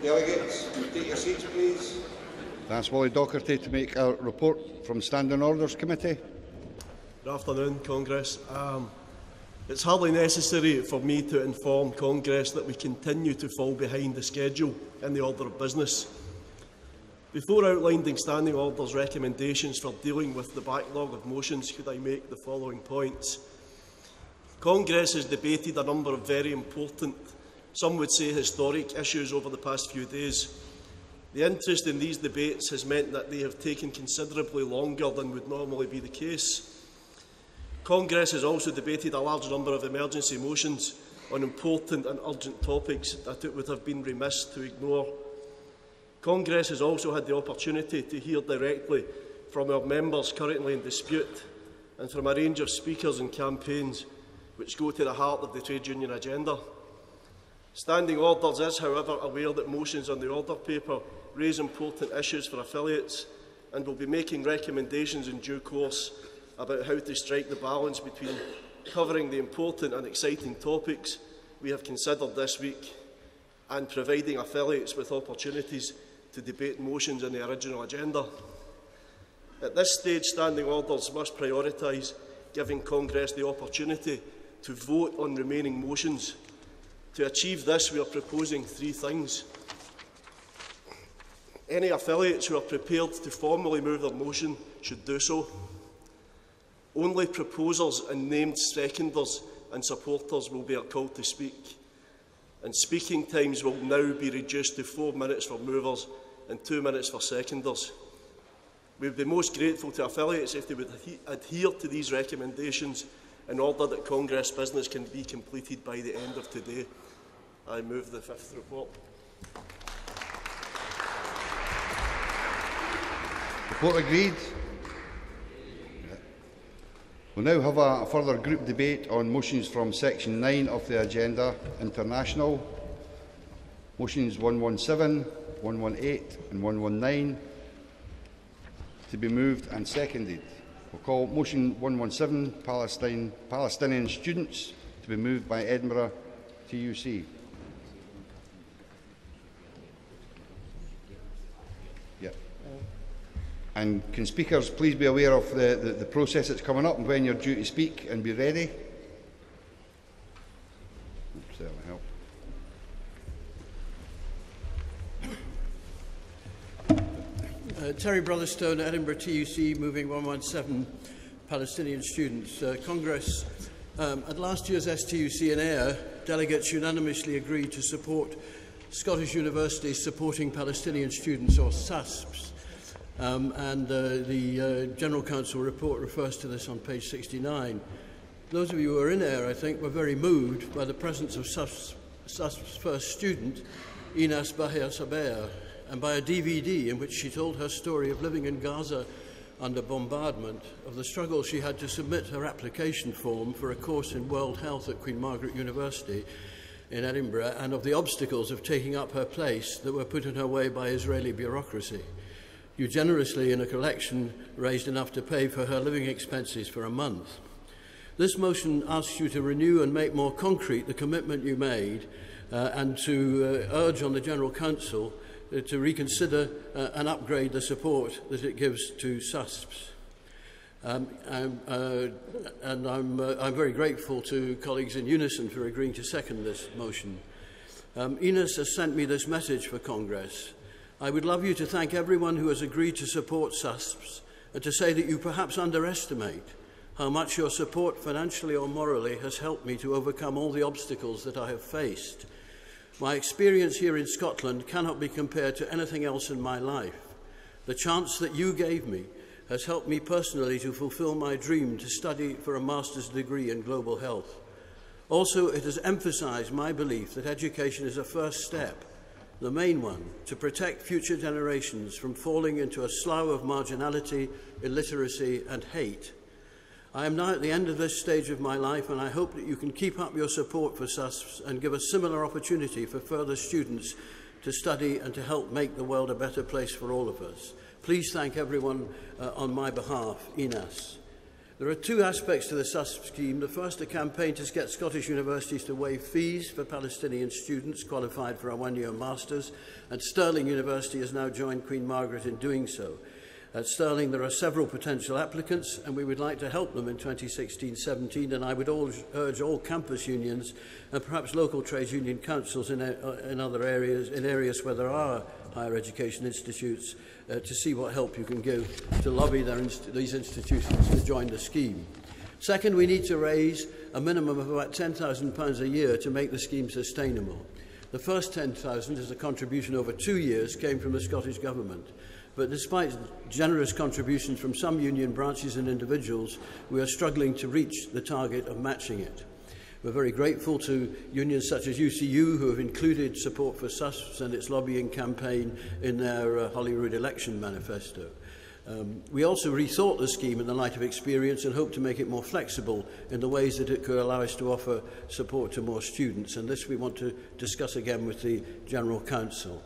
Delegates, take your seats, please. Thanks, Wally Docherty, to make a report from Standing Orders Committee. Good afternoon, Congress. It's hardly necessary for me to inform Congress that we continue to fall behind the schedule in the order of business. Before outlining Standing Orders recommendations for dealing with the backlog of motions, could I make the following points? Congress has debated a number of very important, some would say historic, issues over the past few days. The interest in these debates has meant that they have taken considerably longer than would normally be the case. Congress has also debated a large number of emergency motions on important and urgent topics that it would have been remiss to ignore. Congress has also had the opportunity to hear directly from our members currently in dispute and from a range of speakers and campaigns which go to the heart of the trade union agenda. Standing Orders is, however, aware that motions on the order paper raise important issues for affiliates and will be making recommendations in due course about how to strike the balance between covering the important and exciting topics we have considered this week and providing affiliates with opportunities to debate motions in the original agenda. At this stage, Standing Orders must prioritise giving Congress the opportunity to vote on remaining motions. To achieve this, we are proposing three things. Any affiliates who are prepared to formally move their motion should do so. Only proposers and named seconders and supporters will be called to speak, and speaking times will now be reduced to 4 minutes for movers and 2 minutes for seconders. We would be most grateful to affiliates if they would adhere to these recommendations in order that Congress business can be completed by the end of today. I move the fifth report. Report agreed. We'll now have a further group debate on motions from Section 9 of the Agenda, International. Motions 117, 118 and 119 to be moved and seconded. We'll call motion 117, Palestinian students, to be moved by Edinburgh TUC. And can speakers please be aware of the process that's coming up and when you're due to speak, and be ready. Oops, that'll help. Terry Brotherstone, Edinburgh TUC, moving 117, Palestinian students. Congress, at last year's STUC in Ayr, delegates unanimously agreed to support Scottish universities supporting Palestinian students, or SASPs. The General Council report refers to this on page 69. Those of you who are in Ayr, I think, were very moved by the presence of SASP's first student, Ines Bahia Saber, and by a DVD in which she told her story of living in Gaza under bombardment, of the struggle she had to submit her application form for a course in World Health at Queen Margaret University in Edinburgh, and of the obstacles of taking up her place that were put in her way by Israeli bureaucracy. You generously, in a collection, raised enough to pay for her living expenses for a month. This motion asks you to renew and make more concrete the commitment you made and to urge on the General Council to reconsider and upgrade the support that it gives to SASPs. I'm very grateful to colleagues in unison for agreeing to second this motion. Ines has sent me this message for Congress. I would love you to thank everyone who has agreed to support SASPs and to say that you perhaps underestimate how much your support financially or morally has helped me to overcome all the obstacles that I have faced. My experience here in Scotland cannot be compared to anything else in my life. The chance that you gave me has helped me personally to fulfil my dream to study for a master's degree in global health. Also, it has emphasised my belief that education is a first step, the main one, to protect future generations from falling into a slough of marginality, illiteracy and hate. I am now at the end of this stage of my life, and I hope that you can keep up your support for SASPs and give a similar opportunity for further students to study and to help make the world a better place for all of us. Please thank everyone on my behalf, Ines. There are two aspects to the STUC scheme. The first, a campaign to get Scottish universities to waive fees for Palestinian students qualified for a one-year master's, and Stirling University has now joined Queen Margaret in doing so. At Stirling, there are several potential applicants, and we would like to help them in 2016-17, and I would urge all campus unions and perhaps local trades union councils in other areas, in areas where there are higher education institutes, to see what help you can give to lobby these institutions to join the scheme. Second, we need to raise a minimum of about £10,000 a year to make the scheme sustainable. The first £10,000 as a contribution over 2 years came from the Scottish Government. But despite generous contributions from some union branches and individuals, we are struggling to reach the target of matching it. We're very grateful to unions such as UCU, who have included support for SUSPS and its lobbying campaign in their Holyrood election manifesto. We also rethought the scheme in the light of experience and hope to make it more flexible in the ways that it could allow us to offer support to more students. And this we want to discuss again with the General Council.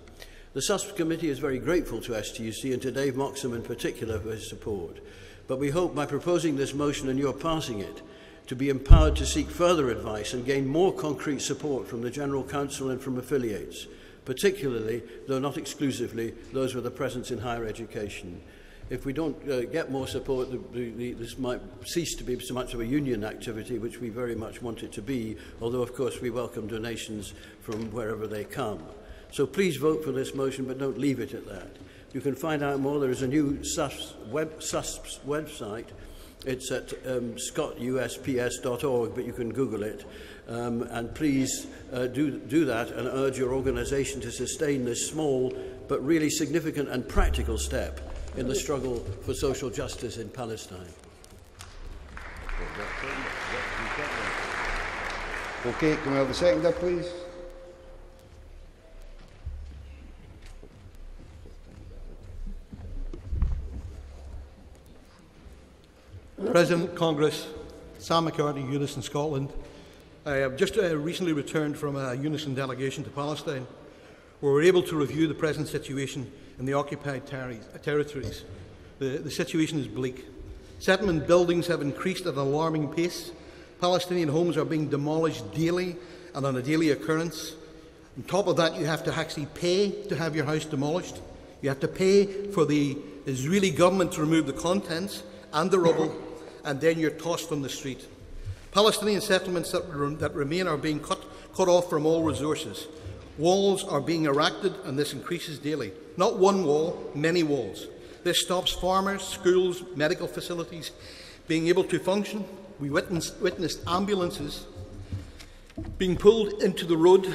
The SUSP Committee is very grateful to STUC and to Dave Moxham in particular for his support. But we hope by proposing this motion and you're passing it, to be empowered to seek further advice and gain more concrete support from the General Council and from affiliates, particularly, though not exclusively, those with a presence in higher education. If we don't get more support, this might cease to be so much of a union activity, which we very much want it to be, although of course we welcome donations from wherever they come. So please vote for this motion, but don't leave it at that. You can find out more. There is a new SUSPS website. It's at scotusps.org, but you can Google it. And please do that and urge your organisation to sustain this small but really significant and practical step in the struggle for social justice in Palestine. Okay, can we have the seconder, please? President, Congress, Sam McCarthy, Unison Scotland. I have just recently returned from a Unison delegation to Palestine, where we were able to review the present situation in the occupied territories. The situation is bleak. Settlement buildings have increased at an alarming pace. Palestinian homes are being demolished daily and on a daily occurrence. On top of that, you have to actually pay to have your house demolished. You have to pay for the Israeli government to remove the contents and the rubble, and then you're tossed on the street. Palestinian settlements that remain are being cut off from all resources. Walls are being erected, and this increases daily. Not one wall, many walls. This stops farmers, schools, medical facilities being able to function. We witnessed ambulances being pulled into the road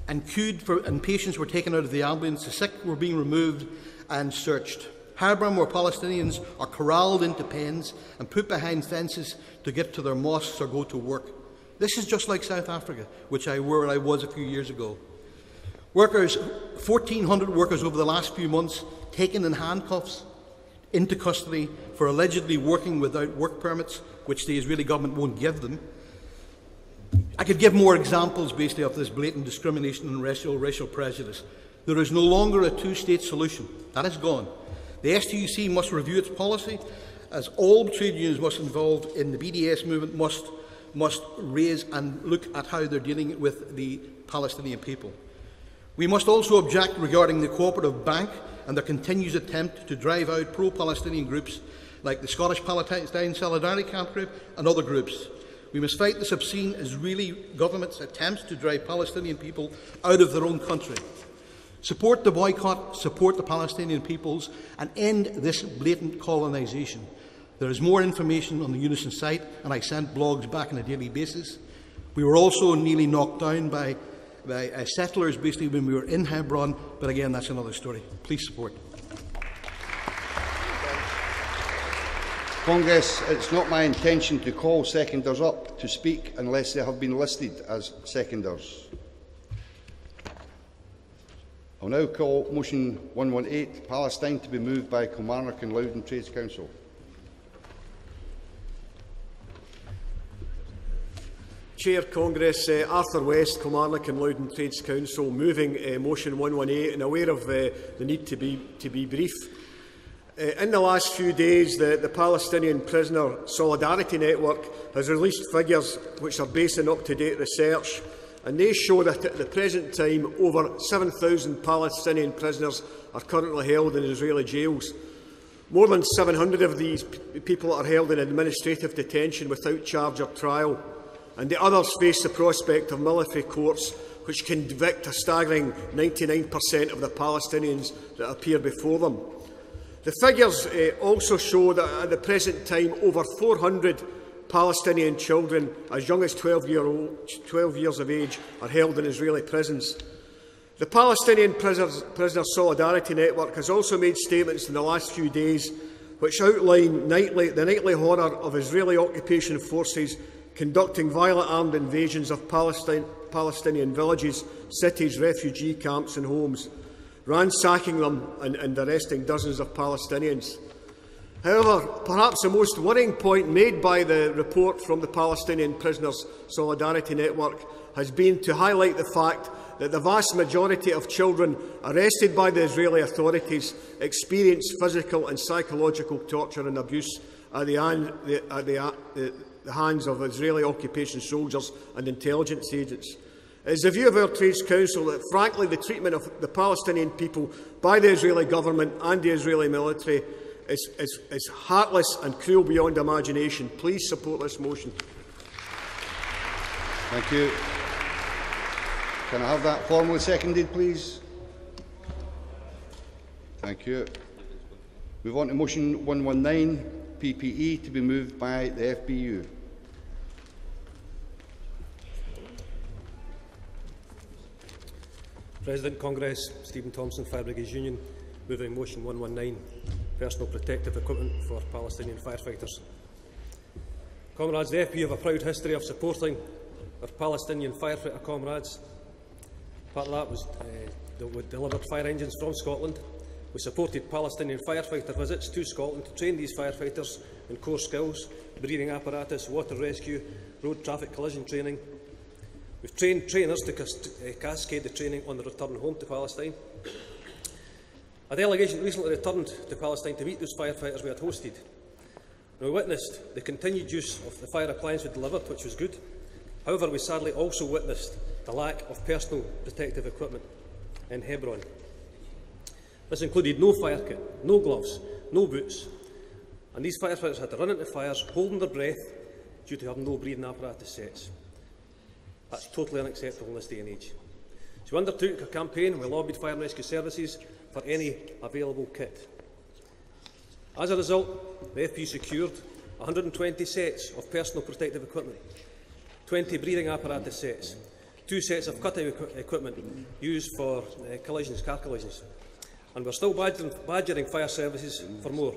and queued for, and patients were taken out of the ambulance. The sick were being removed and searched. Hebron, where Palestinians are corralled into pens and put behind fences to get to their mosques or go to work. This is just like South Africa, where I was a few years ago. 1,400 workers over the last few months taken in handcuffs into custody for allegedly working without work permits, which the Israeli government won't give them. I could give more examples basically of this blatant discrimination and racial prejudice. There is no longer a two-state solution. That is gone. The STUC must review its policy, as all trade unions must involved in the BDS movement must raise and look at how they're dealing with the Palestinian people. We must also object regarding the Cooperative Bank and their continued attempt to drive out pro-Palestinian groups like the Scottish Palestine Solidarity Camp Group and other groups. We must fight this obscene Israeli government's attempts to drive Palestinian people out of their own country. Support the boycott, support the Palestinian peoples, and end this blatant colonisation. There is more information on the Unison site, and I sent blogs back on a daily basis. We were also nearly knocked down by settlers, basically, when we were in Hebron, but again, that's another story. Please support. Congress, it's not my intention to call seconders up to speak unless they have been listed as seconders. I'll now call motion 118, Palestine, to be moved by Kilmarnock and Loudoun Trades Council. Chair, Congress, Arthur West, Kilmarnock and Loudoun Trades Council, moving motion 118 and aware of the need to be brief. In the last few days, the Palestinian Prisoner Solidarity Network has released figures which are based on up-to-date research, and they show that at the present time over 7,000 Palestinian prisoners are currently held in Israeli jails. More than 700 of these people are held in administrative detention without charge or trial, and the others face the prospect of military courts which can convict a staggering 99% of the Palestinians that appear before them. The figures also show that at the present time over 400 Palestinian children as young as 12 years of age are held in Israeli prisons. The Palestinian Prisoner Solidarity Network has also made statements in the last few days which outline the nightly horror of Israeli occupation forces conducting violent armed invasions of Palestinian villages, cities, refugee camps and homes, ransacking them and arresting dozens of Palestinians. However, perhaps the most worrying point made by the report from the Palestinian Prisoners Solidarity Network has been to highlight the fact that the vast majority of children arrested by the Israeli authorities experience physical and psychological torture and abuse at the hands of Israeli occupation soldiers and intelligence agents. It is the view of our Trades Council that, frankly, the treatment of the Palestinian people by the Israeli government and the Israeli military is heartless and cruel beyond imagination. Please support this motion. Thank you. Can I have that formally seconded, please? Thank you. Move on to motion 119, PPE, to be moved by the FBU. President, Congress, Stephen Thompson, Fire Brigades Union, moving motion 119, personal protective equipment for Palestinian firefighters. Comrades, the FBU have a proud history of supporting our Palestinian firefighter comrades. Part of that was we delivered fire engines from Scotland. We supported Palestinian firefighter visits to Scotland to train these firefighters in core skills, breathing apparatus, water rescue, road traffic collision training. We've trained trainers to cascade the training on the return home to Palestine. A delegation recently returned to Palestine to meet those firefighters we had hosted. And we witnessed the continued use of the fire appliance we delivered, which was good. However, we sadly also witnessed the lack of personal protective equipment in Hebron. This included no fire kit, no gloves, no boots, and these firefighters had to run into fires holding their breath due to having no breathing apparatus sets. That's totally unacceptable in this day and age. So we undertook a campaign and we lobbied Fire and Rescue Services for any available kit. As a result, the FP secured 120 sets of personal protective equipment, 20 breathing apparatus sets, 2 sets of cutting equipment used for collisions, car collisions, and we're still badgering fire services for more.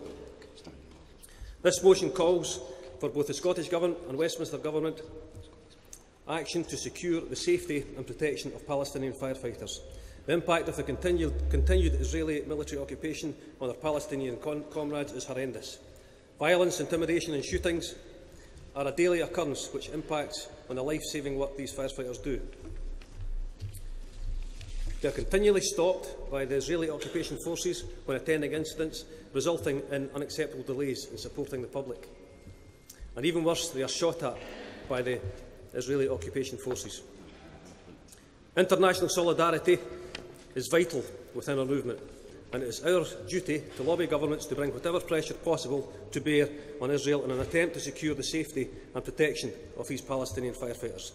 This motion calls for both the Scottish Government and Westminster Government action to secure the safety and protection of Palestinian firefighters. The impact of the continued Israeli military occupation on our Palestinian comrades is horrendous. Violence, intimidation and shootings are a daily occurrence which impacts on the life-saving work these firefighters do. They are continually stopped by the Israeli occupation forces when attending incidents, resulting in unacceptable delays in supporting the public. And even worse, they are shot at by the Israeli occupation forces. International solidarity is vital within our movement, and it is our duty to lobby governments to bring whatever pressure possible to bear on Israel in an attempt to secure the safety and protection of these Palestinian firefighters.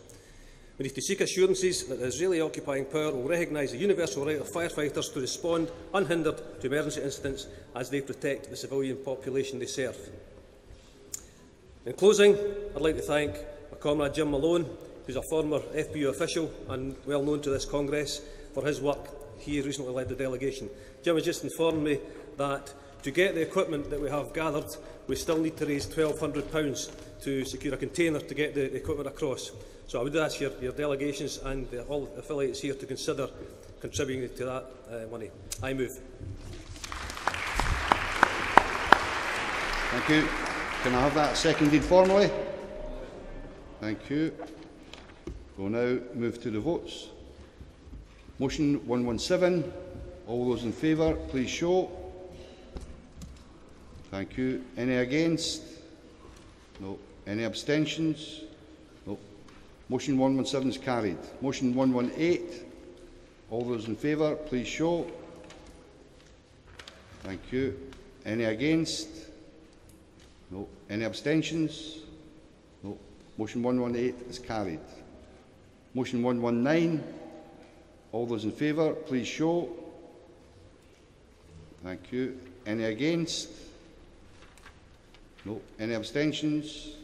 We need to seek assurances that the Israeli occupying power will recognise the universal right of firefighters to respond unhindered to emergency incidents as they protect the civilian population they serve. In closing, I'd like to thank my comrade Jim Malone, who is a former FBU official and well known to this Congress, for his work. He recently led the delegation. Jim has just informed me that to get the equipment that we have gathered, we still need to raise £1,200 to secure a container to get the equipment across. So I would ask your delegations and all affiliates here to consider contributing to that money. I move. Thank you. Can I have that seconded formally? Thank you. We'll now move to the votes. Motion 117. All those in favour, please show. Thank you. Any against? No. Any abstentions? No. Motion 117 is carried. Motion 118. All those in favour, please show. Thank you. Any against? No. Any abstentions? No. Motion 118 is carried. Motion 119. All those in favour, please show. Thank you. Any against? No. Any abstentions?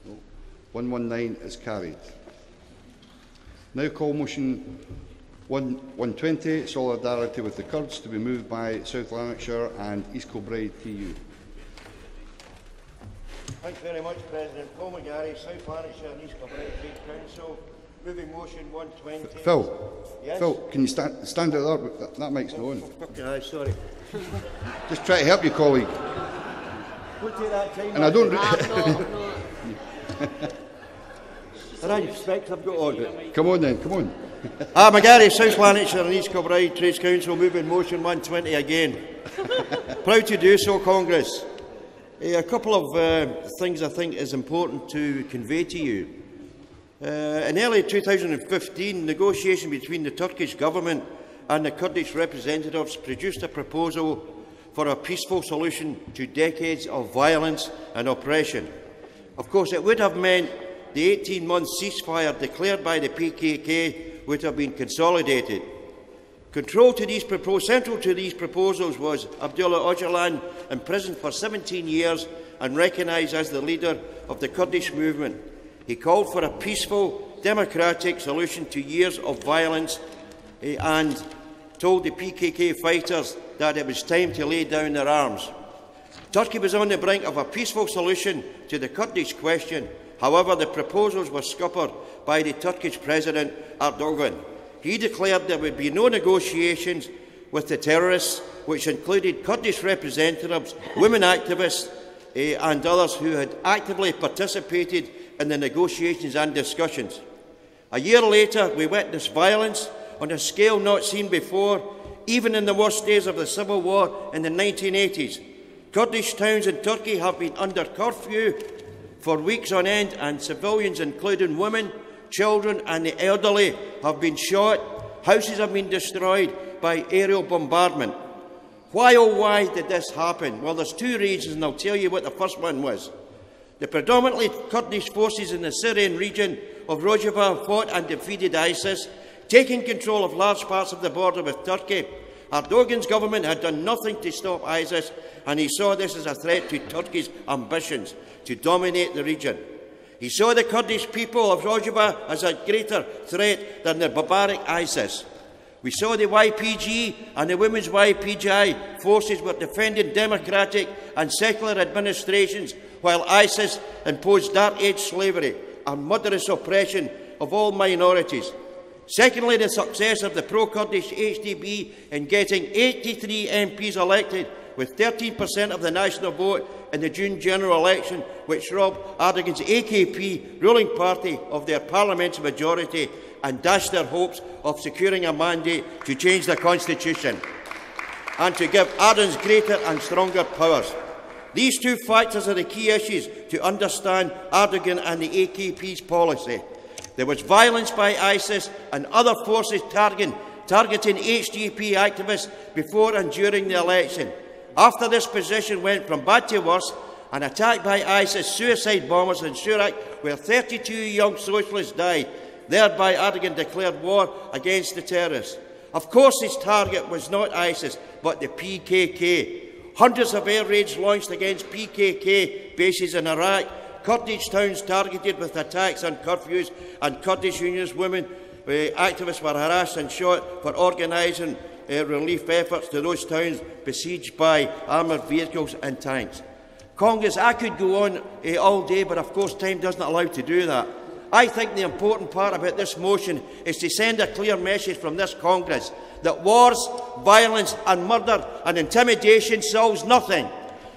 No. 119 is carried. Now call motion 120, Solidarity with the Kurds, to be moved by South Lanarkshire and East Kilbride TU. Thanks very much, President. Paul McGarry, South Lanarkshire and East Kilbride Trade Council. Moving motion 120. Phil, yes? Phil, can you stand out there? That mic's not on. Okay, sorry. Just try to help your colleague. We'll take that time. And I don't. I expect I've got on. Come on then, come on. McGarry, South Lanarkshire and East Kilbride Trades Council, moving motion 120 again. Proud to do so, Congress. A couple of things I think is important to convey to you. In early 2015, negotiation between the Turkish government and the Kurdish representatives produced a proposal for a peaceful solution to decades of violence and oppression. Of course, it would have meant the 18-month ceasefire declared by the PKK would have been consolidated. Central to these proposals was Abdullah Öcalan, imprisoned for 17 years and recognised as the leader of the Kurdish movement. He called for a peaceful, democratic solution to years of violence and told the PKK fighters that it was time to lay down their arms. Turkey was on the brink of a peaceful solution to the Kurdish question. However, the proposals were scuppered by the Turkish President Erdogan. He declared there would be no negotiations with the terrorists, which included Kurdish representatives, women activists and others who had actively participated in the negotiations and discussions. A year later, we witnessed violence on a scale not seen before, even in the worst days of the civil war in the 1980s. Kurdish towns in Turkey have been under curfew for weeks on end, and civilians, including women, children and the elderly, have been shot. Houses have been destroyed by aerial bombardment. Why, oh why did this happen? Well, there's two reasons, and I'll tell you what the first one was. The predominantly Kurdish forces in the Syrian region of Rojava fought and defeated ISIS, taking control of large parts of the border with Turkey. Erdogan's government had done nothing to stop ISIS, and he saw this as a threat to Turkey's ambitions to dominate the region. He saw the Kurdish people of Rojava as a greater threat than the barbaric ISIS. We saw the YPG and the women's YPGI forces were defending democratic and secular administrations, while ISIS imposed dark age slavery and murderous oppression of all minorities. Secondly, the success of the pro-Kurdish HDP in getting 83 MPs elected, with 13% of the national vote in the June general election, which robbed Erdogan's AKP ruling party of their parliamentary majority and dashed their hopes of securing a mandate to change the constitution and to give Erdogan's greater and stronger powers. These two factors are the key issues to understand Erdogan and the AKP's policy. There was violence by ISIS and other forces targeting HDP activists before and during the election. After this position went from bad to worse, an attack by ISIS suicide bombers in Surak, where 32 young socialists died. Thereby, Erdogan declared war against the terrorists. Of course, his target was not ISIS, but the PKK. Hundreds of air raids launched against PKK bases in Iraq, Kurdish towns targeted with attacks and curfews, and Kurdish unionist women activists were harassed and shot for organising relief efforts to those towns besieged by armoured vehicles and tanks. Congress, I could go on all day, but of course time doesn't allow to do that. I think the important part about this motion is to send a clear message from this Congress that wars, violence and murder and intimidation solves nothing.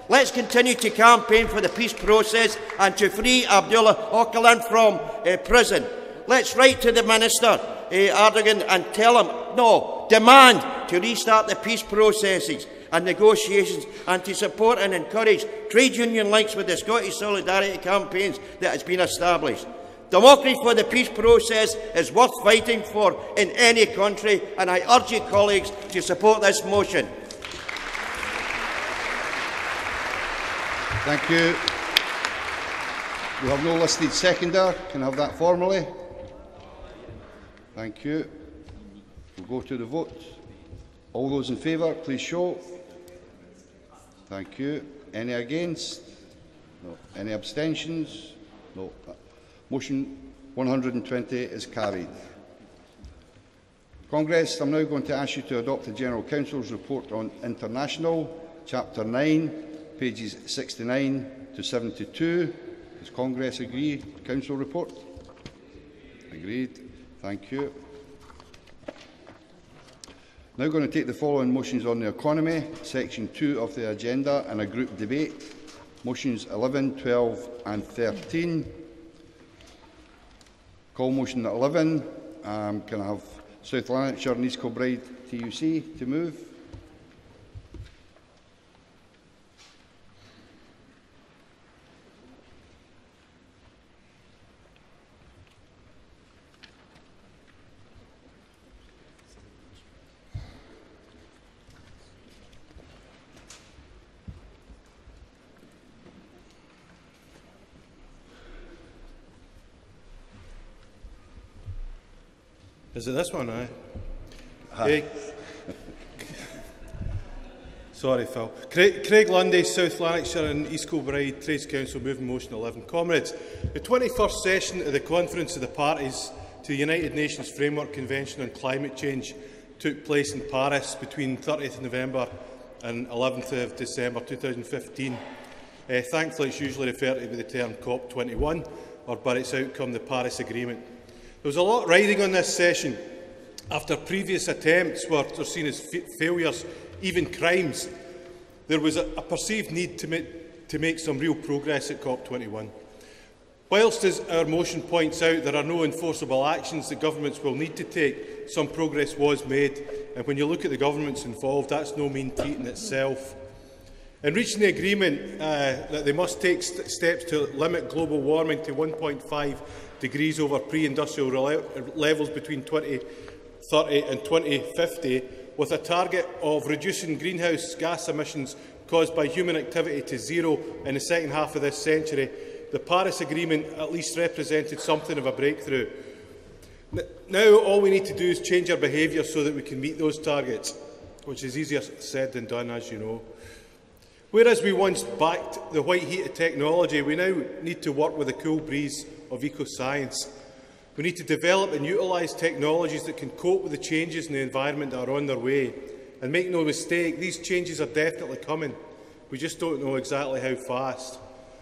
Let's continue to campaign for the peace process and to free Abdullah Öcalan from prison. Let's write to the Minister, Erdogan, and tell him, no, demand to restart the peace processes and negotiations, and to support and encourage trade union links with the Scottish Solidarity campaigns that has been established. Democracy for the peace process is worth fighting for in any country, and I urge you, colleagues, to support this motion. Thank you. We have no listed seconder. Can I have that formally? Thank you. We'll go to the vote. All those in favour, please show. Thank you. Any against? No. Any abstentions? No. Motion 120 is carried. Congress, I'm now going to ask you to adopt the General Council's report on International, Chapter 9, pages 69 to 72. Does Congress agree? Council report? Agreed. Thank you. Now going to take the following motions on the economy, section 2 of the agenda, and a group debate. Motions 11, 12 and 13. Call motion 11. Can I have South Lanarkshire and East Kilbride TUC to move? Is it this one, aye? Sorry, Phil. Craig Lundy, South Lanarkshire and East Kilbride Trades Council, moving motion 11. Comrades, the 21st session of the Conference of the Parties to the United Nations Framework Convention on Climate Change took place in Paris between 30th November and 11th of December 2015. Thankfully, it's usually referred to with the term COP21, or by its outcome, the Paris Agreement. There was a lot riding on this session after previous attempts were seen as failures, even crimes. There was a perceived need to make some real progress at COP21. Whilst, as our motion points out, there are no enforceable actions that governments will need to take, some progress was made, and when you look at the governments involved, that's no mean feat in itself. In reaching the agreement that they must take steps to limit global warming to 1.5 degrees over pre-industrial levels between 2030 and 2050, with a target of reducing greenhouse gas emissions caused by human activity to zero in the second half of this century, the Paris Agreement at least represented something of a breakthrough. Now all we need to do is change our behaviour so that we can meet those targets, which is easier said than done, as you know. Whereas we once backed the white heat of technology, we now need to work with the cool breeze of eco-science. We need to develop and utilise technologies that can cope with the changes in the environment that are on their way. And make no mistake, these changes are definitely coming. We just don't know exactly how fast.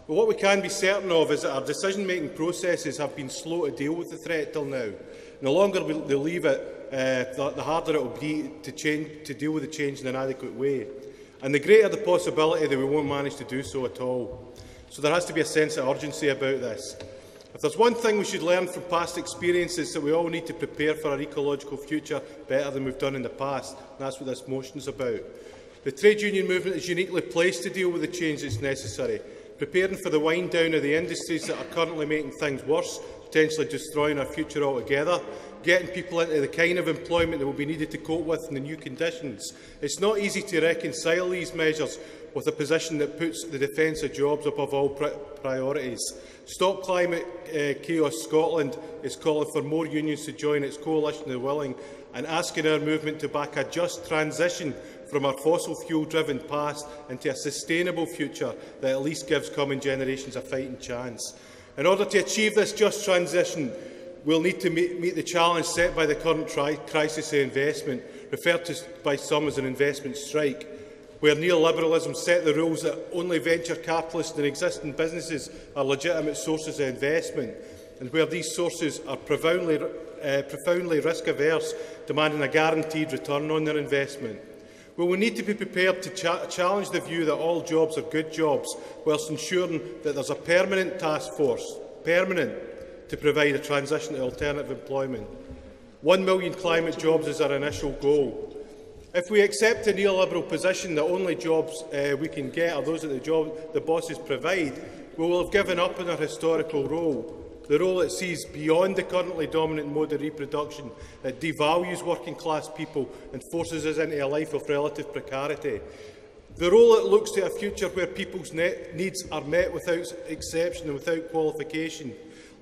But what we can be certain of is that our decision-making processes have been slow to deal with the threat till now. The longer they leave it, the harder it will be to deal with the change in an adequate way. And the greater the possibility that we won't manage to do so at all. So there has to be a sense of urgency about this. If there's one thing we should learn from past experiences, that we all need to prepare for our ecological future better than we've done in the past. And that's what this motion is about. The trade union movement is uniquely placed to deal with the change that's necessary, preparing for the wind down of the industries that are currently making things worse, potentially destroying our future altogether, getting people into the kind of employment that will be needed to cope with in the new conditions. It's not easy to reconcile these measures with a position that puts the defence of jobs above all priorities. Stop Climate Chaos Scotland is calling for more unions to join its coalition of the willing and asking our movement to back a just transition from our fossil fuel-driven past into a sustainable future that at least gives coming generations a fighting chance. In order to achieve this just transition, we'll need to meet the challenge set by the current crisis of investment, referred to by some as an investment strike, where neoliberalism set the rules that only venture capitalists and existing businesses are legitimate sources of investment, and where these sources are profoundly risk-averse, demanding a guaranteed return on their investment. Well, we need to be prepared to challenge the view that all jobs are good jobs, whilst ensuring that there's a permanent task force, to provide a transition to alternative employment. 1 million climate jobs is our initial goal. If we accept a neoliberal position that only jobs we can get are those that the bosses provide, we will have given up on our historical role, the role that sees beyond the currently dominant mode of reproduction, that devalues working-class people and forces us into a life of relative precarity. The role that looks to a future where people's needs are met without exception and without qualification.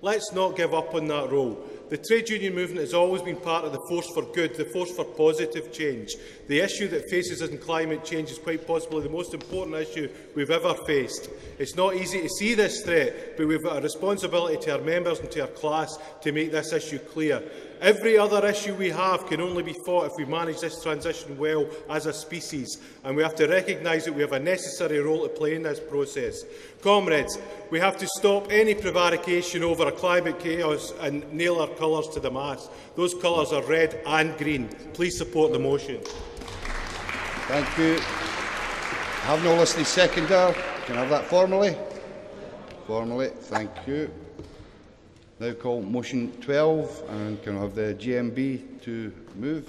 Let's not give up on that role. The trade union movement has always been part of the force for good, the force for positive change. The issue that faces us in climate change is quite possibly the most important issue we've ever faced. It's not easy to see this threat, but we've got a responsibility to our members and to our class to make this issue clear. Every other issue we have can only be fought if we manage this transition well as a species, and we have to recognise that we have a necessary role to play in this process. Comrades, we have to stop any prevarication over a climate chaos and nail our colours to the mast. Those colours are red and green. Please support the motion. Thank you. I have no listed seconder. Can I have that formally? Formally, thank you. Now call motion 12, and can I have the GMB to move?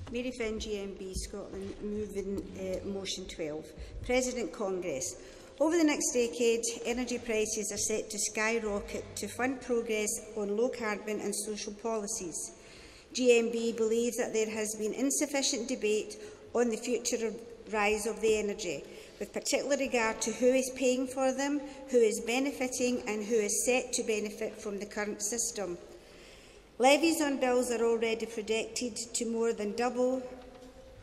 Mary Finn, GMB Scotland, moving motion 12. President Congress. Over the next decade, energy prices are set to skyrocket to fund progress on low carbon and social policies. GMB believes that there has been insufficient debate on the future rise of the energy, with particular regard to who is paying for them, who is benefiting and who is set to benefit from the current system. Levies on bills are already projected to more than double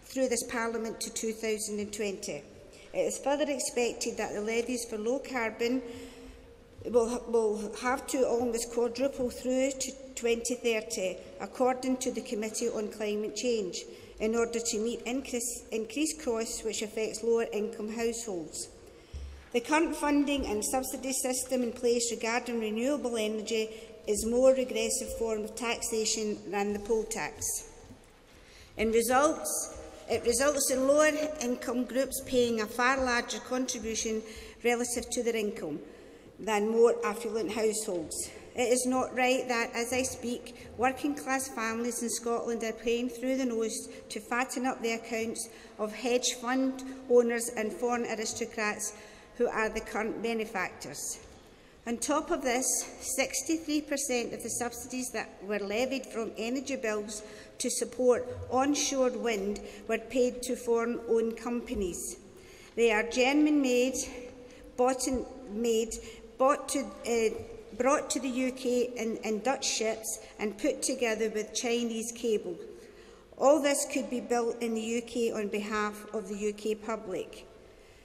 through this Parliament to 2020. It is further expected that the levies for low carbon will have to almost quadruple through to 2030, according to the Committee on Climate Change, in order to meet increased costs which affects lower income households. The current funding and subsidy system in place regarding renewable energy is a more regressive form of taxation than the poll tax. It results in lower income groups paying a far larger contribution relative to their income than more affluent households. It is not right that, as I speak, working-class families in Scotland are paying through the nose to fatten up the accounts of hedge fund owners and foreign aristocrats who are the current benefactors. On top of this, 63% of the subsidies that were levied from energy bills to support onshore wind were paid to foreign-owned companies. They are German-made, brought to the UK in Dutch ships and put together with Chinese cable. All this could be built in the UK on behalf of the UK public.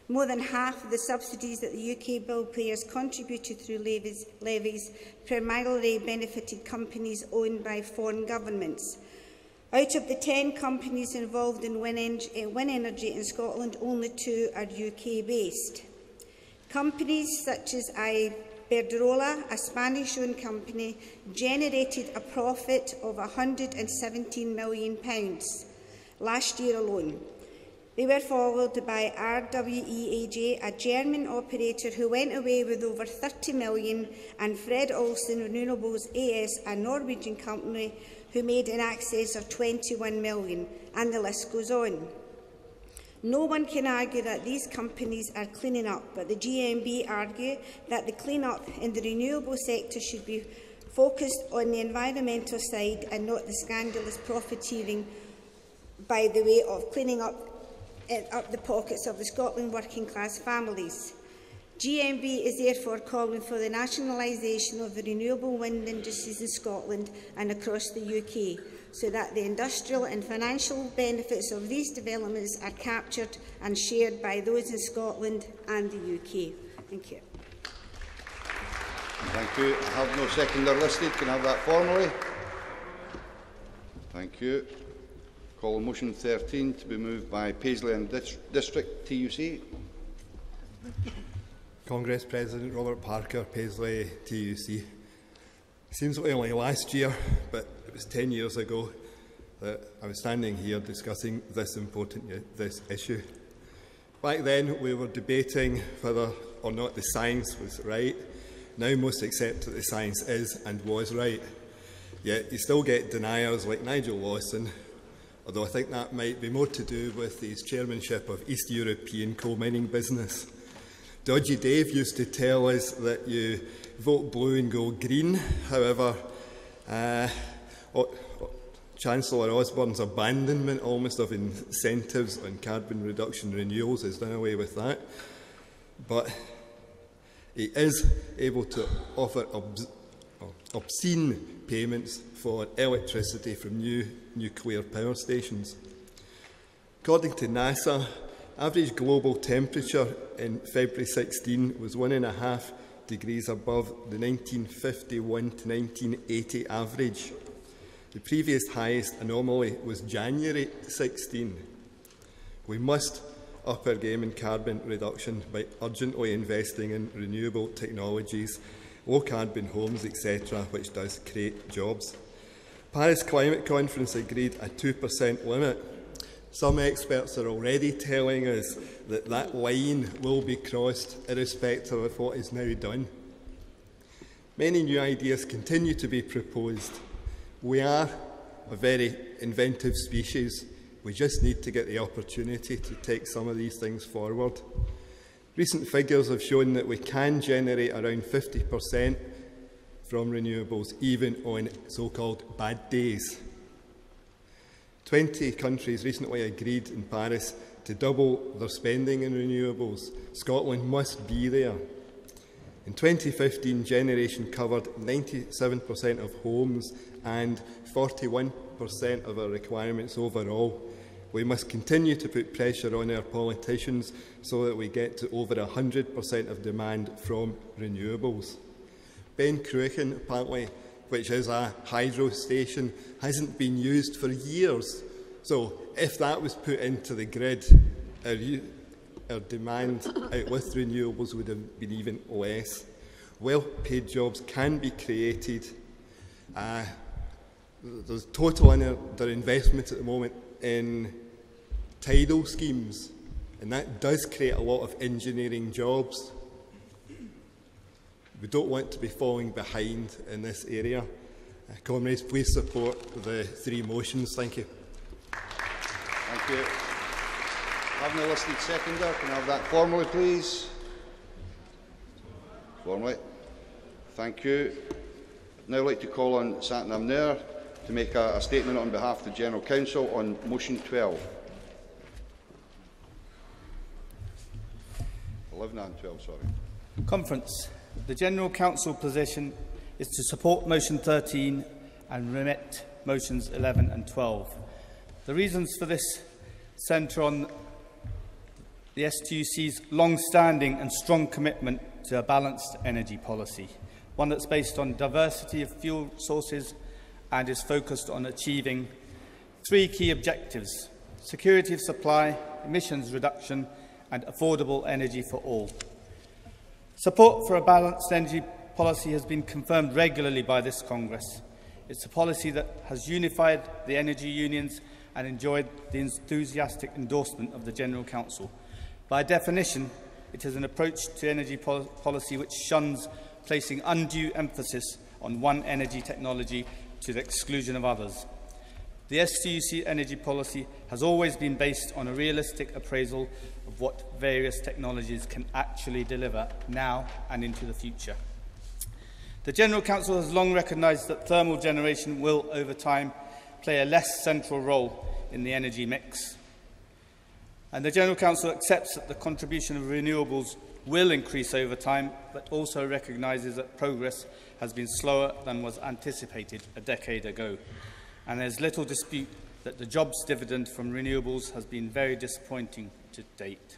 More than half of the subsidies that the UK bill payers contributed through levies primarily benefited companies owned by foreign governments. Out of the 10 companies involved in wind energy in Scotland, only 2 are UK-based. Companies such as Iberdrola, a Spanish-owned company, generated a profit of £117 million last year alone. They were followed by RWEAJ, a German operator who went away with over £30 million, and Fred Olsen Renewables AS, a Norwegian company, who made in excess of £21 million, and the list goes on. No one can argue that these companies are cleaning up, but the GMB argue that the clean-up in the renewable sector should be focused on the environmental side and not the scandalous profiteering by the way of cleaning up the pockets of the Scotland working-class families. GMB is therefore calling for the nationalisation of the renewable wind industries in Scotland and across the UK, so that the industrial and financial benefits of these developments are captured and shared by those in Scotland and the UK. Thank you. Thank you. I have no seconder listed. Can I have that formally? Thank you. Call motion 13 to be moved by Paisley and District TUC. Congress President Robert Parker, Paisley TUC. Seems like only last year, but it was 10 years ago that I was standing here discussing this issue. Back then we were debating whether or not the science was right. Now most accept that the science is and was right. Yet you still get deniers like Nigel Lawson, although I think that might be more to do with his chairmanship of East European coal mining business. Dodgy Dave used to tell us that you vote blue and go green. However, Chancellor Osborne's abandonment almost of incentives on carbon reduction renewals has done away with that. But he is able to offer obscene payments for electricity from new nuclear power stations. According to NASA, average global temperature in February 16 was 1.5 degrees above the 1951 to 1980 average. The previous highest anomaly was January 16. We must up our game in carbon reduction by urgently investing in renewable technologies, low carbon homes, etc., which does create jobs. Paris Climate Conference agreed a 2% limit. Some experts are already telling us that that line will be crossed irrespective of what is now done. Many new ideas continue to be proposed. We are a very inventive species. We just need to get the opportunity to take some of these things forward. Recent figures have shown that we can generate around 50% from renewables, even on so-called bad days. 20 countries recently agreed in Paris to double their spending in renewables. Scotland must be there. In 2015, generation covered 97% of homes and 41% of our requirements overall. We must continue to put pressure on our politicians so that we get to over 100% of demand from renewables. Ben Cruachan, apparently, which is a hydro station, hasn't been used for years. So if that was put into the grid, our demand out with renewables would have been even less. Well-paid jobs can be created. There's total underinvestment at the moment in tidal schemes, and that does create a lot of engineering jobs. We don't want to be falling behind in this area. Comrades, please support the 3 motions. Thank you. Thank you. Having a listed seconder, can I have that formally, please? Formally. Thank you. I'd now like to call on Satnam Nair to make a statement on behalf of the General Council on motion 12. 11 and 12, sorry. Conference. The General Council position is to support motion 13 and remit motions 11 and 12. The reasons for this centre on the STUC's long-standing and strong commitment to a balanced energy policy, one that's based on diversity of fuel sources and is focused on achieving 3 key objectives: security of supply, emissions reduction and affordable energy for all. Support for a balanced energy policy has been confirmed regularly by this Congress. It's a policy that has unified the energy unions and enjoyed the enthusiastic endorsement of the General Council. By definition, it is an approach to energy policy which shuns placing undue emphasis on one energy technology to the exclusion of others. The STUC energy policy has always been based on a realistic appraisal of what various technologies can actually deliver now and into the future. The General Council has long recognised that thermal generation will, over time, play a less central role in the energy mix. And the General Council accepts that the contribution of renewables will increase over time, but also recognises that progress has been slower than was anticipated a decade ago. And there is little dispute that the jobs dividend from renewables has been very disappointing to date.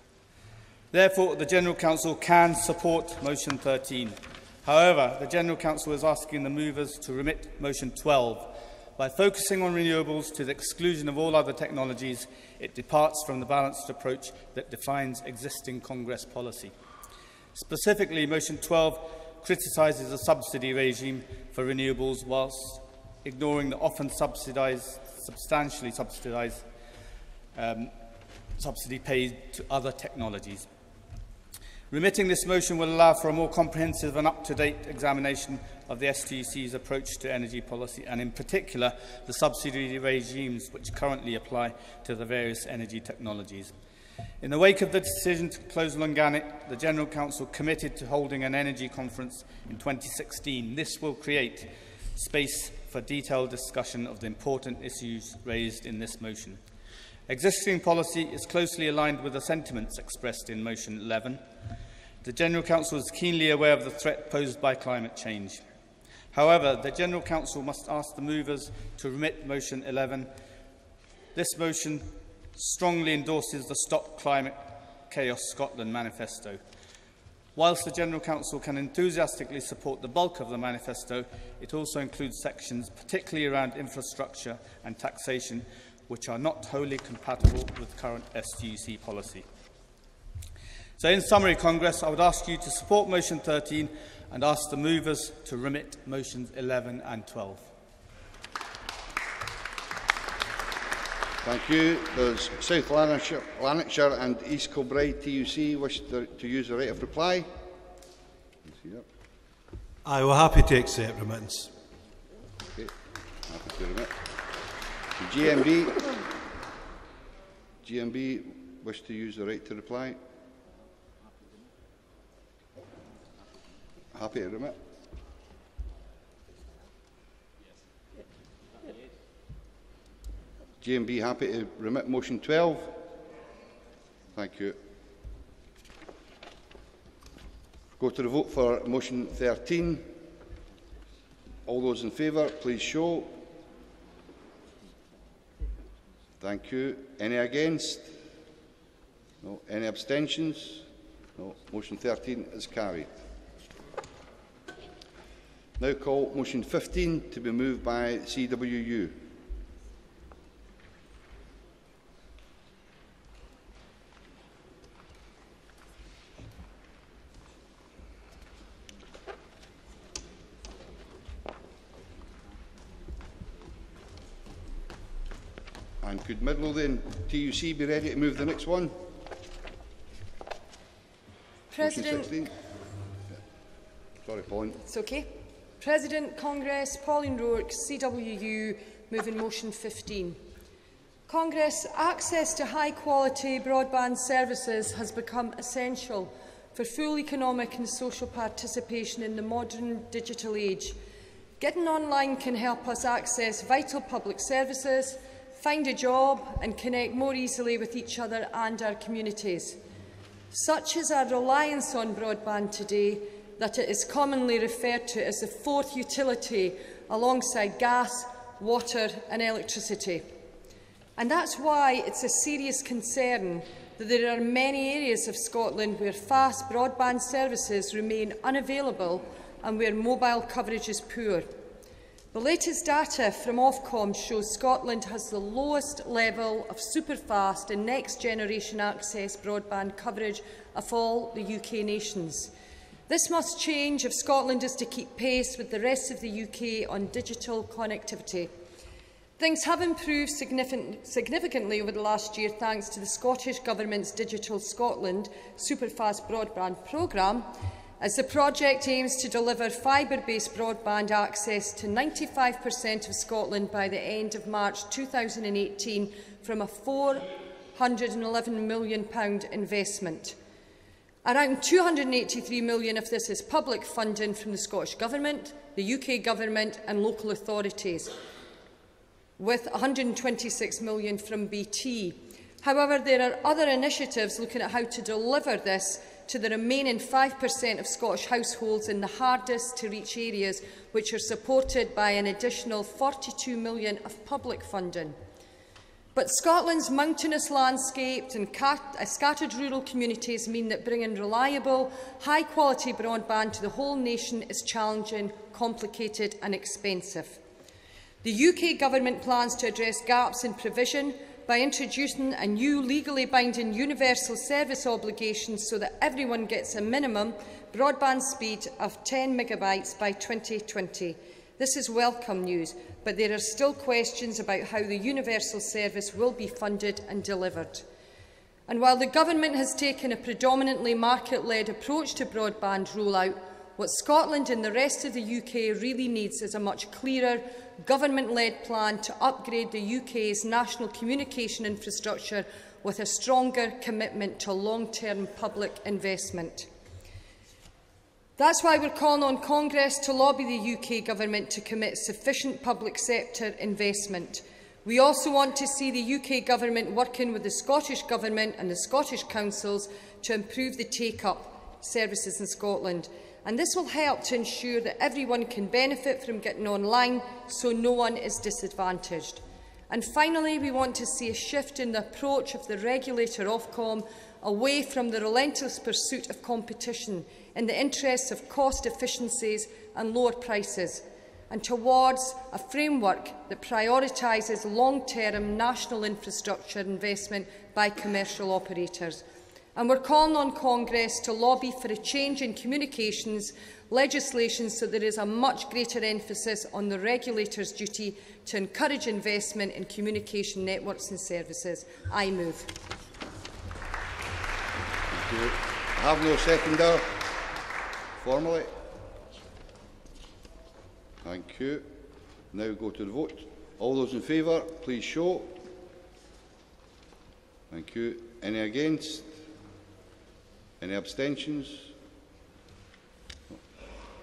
Therefore, the General Council can support motion 13. However, the General Council is asking the movers to remit motion 12. By focusing on renewables to the exclusion of all other technologies, it departs from the balanced approach that defines existing Congress policy. Specifically, motion 12 criticises the subsidy regime for renewables whilst ignoring the often substantially subsidised subsidy paid to other technologies. Remitting this motion will allow for a more comprehensive and up-to-date examination of the STUC's approach to energy policy, and in particular the subsidy regimes which currently apply to the various energy technologies. In the wake of the decision to close Lunganic, the General Council committed to holding an energy conference in 2016. This will create space for detailed discussion of the important issues raised in this motion. Existing policy is closely aligned with the sentiments expressed in Motion 11. The General Council is keenly aware of the threat posed by climate change. However, the General Council must ask the movers to remit Motion 11. This motion strongly endorses the Stop Climate Chaos Scotland manifesto. Whilst the General Council can enthusiastically support the bulk of the manifesto, it also includes sections particularly around infrastructure and taxation which are not wholly compatible with current STUC policy. So in summary, Congress, I would ask you to support Motion 13 and ask the movers to remit Motions 11 and 12. Thank you. Does South Lanarkshire and East Kilbride TUC wish to use the right of reply? I will happy to accept remittance. Okay. Happy to remit. The GMB wish to use the right to reply? Happy to remit. GMB happy to remit Motion 12? Thank you. Go to the vote for Motion 13. All those in favour, please show. Thank you. Any against? No. Any abstentions? No. Motion 13 is carried. Now call Motion 15 to be moved by CWU. And could Midlothian TUC be ready to move the next one? President, yeah. Sorry, Pauline. It's okay. President, Congress, Pauline Rourke, CWU, moving Motion 15. Congress, access to high-quality broadband services has become essential for full economic and social participation in the modern digital age. Getting online can help us access vital public services, find a job and connect more easily with each other and our communities. Such is our reliance on broadband today that it is commonly referred to as the fourth utility alongside gas, water and electricity. And that's why it's a serious concern that there are many areas of Scotland where fast broadband services remain unavailable and where mobile coverage is poor. The latest data from Ofcom shows Scotland has the lowest level of superfast and next-generation access broadband coverage of all the UK nations. This must change if Scotland is to keep pace with the rest of the UK on digital connectivity. Things have improved significantly over the last year thanks to the Scottish Government's Digital Scotland Superfast Broadband programme, as the project aims to deliver fibre-based broadband access to 95% of Scotland by the end of March 2018 from a £411 million investment. Around £283 million of this is public funding from the Scottish Government, the UK Government and local authorities, with £126 million from BT. However, there are other initiatives looking at how to deliver this to the remaining 5% of Scottish households in the hardest to reach areas, which are supported by an additional £42 million of public funding. But Scotland's mountainous landscape and scattered rural communities mean that bringing reliable, high-quality broadband to the whole nation is challenging, complicated and expensive. The UK Government plans to address gaps in provision by introducing a new legally binding universal service obligation so that everyone gets a minimum broadband speed of 10 megabytes by 2020. This is welcome news, but there are still questions about how the universal service will be funded and delivered. And while the Government has taken a predominantly market-led approach to broadband rollout, What Scotland and the rest of the UK really needs is a much clearer, government-led plan to upgrade the UK's national communication infrastructure with a stronger commitment to long-term public investment. That's why we're calling on Congress to lobby the UK Government to commit sufficient public sector investment. We also want to see the UK Government working with the Scottish Government and the Scottish Councils to improve the take-up services in Scotland. And this will help to ensure that everyone can benefit from getting online, so no one is disadvantaged. And finally, we want to see a shift in the approach of the regulator Ofcom away from the relentless pursuit of competition in the interests of cost efficiencies and lower prices, and towards a framework that prioritises long-term national infrastructure investment by commercial operators. And we're calling on Congress to lobby for a change in communications legislation so there is a much greater emphasis on the regulator's duty to encourage investment in communication networks and services. I move. Thank you. I have no seconder. Formally. Thank you. Now go to the vote. All those in favour, please show. Thank you. Any against? Any abstentions?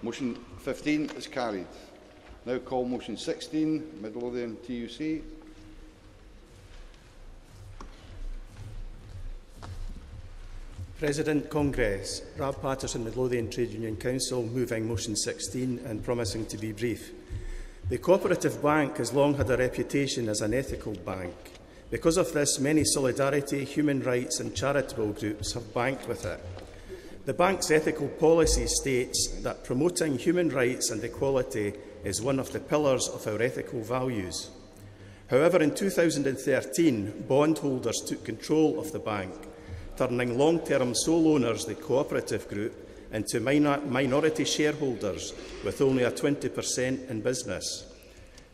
Motion 15 is carried. Now call motion 16, Midlothian TUC. President, Congress. Rab Patterson, Midlothian Trade Union Council, moving motion 16 and promising to be brief. The Cooperative Bank has long had a reputation as an ethical bank. Because of this, many solidarity, human rights and charitable groups have banked with it. The bank's ethical policy states that promoting human rights and equality is one of the pillars of our ethical values. However, in 2013, bondholders took control of the bank, turning long-term sole owners, the cooperative group, into minority shareholders with only a 20% in business.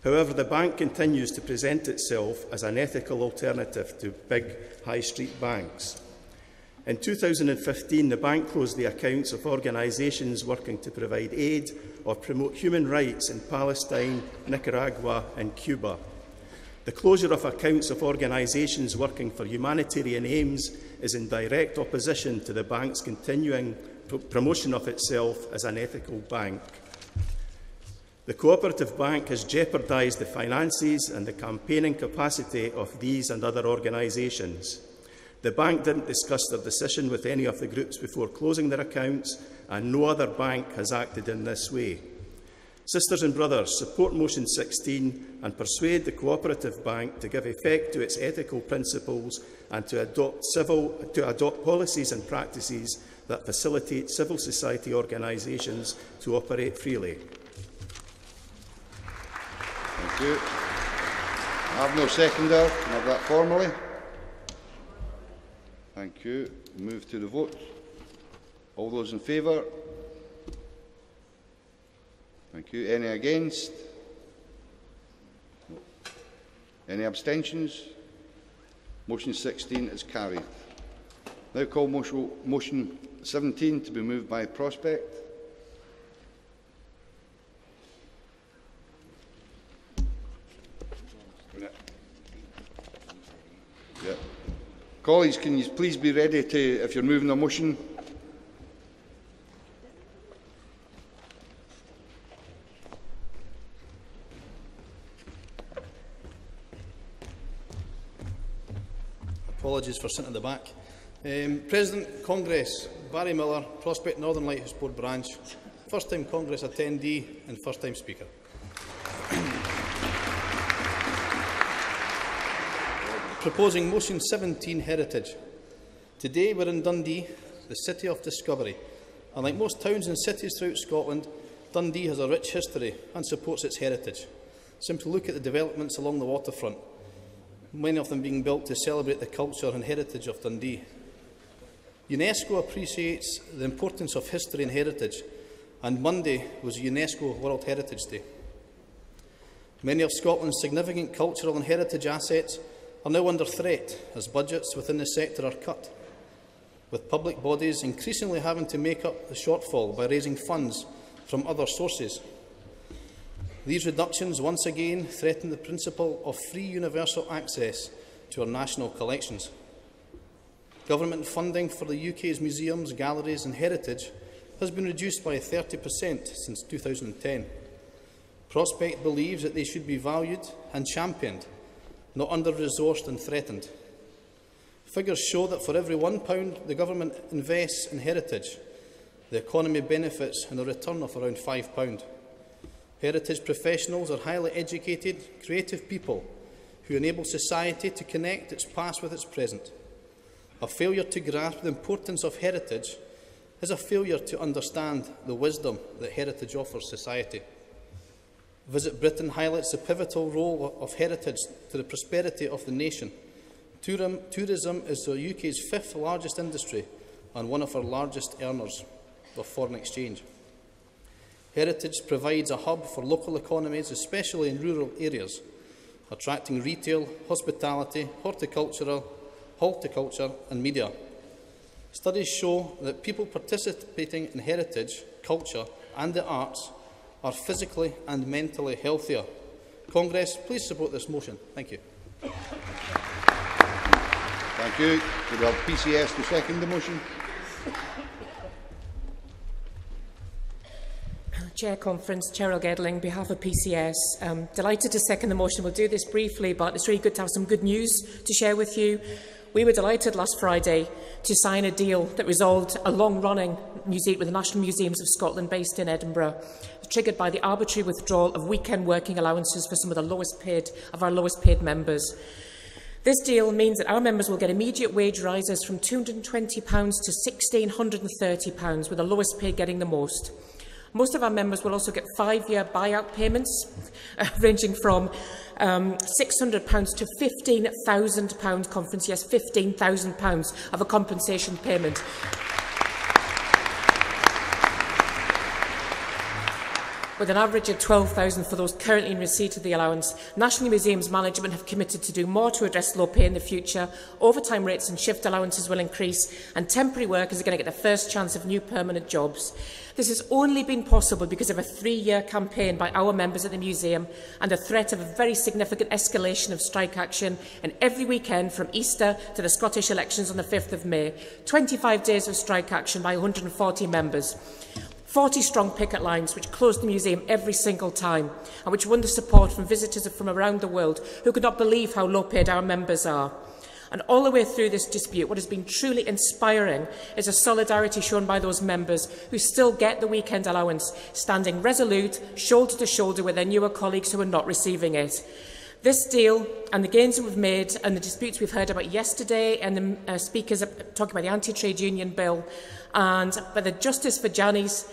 However, the bank continues to present itself as an ethical alternative to big high street banks. In 2015, the bank closed the accounts of organisations working to provide aid or promote human rights in Palestine, Nicaragua and Cuba. The closure of accounts of organisations working for humanitarian aims is in direct opposition to the bank's continuing promotion of itself as an ethical bank. The Cooperative Bank has jeopardised the finances and the campaigning capacity of these and other organisations. The bank didn't discuss their decision with any of the groups before closing their accounts, and no other bank has acted in this way. Sisters and brothers, support motion 16 and persuade the Cooperative Bank to give effect to its ethical principles and to adopt policies and practices that facilitate civil society organisations to operate freely. Thank you. I have no seconder. Can I have that formally? Thank you. Move to the vote. All those in favour? Thank you. Any against? Any abstentions? Motion 16 is carried. Now call motion 17 to be moved by Prospect. Yeah. Colleagues, can you please be ready to, if you're moving a motion? Apologies for sitting at the back. President, Congress, Barry Miller, Prospect Northern Lighthouse Board Branch, first-time Congress attendee and first-time Speaker. Proposing motion 17, Heritage. Today we're in Dundee, the city of discovery. And like most towns and cities throughout Scotland, Dundee has a rich history and supports its heritage. Simply look at the developments along the waterfront, many of them being built to celebrate the culture and heritage of Dundee. UNESCO appreciates the importance of history and heritage, and Monday was UNESCO World Heritage Day. Many of Scotland's significant cultural and heritage assets are now under threat as budgets within the sector are cut. with public bodies increasingly having to make up the shortfall by raising funds from other sources. These reductions once again threaten the principle of free universal access to our national collections. Government funding for the UK's museums, galleries and heritage has been reduced by 30% since 2010. Prospect believes that they should be valued and championed, not under-resourced and threatened. Figures show that for every £1 the government invests in heritage, the economy benefits in a return of around £5. Heritage professionals are highly educated, creative people who enable society to connect its past with its present. A failure to grasp the importance of heritage is a failure to understand the wisdom that heritage offers society. Visit Britain highlights the pivotal role of heritage to the prosperity of the nation. Tourism is the UK's 5th largest industry and one of our largest earners of foreign exchange. Heritage provides a hub for local economies, especially in rural areas, attracting retail, hospitality, horticulture and media. Studies show that people participating in heritage, culture and the arts are physically and mentally healthier. Congress, please support this motion. Thank you. Thank you. Do we have PCS to second the motion? Chair Conference, Cheryl Gedling, on behalf of PCS. Delighted to second the motion. We'll do this briefly, but it's really good to have some good news to share with you. We were delighted last Friday to sign a deal that resolved a long-running dispute with the National Museums of Scotland based in Edinburgh, triggered by the arbitrary withdrawal of weekend working allowances for some of our lowest paid members. This deal means that our members will get immediate wage rises from £220 to £1,630, with the lowest paid getting the most. Most of our members will also get 5-year buyout payments, ranging from £600 to £15,000 conference, yes, £15,000 of a compensation payment. With an average of £12,000 for those currently in receipt of the allowance. National Museums management have committed to do more to address low pay in the future. Overtime rates and shift allowances will increase, and temporary workers are going to get the first chance of new permanent jobs. This has only been possible because of a 3-year campaign by our members at the museum and the threat of a very significant escalation of strike action in every weekend from Easter to the Scottish elections on the 5th of May. 25 days of strike action by 140 members. 40-strong picket lines which closed the museum every single time and which won the support from visitors from around the world who could not believe how low paid our members are. And all the way through this dispute, what has been truly inspiring is a solidarity shown by those members who still get the weekend allowance, standing resolute, shoulder to shoulder with their newer colleagues who are not receiving it. This deal and the gains that we've made and the disputes we've heard about yesterday, and the speakers talking about the anti-trade union bill, and by the Justice for Jani's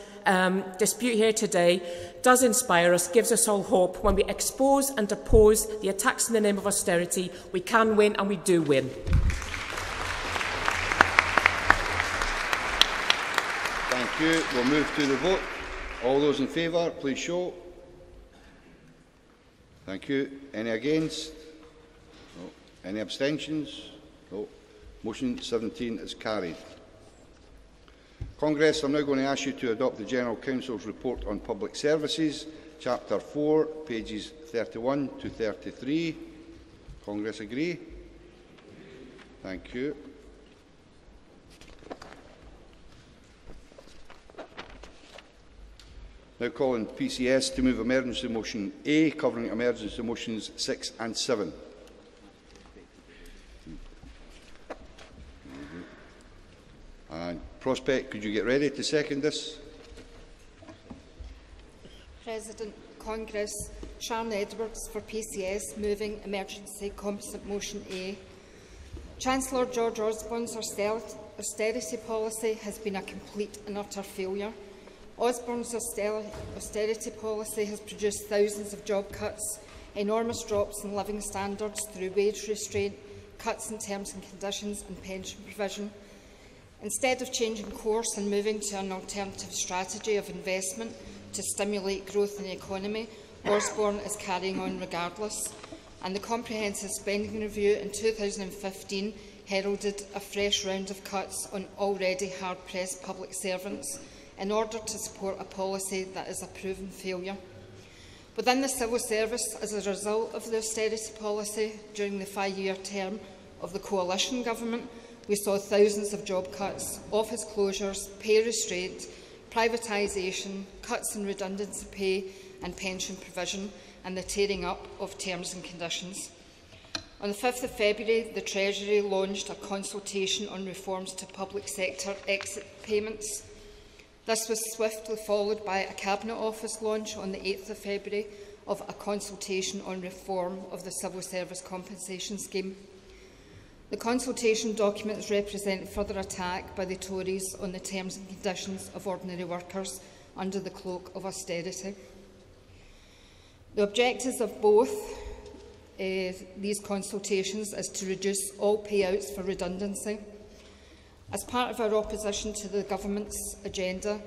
dispute here today, does inspire us, gives us all hope. When we expose and oppose the attacks in the name of austerity, we can win, and we do win. Thank you. We'll move to the vote. All those in favour, please show. Thank you. Any against? No. Any abstentions? No. Motion 17 is carried. Congress, I'm now going to ask you to adopt the General Council's report on public services, Chapter 4, pages 31 to 33. Congress agree? Thank you. Now calling PCS to move emergency motion A, covering emergency motions 6 and 7. And Prospect, could you get ready to second this? President, Congress, Sharon Edwards for PCS, moving emergency composite motion A. Chancellor George Osborne's austerity policy has been a complete and utter failure. Osborne's austerity policy has produced thousands of job cuts, enormous drops in living standards through wage restraint, cuts in terms and conditions and pension provision. Instead of changing course and moving to an alternative strategy of investment to stimulate growth in the economy, Osborne is carrying on regardless. And the Comprehensive Spending Review in 2015 heralded a fresh round of cuts on already hard-pressed public servants in order to support a policy that is a proven failure. Within the civil service, as a result of the austerity policy during the 5-year term of the coalition government, we saw thousands of job cuts, office closures, pay restraint, privatisation, cuts in redundancy pay and pension provision, and the tearing up of terms and conditions. On the 5th of February, the Treasury launched a consultation on reforms to public sector exit payments. This was swiftly followed by a Cabinet Office launch on the 8th of February of a consultation on reform of the Civil Service Compensation Scheme. The consultation documents represent further attack by the Tories on the terms and conditions of ordinary workers under the cloak of austerity. The objectives of both these consultations is to reduce all payouts for redundancy. As part of our opposition to the Government's agenda,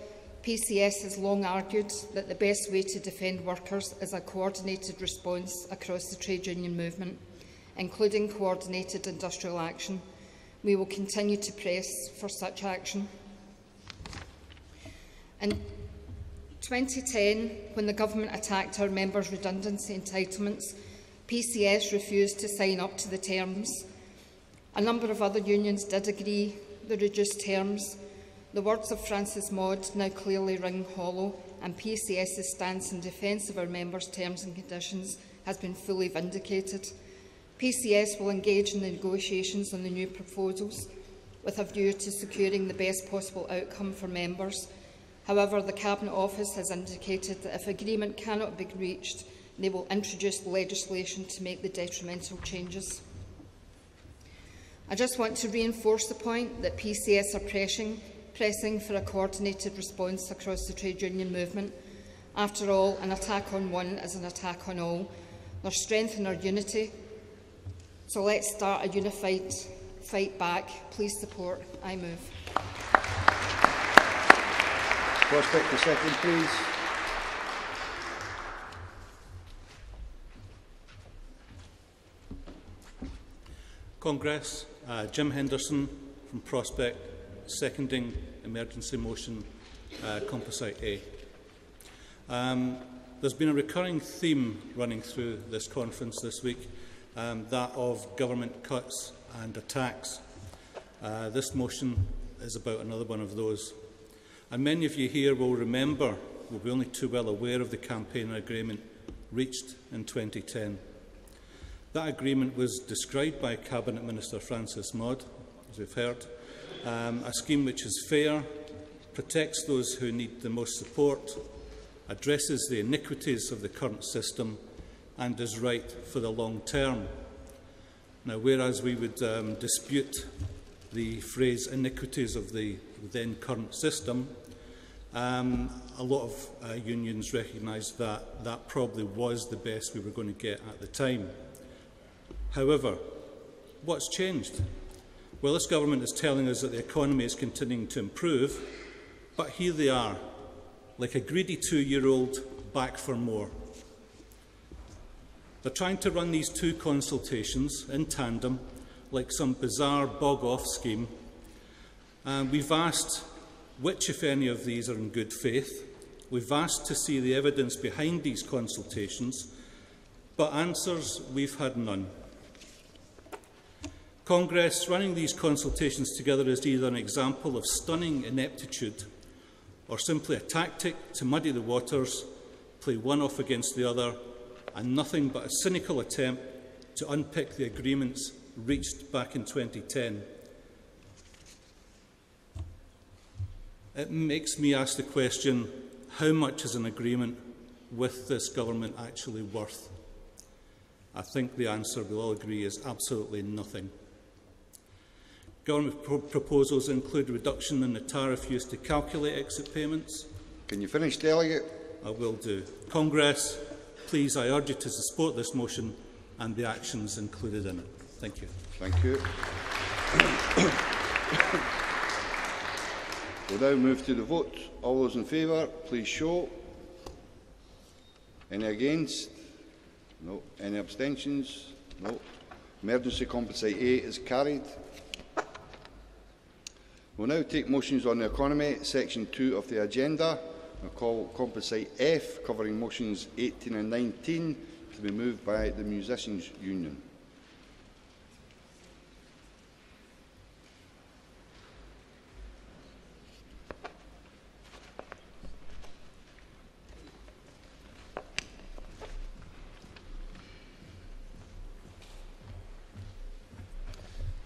PCS has long argued that the best way to defend workers is a coordinated response across the trade union movement, including coordinated industrial action. We will continue to press for such action. In 2010, when the Government attacked our members' redundancy entitlements, PCS refused to sign up to the terms. A number of other unions did agree the reduced terms. The words of Francis Maud now clearly ring hollow, and PCS's stance in defence of our members' terms and conditions has been fully vindicated. PCS will engage in the negotiations on the new proposals with a view to securing the best possible outcome for members. However, the Cabinet Office has indicated that if agreement cannot be reached, they will introduce legislation to make the detrimental changes. I just want to reinforce the point that PCS are pressing for a coordinated response across the trade union movement. After all, an attack on one is an attack on all. There's strength in our unity, so let's start a unified fight back. Please support. I move. Prospect to second, please. Congress, Jim Henderson from Prospect, seconding emergency motion Composite A. There's been a recurring theme running through this conference this week, that of government cuts and attacks. This motion is about another one of those. And many of you here will be only too well aware of the campaign agreement reached in 2010. That agreement was described by Cabinet Minister Francis Maud, as we've heard, a scheme which is fair, protects those who need the most support, addresses the iniquities of the current system and is right for the long term. Now, whereas we would dispute the phrase iniquities of the then current system, a lot of unions recognised that that probably was the best we were going to get at the time. However, what's changed? Well, this government is telling us that the economy is continuing to improve, but here they are, like a greedy 2-year-old, back for more. They're trying to run these two consultations in tandem, like some bizarre bog-off scheme. We've asked which, if any, of these are in good faith. We've asked to see the evidence behind these consultations, but answers we've had none. Congress running these consultations together is either an example of stunning ineptitude or simply a tactic to muddy the waters, play one off against the other, and nothing but a cynical attempt to unpick the agreements reached back in 2010. It makes me ask the question, how much is an agreement with this government actually worth? I think the answer, we'll all agree, is absolutely nothing. Government proposals include reduction in the tariff used to calculate exit payments. Can you finish, Delegate? I will do. Congress, please, I urge you to support this motion and the actions included in it. Thank you. Thank you. We'll now move to the vote. All those in favour, please show. Any against? No. Any abstentions? No. Emergency Compensate A is carried. We'll now take motions on the economy, section 2 of the agenda. I'll call composite F, covering motions 18 and 19, to be moved by the Musicians' Union.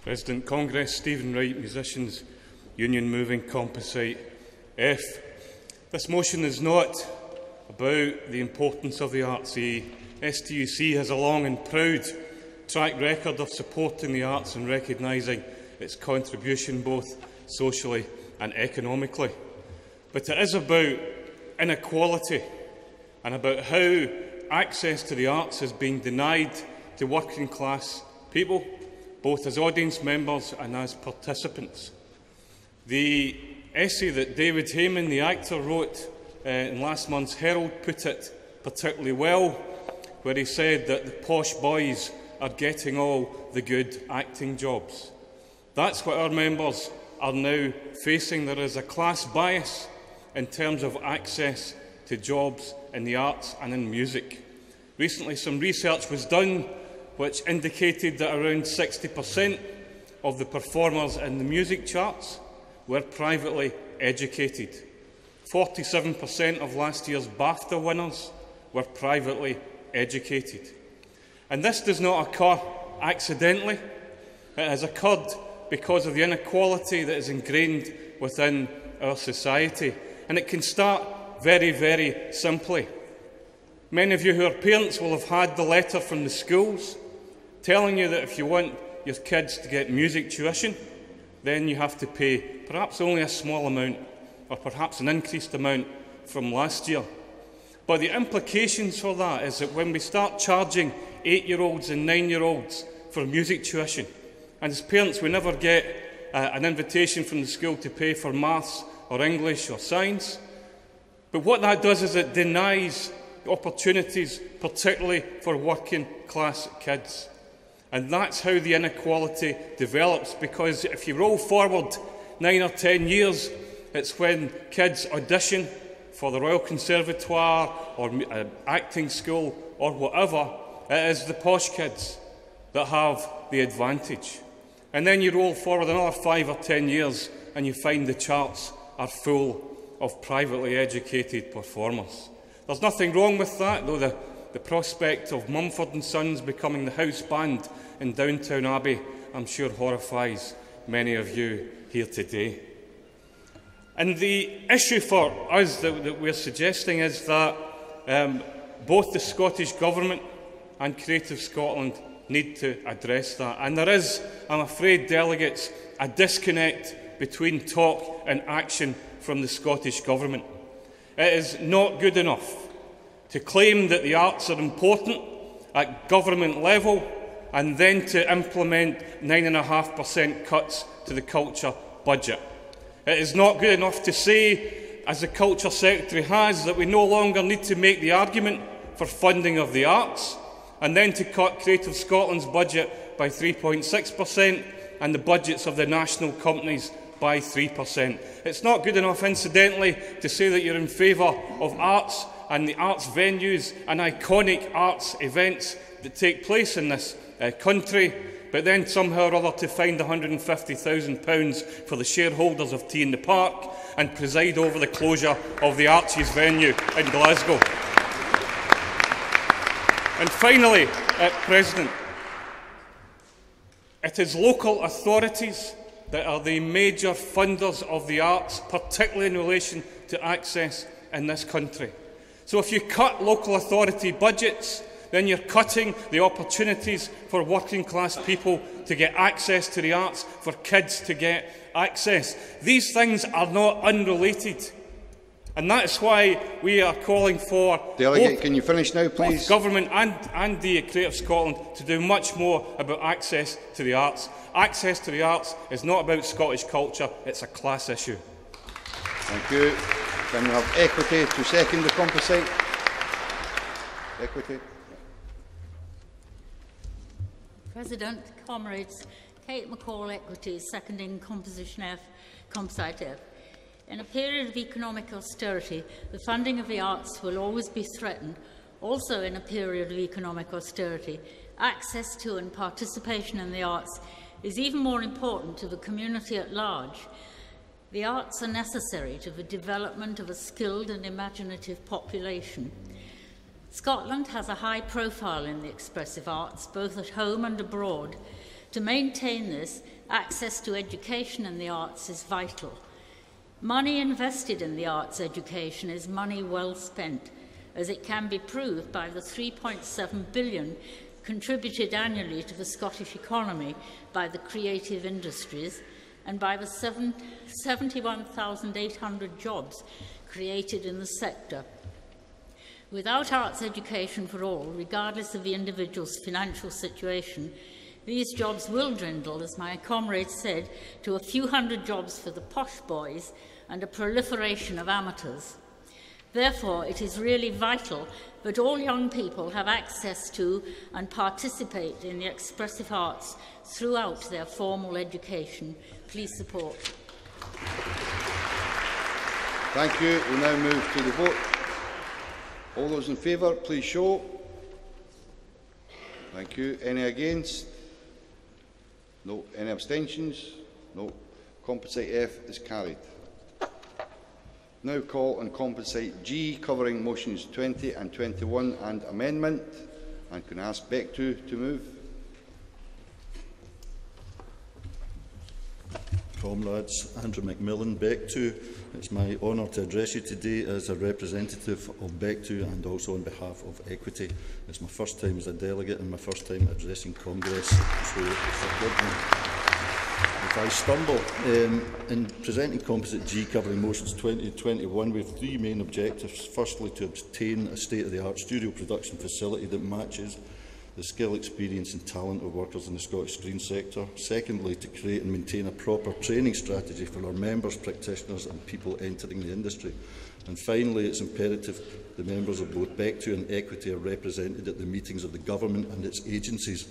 President Congress, Stephen Wright, Musicians Union, moving composite F. This motion is not about the importance of the arts. The STUC has a long and proud track record of supporting the arts and recognising its contribution both socially and economically. But it is about inequality and about how access to the arts is being denied to working class people, both as audience members and as participants. The essay that David Heyman, the actor, wrote in last month's Herald put it particularly well, where he said that the posh boys are getting all the good acting jobs. That's what our members are now facing. There is a class bias in terms of access to jobs in the arts and in music. Recently, some research was done which indicated that around 60% of the performers in the music charts were privately educated. 47% of last year's BAFTA winners were privately educated. And this does not occur accidentally. It has occurred because of the inequality that is ingrained within our society. And it can start very, very simply. Many of you who are parents will have had the letter from the schools telling you that if you want your kids to get music tuition, then you have to pay perhaps only a small amount, or perhaps an increased amount from last year. But the implications for that is that when we start charging 8-year-olds and 9-year-olds for music tuition, and as parents we never get an invitation from the school to pay for maths or English or science, but what that does is it denies opportunities, particularly for working class kids. And that's how the inequality develops, because if you roll forward 9 or 10 years, it's when kids audition for the Royal Conservatoire or acting school or whatever, it is the posh kids that have the advantage. And then you roll forward another 5 or 10 years and you find the charts are full of privately educated performers. There's nothing wrong with that, though the prospect of Mumford & Sons becoming the house band in Downtown Abbey, I'm sure, horrifies many of you here today. And the issue for us that we're suggesting is that both the Scottish Government and Creative Scotland need to address that. And there is, I'm afraid, delegates, a disconnect between talk and action from the Scottish Government. It is not good enough to claim that the arts are important at government level and then to implement 9.5% cuts to the culture budget. It is not good enough to say, as the Culture Secretary has, that we no longer need to make the argument for funding of the arts, and then to cut Creative Scotland's budget by 3.6% and the budgets of the national companies by 3%. It's not good enough, incidentally, to say that you're in favour of arts and the arts venues and iconic arts events that take place in this country, but then somehow or other to find £150,000 for the shareholders of Tea in the Park and preside over the closure of the Archie's venue in Glasgow. And finally, President, it is local authorities that are the major funders of the arts, particularly in relation to access in this country. So if you cut local authority budgets, then you're cutting the opportunities for working class people to get access to the arts, for kids to get access. These things are not unrelated. And that's why we are calling for Delegate, can you finish now, please? Both government and the Creative Scotland to do much more about access to the arts. Access to the arts is not about Scottish culture, it's a class issue. Thank you. Can we have Equity to second the composite? Equity. President, comrades, Kate McCall, Equity, seconding Composition F, Composite F. In a period of economic austerity, the funding of the arts will always be threatened. Also, in a period of economic austerity, access to and participation in the arts is even more important to the community at large. The arts are necessary to the development of a skilled and imaginative population. Scotland has a high profile in the expressive arts, both at home and abroad. To maintain this, access to education in the arts is vital. Money invested in the arts education is money well spent, as it can be proved by the £3.7 billion contributed annually to the Scottish economy by the creative industries and by the 71,800 jobs created in the sector. Without arts education for all, regardless of the individual's financial situation, these jobs will dwindle, as my comrade said, to a few hundred jobs for the posh boys and a proliferation of amateurs. Therefore, it is really vital that all young people have access to and participate in the expressive arts throughout their formal education. Please support. Thank you. We'll now move to the vote. All those in favour, please show. Thank you. Any against? No. Any abstentions? No. Composite F is carried. Now call on Composite G, covering motions 20 and 21 and amendment. And can I ask Beck to move? Comrades, Andrew McMillan, Beck2. It's my honour to address you today as a representative of Beck2 and also on behalf of Equity. It's my first time as a delegate and my first time addressing Congress, so forgive me if I stumble. In presenting Composite G covering motions 20 and 21, we have three main objectives. Firstly, to obtain a state-of-the-art studio production facility that matches the skill, experience and talent of workers in the Scottish screen sector. Secondly, to create and maintain a proper training strategy for our members, practitioners and people entering the industry. And finally, it's imperative the members of both Beck2 and Equity are represented at the meetings of the government and its agencies.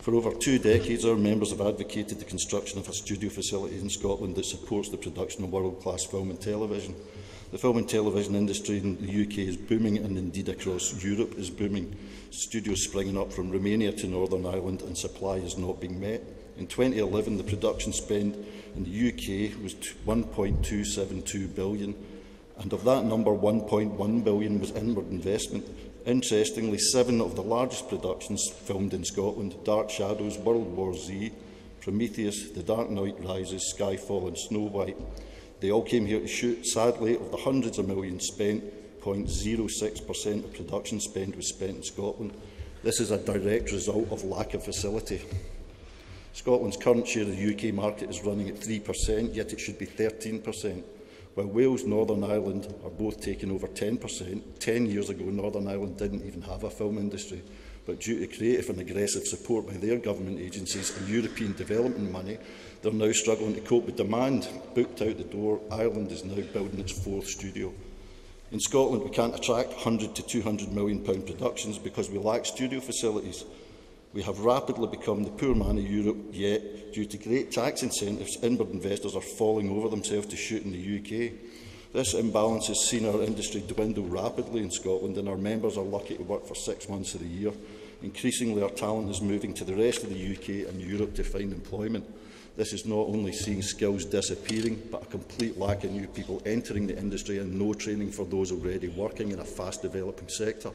For over 2 decades, our members have advocated the construction of a studio facility in Scotland that supports the production of world-class film and television. The film and television industry in the UK is booming, and indeed across Europe is booming. Studios springing up from Romania to Northern Ireland, and supply is not being met. In 2011, the production spend in the UK was £1.272 billion, and of that number, £1.1 billion was inward investment. Interestingly, 7 of the largest productions filmed in Scotland, Dark Shadows, World War Z, Prometheus, The Dark Knight Rises, Skyfall and Snow White, they all came here to shoot. Sadly, of the hundreds of millions spent, 0.06% of production spend was spent in Scotland. This is a direct result of lack of facility. Scotland's current share of the UK market is running at 3%, yet it should be 13%. While Wales and Northern Ireland are both taking over 10%, 10 years ago Northern Ireland didn't even have a film industry. But due to creative and aggressive support by their government agencies and European development money, they're now struggling to cope with demand. Booked out the door, Ireland is now building its 4th studio. In Scotland, we can't attract £100 to £200 million productions because we lack studio facilities. We have rapidly become the poor man of Europe, yet, due to great tax incentives, inward investors are falling over themselves to shoot in the UK. This imbalance has seen our industry dwindle rapidly in Scotland, and our members are lucky to work for 6 months of the year. Increasingly, our talent is moving to the rest of the UK and Europe to find employment. This is not only seeing skills disappearing, but a complete lack of new people entering the industry and no training for those already working in a fast-developing sector.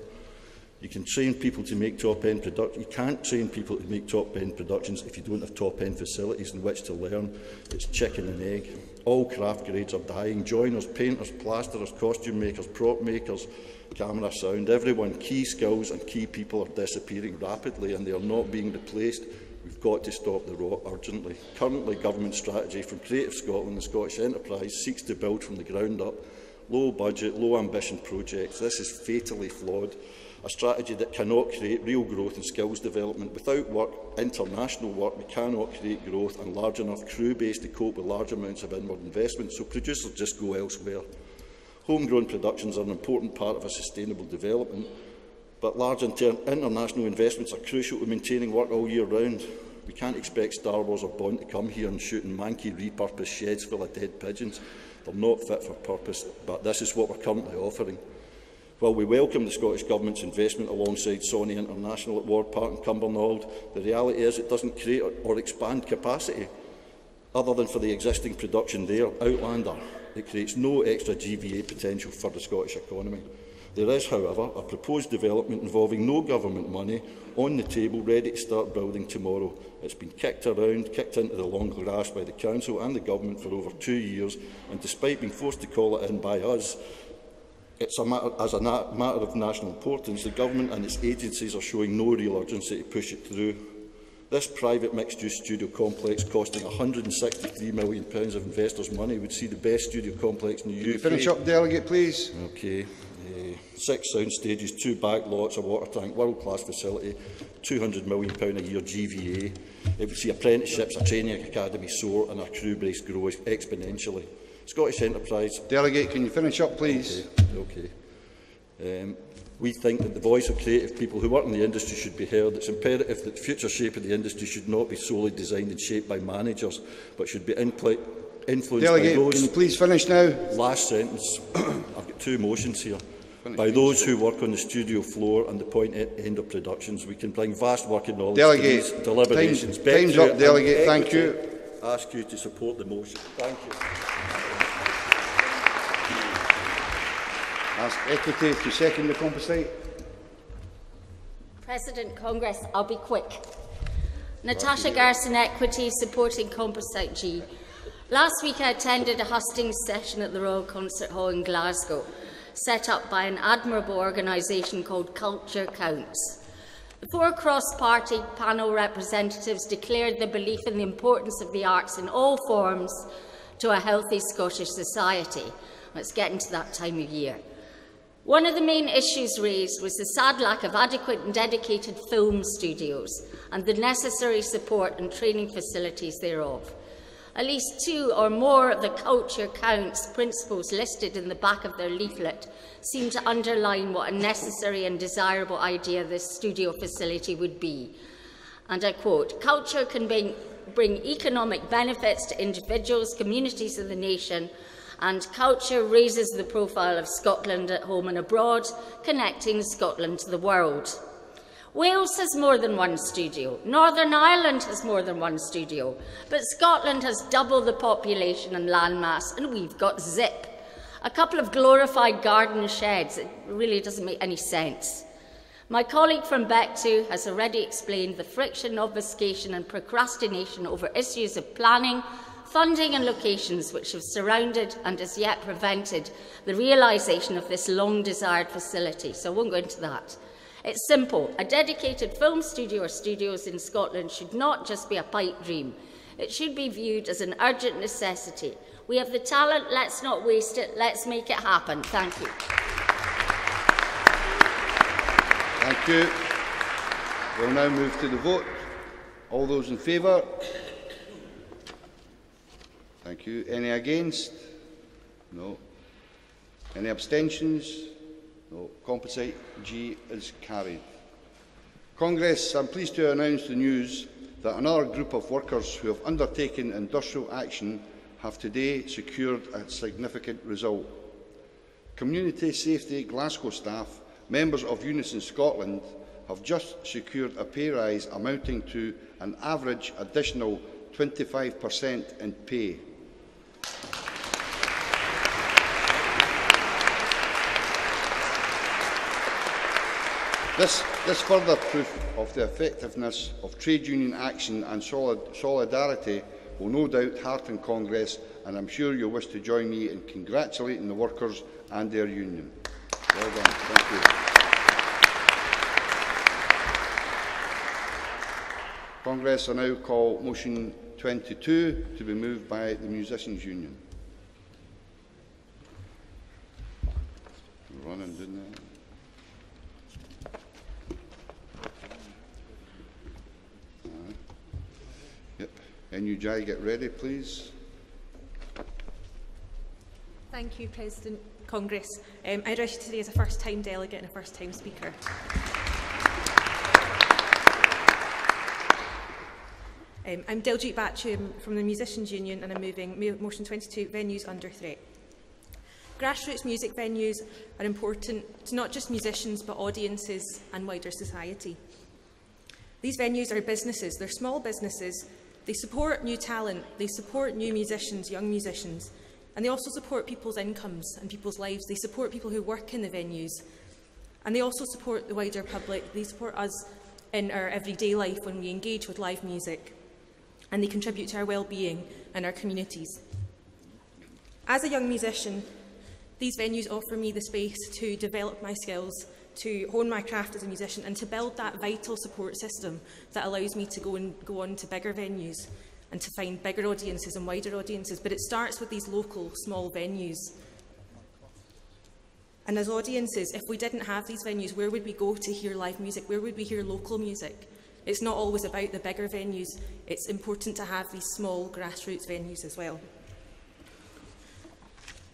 You can train people to make top-end productions. You can't train people to make top-end productions if you don't have top-end facilities in which to learn. It's chicken and egg. All craft grades are dying. Joiners, painters, plasterers, costume makers, prop makers, camera, sound, everyone. Key skills and key people are disappearing rapidly, and they are not being replaced. We've got to stop the rot urgently. Currently, government strategy from Creative Scotland and Scottish Enterprise seeks to build from the ground up low budget, low ambition projects. This is fatally flawed. A strategy that cannot create real growth and skills development. Without work, international work, we cannot create growth and large enough crew base to cope with large amounts of inward investment, so producers just go elsewhere. Homegrown productions are an important part of a sustainable development, but large international investments are crucial to maintaining work all year round. We can't expect Star Wars or Bond to come here and shoot in manky repurposed sheds full of dead pigeons. They're not fit for purpose, but this is what we're currently offering. While we welcome the Scottish Government's investment alongside Sony International at Ward Park and Cumbernauld, the reality is it doesn't create or expand capacity. Other than for the existing production there, Outlander, it creates no extra GVA potential for the Scottish economy. There is, however, a proposed development involving no government money on the table, ready to start building tomorrow. It's been kicked into the long grass by the Council and the Government for over 2 years, and despite being forced to call it in by us, as a matter of national importance, the Government and its agencies are showing no real urgency to push it through. This private mixed-use studio complex, costing £163 million of investors' money, would see the best studio complex in the UK. Can you finish up, Delegate, please? Okay. 6 sound stages, 2 back lots, a water tank, world-class facility, £200 million a year GVA. It would see apprenticeships, a training academy soar, and our crew base grow exponentially. Scottish Enterprise. Delegate, can you finish up, please? Okay. We think that the voice of creative people who work in the industry should be heard. It's imperative that the future shape of the industry should not be solely designed and shaped by managers, but should be influenced Delegate, by those... can you please finish now? Last sentence. I've got 2 motions here. By those who work on the studio floor and the point end of productions. We can bring vast working knowledge to these deliberations. Time's up, Delegate. Thank you. Ask you to support the motion. Thank you. Ask Equity to second the composite. President, Congress, I'll be quick. Natasha Garson, Equity, supporting Composite G. Last week I attended a hustings session at the Royal Concert Hall in Glasgow, set up by an admirable organisation called Culture Counts. The 4 cross-party panel representatives declared their belief in the importance of the arts in all forms to a healthy Scottish society. It's getting to that time of year. One of the main issues raised was the sad lack of adequate and dedicated film studios and the necessary support and training facilities thereof. At least 2 or more of the Culture Counts principles listed in the back of their leaflet seem to underline what a necessary and desirable idea this studio facility would be. And I quote, "Culture can bring economic benefits to individuals, communities and the nation, and culture raises the profile of Scotland at home and abroad, connecting Scotland to the world." Wales has more than 1 studio. Northern Ireland has more than 1 studio. But Scotland has double the population and landmass, and we've got zip. A couple of glorified garden sheds. It really doesn't make any sense. My colleague from Bectu has already explained the friction, obfuscation and procrastination over issues of planning, funding and locations which have surrounded and as yet prevented the realisation of this long-desired facility, so I won't go into that. It's simple. A dedicated film studio or studios in Scotland should not just be a pipe dream. It should be viewed as an urgent necessity. We have the talent, let's not waste it, let's make it happen. Thank you. Thank you. We'll now move to the vote. All those in favour? Thank you. Any against? No. Any abstentions? No. Composite G is carried. Congress, I'm pleased to announce the news that another group of workers who have undertaken industrial action have today secured a significant result. Community Safety Glasgow staff, members of Unison Scotland, have just secured a pay rise amounting to an average additional 25% in pay. This further proof of the effectiveness of trade union action and solidarity will no doubt hearten Congress, and I am sure you will wish to join me in congratulating the workers and their union. Well done. Thank you. Congress, I now call motion 22 to be moved by the Musicians' Union. Running, didn't it? Yep. NUJ, get ready, please. Thank you, President. Congress. I address you today as a first-time delegate and a first-time speaker. I'm Diljit Bachum from the Musicians Union, and I'm moving motion 22, venues under threat. Grassroots music venues are important to not just musicians but audiences and wider society. These venues are businesses, they're small businesses, they support new talent, they support new musicians, young musicians, and they also support people's incomes and people's lives. They support people who work in the venues, and they also support the wider public. They support us in our everyday life when we engage with live music, and they contribute to our well-being and our communities. As a young musician, these venues offer me the space to develop my skills, to hone my craft as a musician, and to build that vital support system that allows me to go on to bigger venues and to find bigger audiences and wider audiences. But it starts with these local, small venues. And as audiences, if we didn't have these venues, where would we go to hear live music? Where would we hear local music? It's not always about the bigger venues. It's important to have these small grassroots venues as well.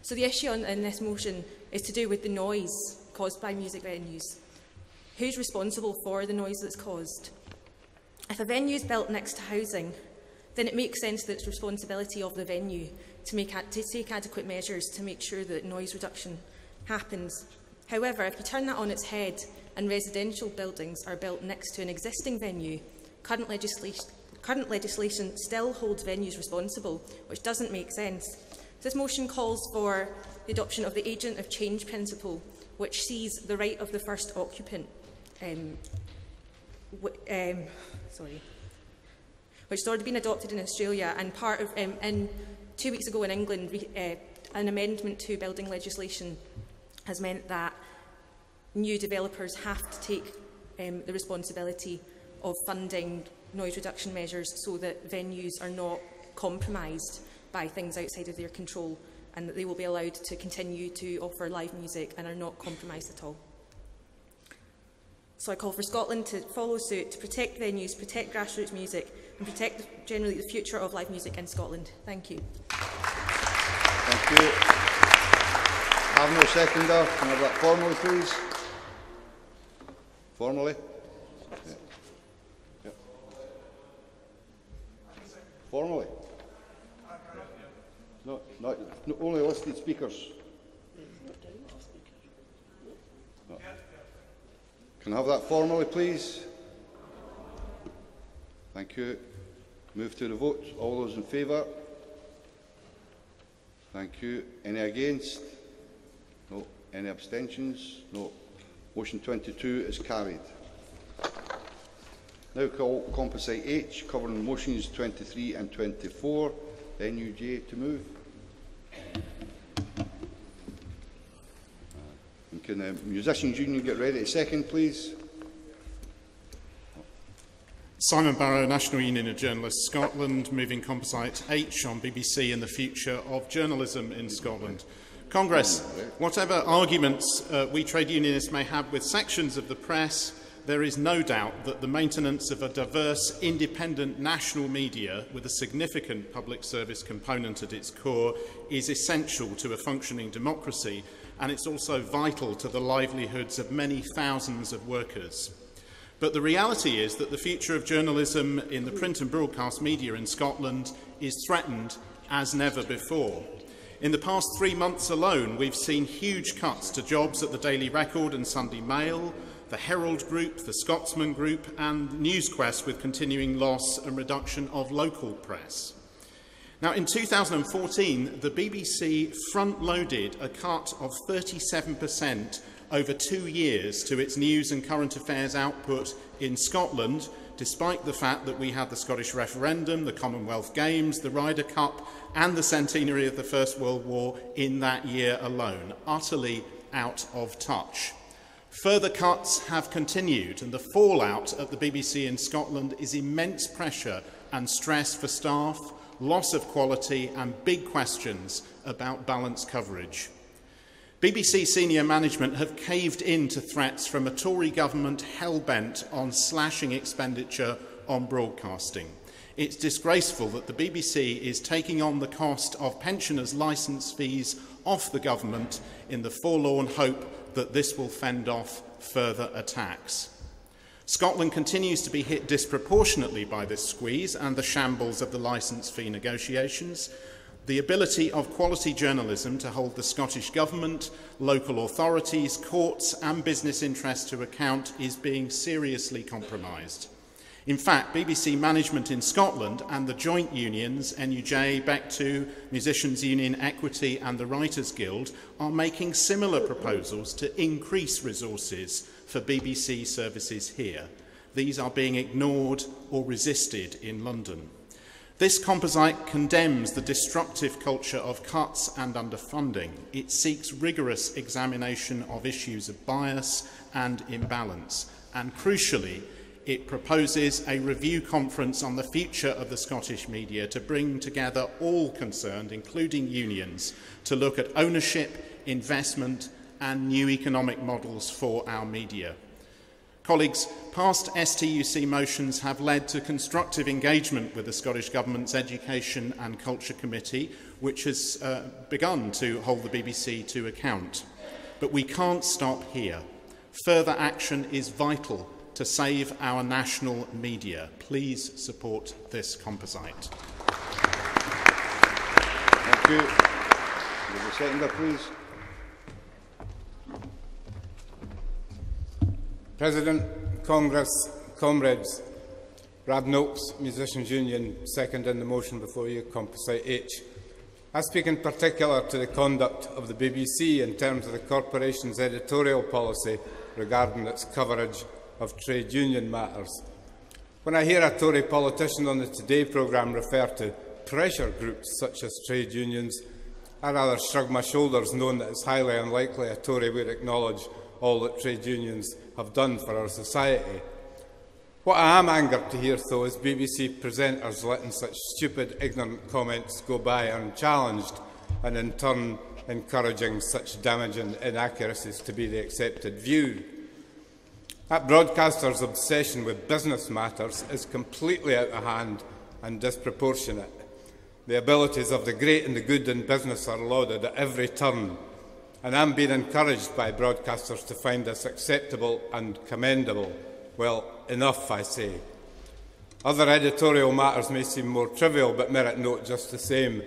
So the issue in this motion is to do with the noise caused by music venues. Who's responsible for the noise that's caused? If a venue is built next to housing, then it makes sense that it's responsibility of the venue to take adequate measures to make sure that noise reduction happens. However, if you turn that on its head and residential buildings are built next to an existing venue, current legislation still holds venues responsible, which doesn't make sense. This motion calls for the adoption of the agent of change principle, which sees the right of the first occupant, which has already been adopted in Australia, and part of, 2 weeks ago in England, an amendment to building legislation has meant that new developers have to take the responsibility of funding noise reduction measures so that venues are not compromised by things outside of their control, and that they will be allowed to continue to offer live music and are not compromised at all. So I call for Scotland to follow suit, to protect venues, protect grassroots music, and protect generally the future of live music in Scotland. Thank you. Thank you. I have no seconder. Can I have that formally, please? Formally? Yeah. Yeah. Formally? No, only listed speakers. No. Can I have that formally, please? Thank you. Move to the vote. All those in favour? Thank you. Any against? No. Any abstentions? No. Motion 22 is carried. Now call Composite H, covering motions 23 and 24. NUJ to move. And can the Musicians Union get ready to second, please? Simon Barrow, National Union of Journalists Scotland, moving Composite H on BBC and the future of journalism in Scotland. Congress, whatever arguments we trade unionists may have with sections of the press, there is no doubt that the maintenance of a diverse, independent national media with a significant public service component at its core is essential to a functioning democracy, and it's also vital to the livelihoods of many thousands of workers. But the reality is that the future of journalism in the print and broadcast media in Scotland is threatened as never before. In the past 3 months alone, we've seen huge cuts to jobs at the Daily Record and Sunday Mail, the Herald Group, the Scotsman Group and NewsQuest, with continuing loss and reduction of local press. Now, in 2014, the BBC front-loaded a cut of 37% over 2 years to its news and current affairs output in Scotland, despite the fact that we had the Scottish referendum, the Commonwealth Games, the Ryder Cup and the centenary of the First World War in that year alone, utterly out of touch. Further cuts have continued, and the fallout at the BBC in Scotland is immense pressure and stress for staff, loss of quality and big questions about balanced coverage. BBC senior management have caved in to threats from a Tory government hell-bent on slashing expenditure on broadcasting. It's disgraceful that the BBC is taking on the cost of pensioners' licence fees off the government in the forlorn hope that this will fend off further attacks. Scotland continues to be hit disproportionately by this squeeze and the shambles of the licence fee negotiations. The ability of quality journalism to hold the Scottish Government, local authorities, courts and business interests to account is being seriously compromised. In fact, BBC management in Scotland and the joint unions, NUJ, BEC2, Musicians Union, Equity and the Writers Guild, are making similar proposals to increase resources for BBC services here. These are being ignored or resisted in London. This composite condemns the destructive culture of cuts and underfunding. It seeks rigorous examination of issues of bias and imbalance, and crucially, it proposes a review conference on the future of the Scottish media to bring together all concerned, including unions, to look at ownership, investment and new economic models for our media. Colleagues, past STUC motions have led to constructive engagement with the Scottish Government's Education and Culture Committee, which has begun to hold the BBC to account. But we can't stop here. Further action is vital to save our national media. Please support this composite. Thank you. Give a seconder, please. President, Congress, comrades, Rab Noakes, Musicians Union, seconding the motion before you, Composite H. I speak in particular to the conduct of the BBC in terms of the corporation's editorial policy regarding its coverage of trade union matters. When I hear a Tory politician on the Today programme refer to pressure groups such as trade unions, I rather shrug my shoulders, knowing that it's highly unlikely a Tory would acknowledge all that trade unions have done for our society. What I am angered to hear, though, is BBC presenters letting such stupid, ignorant comments go by unchallenged and in turn encouraging such damaging inaccuracies to be the accepted view. That broadcaster's obsession with business matters is completely out of hand and disproportionate. The abilities of the great and the good in business are lauded at every turn, and I'm being encouraged by broadcasters to find this acceptable and commendable. Well, enough, I say. Other editorial matters may seem more trivial, but merit note just the same.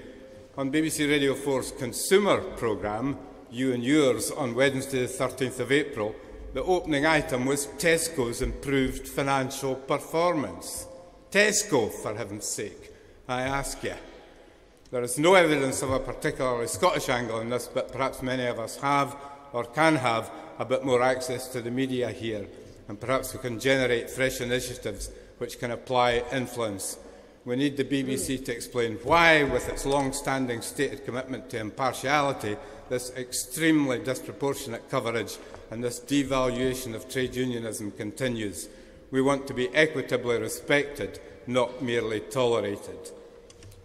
On BBC Radio 4's consumer programme, You and Yours, on Wednesday the 13th of April, the opening item was Tesco's improved financial performance. Tesco, for heaven's sake, I ask you. There is no evidence of a particularly Scottish angle in this, but perhaps many of us have or can have a bit more access to the media here, and perhaps we can generate fresh initiatives which can apply influence. We need the BBC to explain why, with its long-standing stated commitment to impartiality, this extremely disproportionate coverage and this devaluation of trade unionism continues. We want to be equitably respected, not merely tolerated.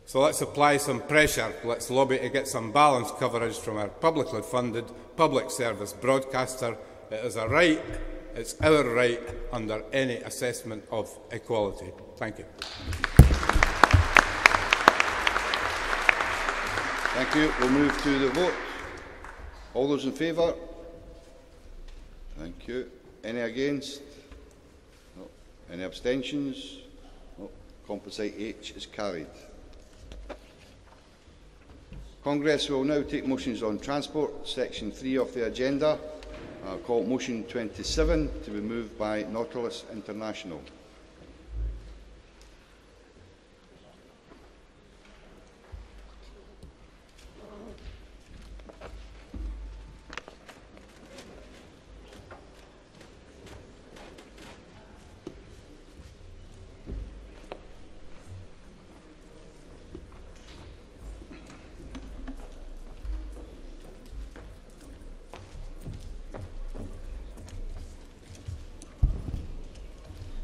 So let's apply some pressure. Let's lobby to get some balanced coverage from our publicly funded public service broadcaster. It is a right, it's our right under any assessment of equality. Thank you. Thank you. We'll move to the vote. All those in favour? Thank you. Any against? No. Any abstentions? No. Composite H is carried. Congress will now take motions on transport, section 3 of the agenda. I'll call motion 27 to be moved by Nautilus International.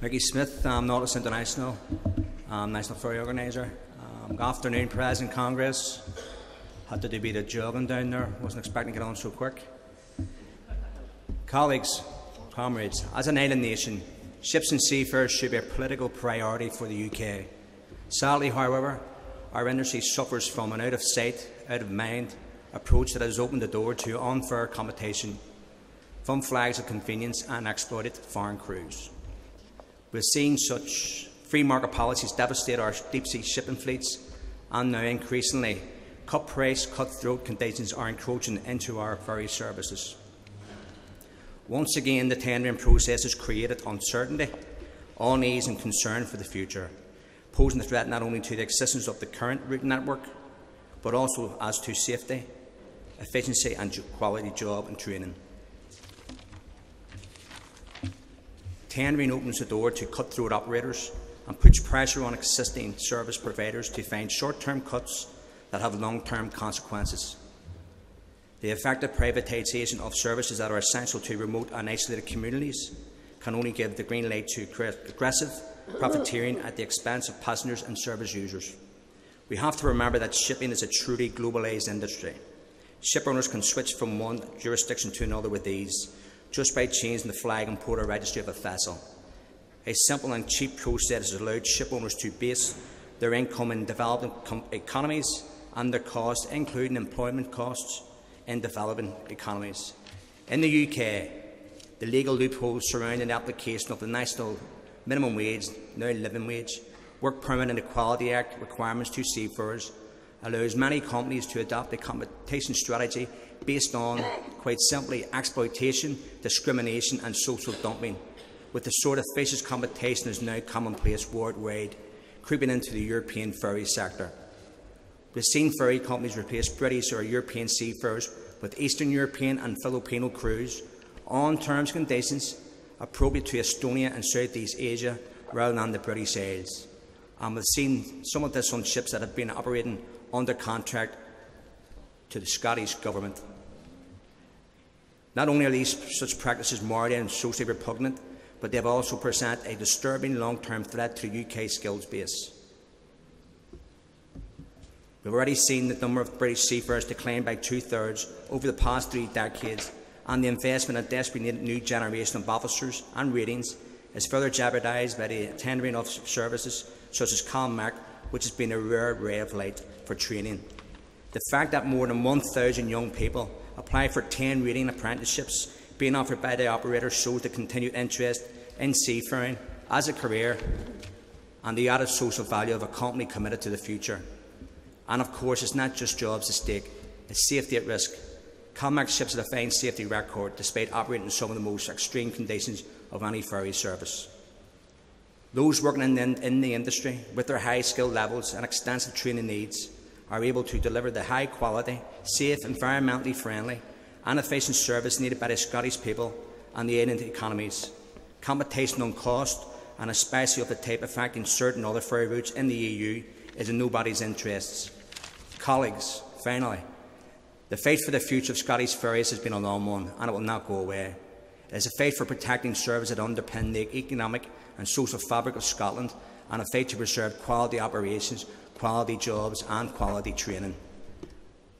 Ricky Smith, Nautilus International, National Ferry Organiser. Good afternoon, President Congress. Had to do a bit of jogging down there, wasn't expecting to get on so quick. Colleagues, comrades, as an island nation, ships and seafarers should be a political priority for the UK. Sadly, however, our industry suffers from an out of sight, out of mind approach that has opened the door to unfair competition from flags of convenience and exploited foreign crews. We've seen such free market policies devastate our deep-sea shipping fleets, and now increasingly cut-price, cutthroat conditions are encroaching into our ferry services. Once again, the tendering process has created uncertainty, unease and concern for the future, posing a threat not only to the existence of the current route network, but also as to safety, efficiency and quality job and training. Tendering opens the door to cutthroat operators and puts pressure on existing service providers to find short-term cuts that have long-term consequences. The effective privatisation of services that are essential to remote and isolated communities can only give the green light to aggressive profiteering at the expense of passengers and service users. We have to remember that shipping is a truly globalised industry. Ship owners can switch from one jurisdiction to another with ease, just by changing the flag and port or registry of a vessel. A simple and cheap process has allowed ship owners to base their income in developing economies and their costs, including employment costs, in developing economies. In the UK, the legal loopholes surrounding the application of the National Minimum Wage, now Living Wage, Work Permit and Equality Act requirements to seafarers allows many companies to adopt a competition strategy based on, quite simply, exploitation, discrimination and social dumping, with the sort of vicious competition is now commonplace worldwide, creeping into the European ferry sector. We've seen ferry companies replace British or European seafarers with Eastern European and Filipino crews on terms and conditions appropriate to Estonia and Southeast Asia rather than the British Isles. And we've seen some of this on ships that have been operating under contract to the Scottish Government. Not only are these such practices morally and socially repugnant, but they have also present a disturbing long-term threat to the UK skills base. We've already seen the number of British seafarers decline by 2/3 over the past 3 decades, and the investment in a desperately needed new generation of officers and ratings is further jeopardised by the tendering of services such as CalMac, which has been a rare ray of light for training. The fact that more than 1,000 young people apply for 10 rating apprenticeships being offered by the operator shows the continued interest in seafaring as a career and the added social value of a company committed to the future. And of course, it's not just jobs at stake, it's safety at risk. CalMac ships have a fine safety record despite operating in some of the most extreme conditions of any ferry service. Those working in the industry, with their high skill levels and extensive training needs, are able to deliver the high quality, safe, environmentally friendly and efficient service needed by the Scottish people and the island economies. Competition on cost, and especially of the type affecting certain other ferry routes in the EU, is in nobody's interests. Colleagues, finally, the fight for the future of Scottish ferries has been a long one, and it will not go away. It is a fight for protecting services that underpin the economic and social fabric of Scotland, and a fight to preserve quality operations, quality jobs and quality training.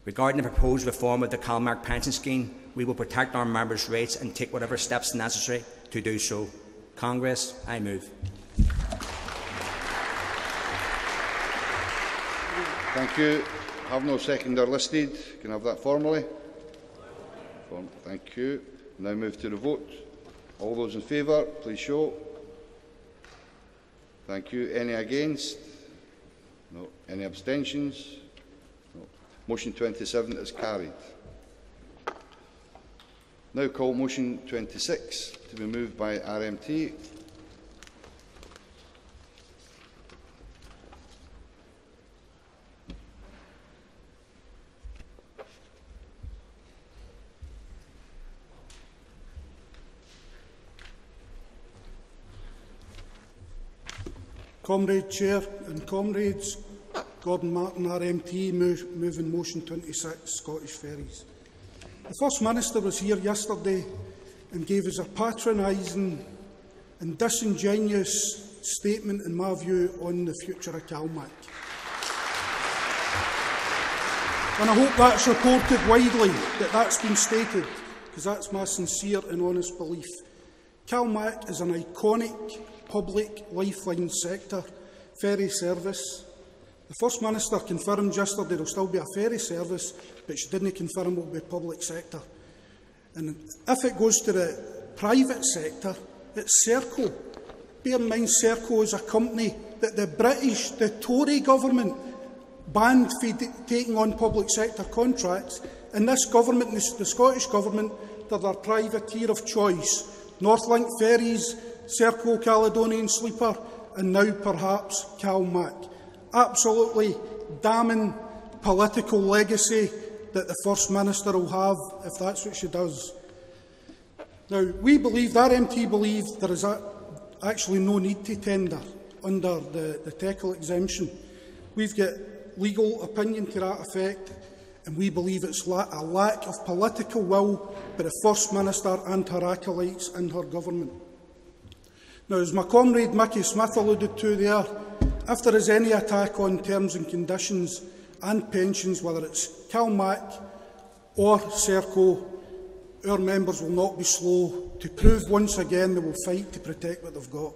Regarding the proposed reform of the CalMac pension scheme, we will protect our members' rights and take whatever steps necessary to do so. Congress, I move. Thank you. Have no seconder listed. Can I have that formally? Thank you. Now move to the vote. All those in favour, please show. Thank you. Any against? No. Any abstentions? No. Motion 27 is carried. Now call motion 26 to be moved by RMT. Comrade Chair and comrades, Gordon Martin, RMT, moving motion 26, Scottish Ferries. The First Minister was here yesterday and gave us a patronising and disingenuous statement, in my view, on the future of CalMac. And I hope that's reported widely, that that's been stated, because that's my sincere and honest belief. CalMac is an iconic public lifeline sector ferry service. The First Minister confirmed yesterday there will still be a ferry service, but she didn't confirm it will be public sector. And if it goes to the private sector, it's Serco bear in mind Serco is a company that the Tory government banned from taking on public sector contracts, and this government, the Scottish Government, they're their privateer of choice. Northlink Ferries, Serco Caledonian Sleeper, and now perhaps CalMac. Absolutely damning political legacy that the First Minister will have if that's what she does. Now, we believe, our MT believes, there is actually no need to tender under the TECL exemption. We've got legal opinion to that effect, and we believe it's a lack of political will by the First Minister and her acolytes in her government. Now, as my comrade Mickey Smith alluded to there, if there is any attack on terms and conditions and pensions, whether it's CalMac or Serco, our members will not be slow to prove once again they will fight to protect what they've got.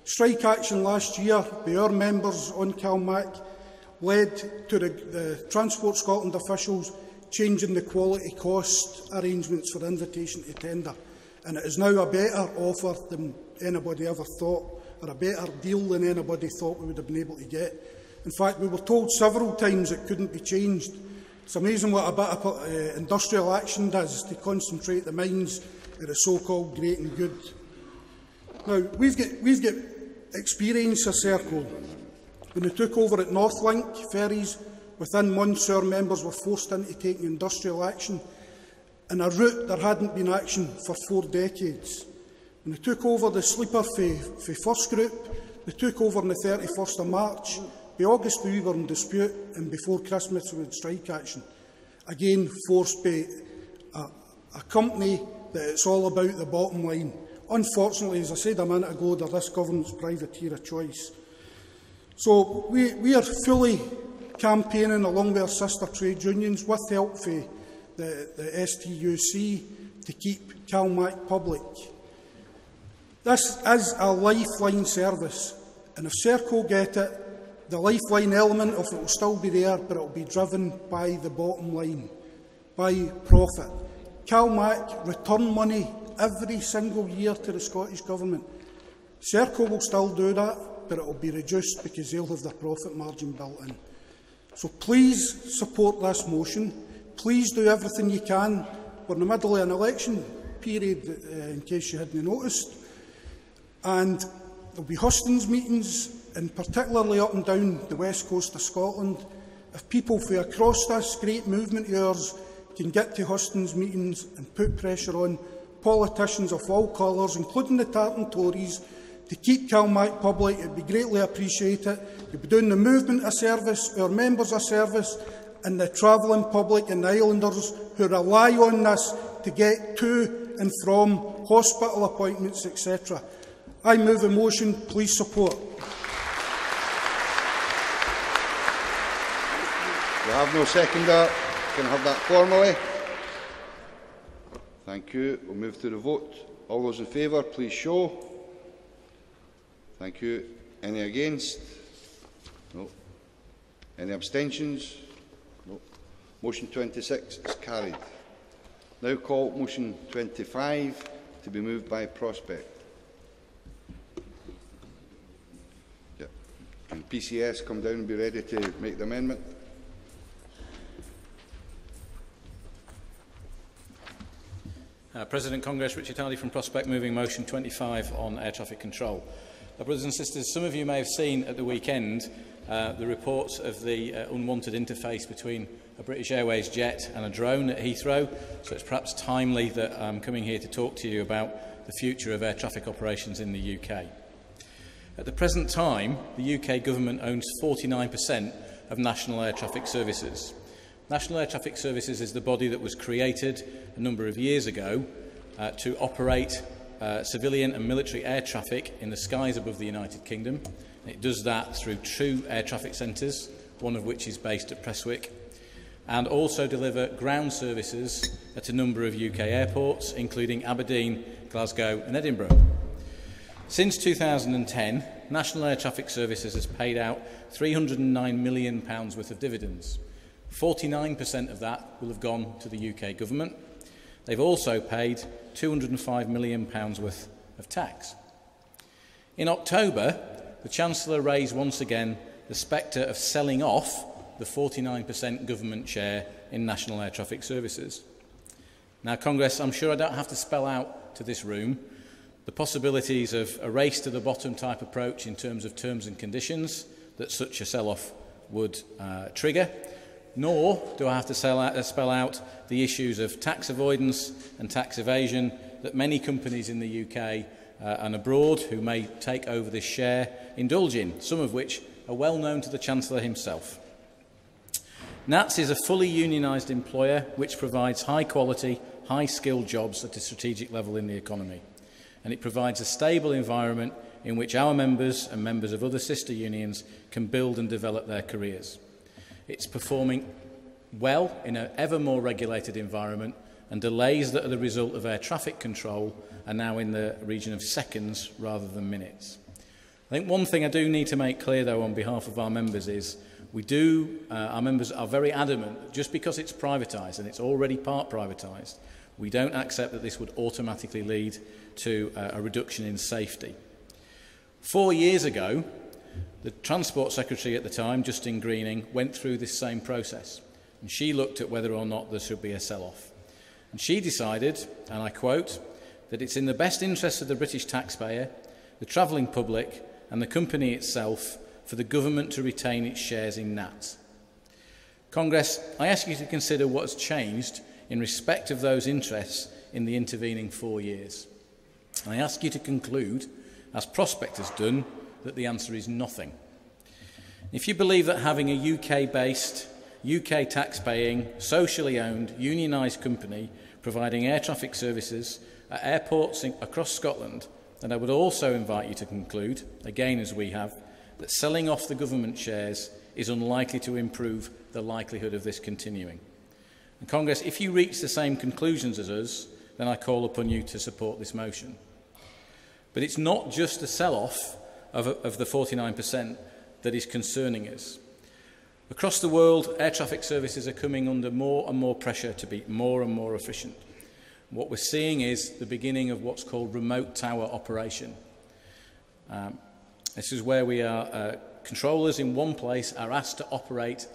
Strike action last year by our members on CalMac led to the Transport Scotland officials changing the quality cost arrangements for invitation to tender. And it is now a better offer than anybody ever thought, or a better deal than anybody thought we would have been able to get. In fact, we were told several times it couldn't be changed. It's amazing what a bit of industrial action does to concentrate the minds of the so-called great and good. Now, we've got experience of Serco. When they took over at Northlink Ferries, within months our members were forced into taking industrial action in a route there hadn't been action for 4 decades. When they took over the sleeper for First Group, they took over on the 31st of March. By August we were in dispute, and before Christmas we had strike action. Again, forced by a company that it's all about the bottom line. Unfortunately, as I said a minute ago, they're this government's privateer of choice. So we are fully campaigning along with our sister trade unions with help from the STUC to keep CalMac public. This is a lifeline service, and if Serco get it, the lifeline element of it will still be there, but it will be driven by the bottom line, by profit. CalMac return money every single year to the Scottish Government. Serco will still do that, but it will be reduced because they'll have their profit margin built in. So please support this motion. Please do everything you can. We're in the middle of an election period, in case you hadn't noticed. And there'll be hustings meetings, and particularly up and down the west coast of Scotland. If people from across this great movement of ours can get to hustings meetings and put pressure on politicians of all colours, including the tartan Tories, to keep CalMac public, it would be greatly appreciated. You'll be doing the movement a service, our members a service, and the travelling public and the islanders who rely on this to get to and from hospital appointments, etc. I move a motion. Please support. We have no seconder. Can I have that formally? Thank you. We'll move to the vote. All those in favour, please show. Thank you. Any against? No. Any abstentions? No. Motion 26 is carried. Now call motion 25 to be moved by Prospect. Yeah. Can PCS come down and be ready to make the amendment? President Congress, Richard Hardy from Prospect, moving motion 25 on air traffic control. Brothers and sisters, some of you may have seen at the weekend the reports of the unwanted interface between a British Airways jet and a drone at Heathrow, so it's perhaps timely that I'm coming here to talk to you about the future of air traffic operations in the UK. At the present time, the UK government owns 49% of National Air Traffic Services. National Air Traffic Services is the body that was created a number of years ago to operate civilian and military air traffic in the skies above the United Kingdom. It does that through 2 air traffic centres, one of which is based at Prestwick, and also deliver ground services at a number of UK airports, including Aberdeen, Glasgow and Edinburgh. Since 2010, National Air Traffic Services has paid out £309 million worth of dividends. 49% of that will have gone to the UK government. They've also paid £205 million worth of tax. In October, the Chancellor raised once again the spectre of selling off the 49% government share in National Air Traffic Services. Now, Congress, I'm sure I don't have to spell out to this room the possibilities of a race-to-the-bottom type approach in terms of terms and conditions that such a sell-off would trigger, nor do I have to spell out the issues of tax avoidance and tax evasion that many companies in the UK and abroad who may take over this share indulge in, some of which are well known to the Chancellor himself. NATS is a fully unionised employer which provides high-quality, high-skilled jobs at a strategic level in the economy, and it provides a stable environment in which our members and members of other sister unions can build and develop their careers. It's performing well in an ever more regulated environment, and delays that are the result of air traffic control are now in the region of seconds rather than minutes. I think one thing I do need to make clear, though, on behalf of our members is our members are very adamant that just because it's privatised, and it's already part privatised, we don't accept that this would automatically lead to a reduction in safety. 4 years ago, the Transport Secretary at the time, Justine Greening, went through this same process, and she looked at whether or not there should be a sell-off. And she decided, and I quote, that it's in the best interest of the British taxpayer, the travelling public and the company itself for the government to retain its shares in NATS. Congress, I ask you to consider what has changed in respect of those interests in the intervening 4 years. I ask you to conclude, as Prospect has done, that the answer is nothing. If you believe that having a UK-based, UK tax-paying, socially owned, unionised company providing air traffic services at airports across Scotland, then I would also invite you to conclude, again as we have, that selling off the government shares is unlikely to improve the likelihood of this continuing. And Congress, if you reach the same conclusions as us, then I call upon you to support this motion. But it's not just the sell-off of the 49% that is concerning us. Across the world, air traffic services are coming under more and more pressure to be more and more efficient. What we're seeing is the beginning of what's called remote tower operation. This is where we are controllers in one place are asked to operate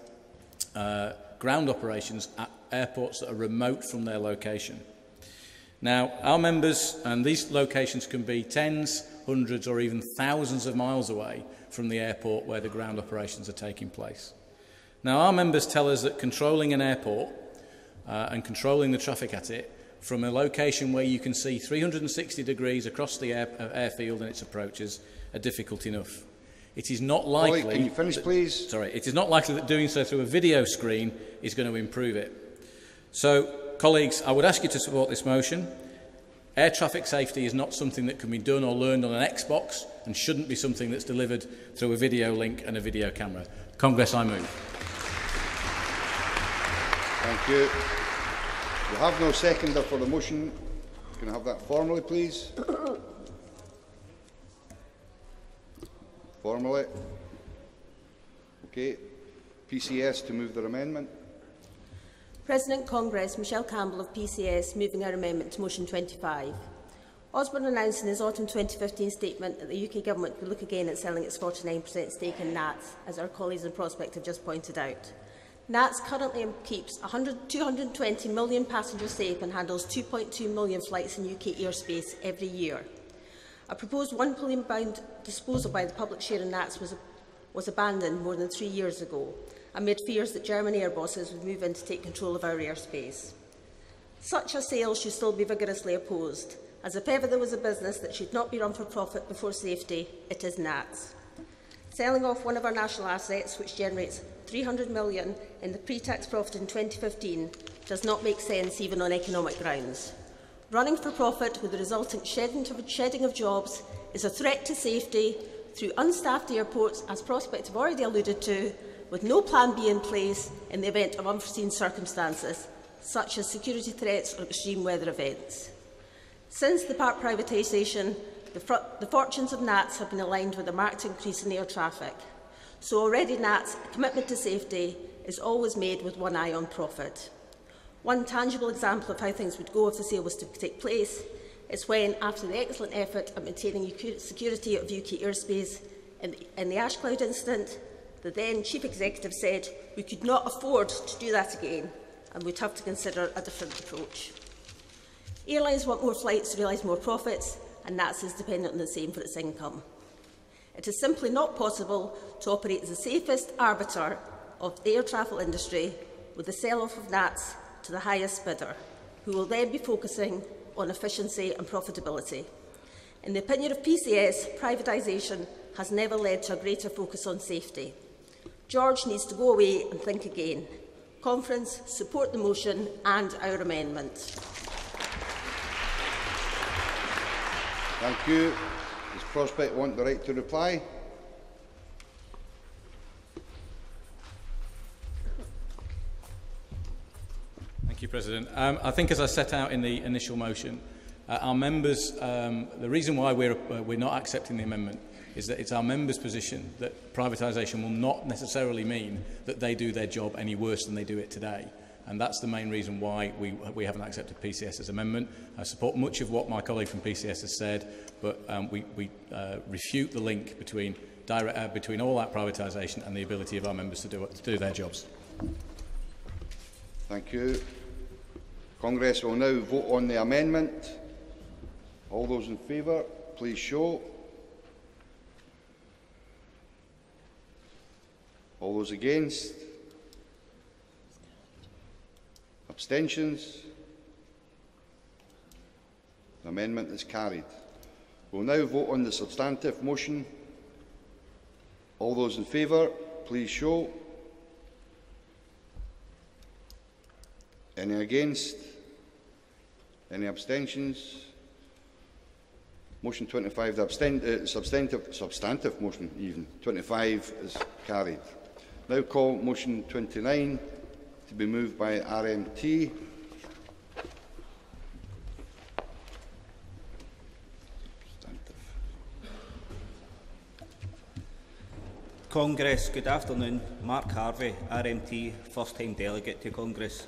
ground operations at airports that are remote from their location. Now, our members, and these locations can be tens, hundreds or even thousands of miles away from the airport where the ground operations are taking place. Now, our members tell us that controlling an airport and controlling the traffic at it from a location where you can see 360 degrees across the airfield and its approaches are difficult enough. It is not likely... Can you finish, please? Sorry, it is not likely that doing so through a video screen is going to improve it. So, colleagues, I would ask you to support this motion. Air traffic safety is not something that can be done or learned on an Xbox and shouldn't be something that's delivered through a video link and a video camera. Congress, I move. Thank you. We have no seconder for the motion. Can I have that formally, please? Formally. Okay. PCS to move their amendment. President Congress, Michelle Campbell of PCS, moving our amendment to motion 25. Osborne announced in his autumn 2015 statement that the UK Government would look again at selling its 49% stake in NATS, as our colleagues in Prospect have just pointed out. NATS currently keeps 220 million passengers safe and handles 2.2 million flights in UK airspace every year. A proposed £1 billion disposal by the public share in NATS was abandoned more than 3 years ago, amid fears that German Airbusses would move in to take control of our airspace. Such a sale should still be vigorously opposed, as if ever there was a business that should not be run for profit before safety, it is NATS. Selling off one of our national assets, which generates £300 million in the pre-tax profit in 2015, does not make sense even on economic grounds. Running for profit with the resultant shedding of jobs is a threat to safety through unstaffed airports, as Prospect have already alluded to, with no plan B in place in the event of unforeseen circumstances, such as security threats or extreme weather events. Since the part privatisation, the fortunes of NATS have been aligned with a marked increase in air traffic. So already NATS' commitment to safety is always made with one eye on profit. One tangible example of how things would go if the sale was to take place It's when, after the excellent effort at maintaining security of UK airspace in the Ash Cloud incident, the then Chief Executive said we could not afford to do that again and would have to consider a different approach. Airlines want more flights to realise more profits, and NATS is dependent on the same for its income. It is simply not possible to operate as the safest arbiter of the air travel industry with the sell-off of NATS to the highest bidder, who will then be focusing on efficiency and profitability. In the opinion of PCS, privatisation has never led to a greater focus on safety. George needs to go away and think again. Conference, support the motion and our amendment. Thank you. Does Prospect want the right to reply? Thank you, President. I think, as I set out in the initial motion, our members, the reason why we're not accepting the amendment is that it's our members' position that privatisation will not necessarily mean that they do their job any worse than they do it today. And that's the main reason why we haven't accepted PCS's amendment. I support much of what my colleague from PCS has said, but we refute the link between all that privatisation and the ability of our members to do their jobs. Thank you. Congress will now vote on the amendment. All those in favour, please show. All those against? Abstentions? The amendment is carried. We will now vote on the substantive motion. All those in favour, please show. Any against? Any abstentions? Motion 25, the substantive motion even, 25 is carried. Now call motion 29 to be moved by RMT. Congress, good afternoon. Mark Harvey, RMT, first-time delegate to Congress.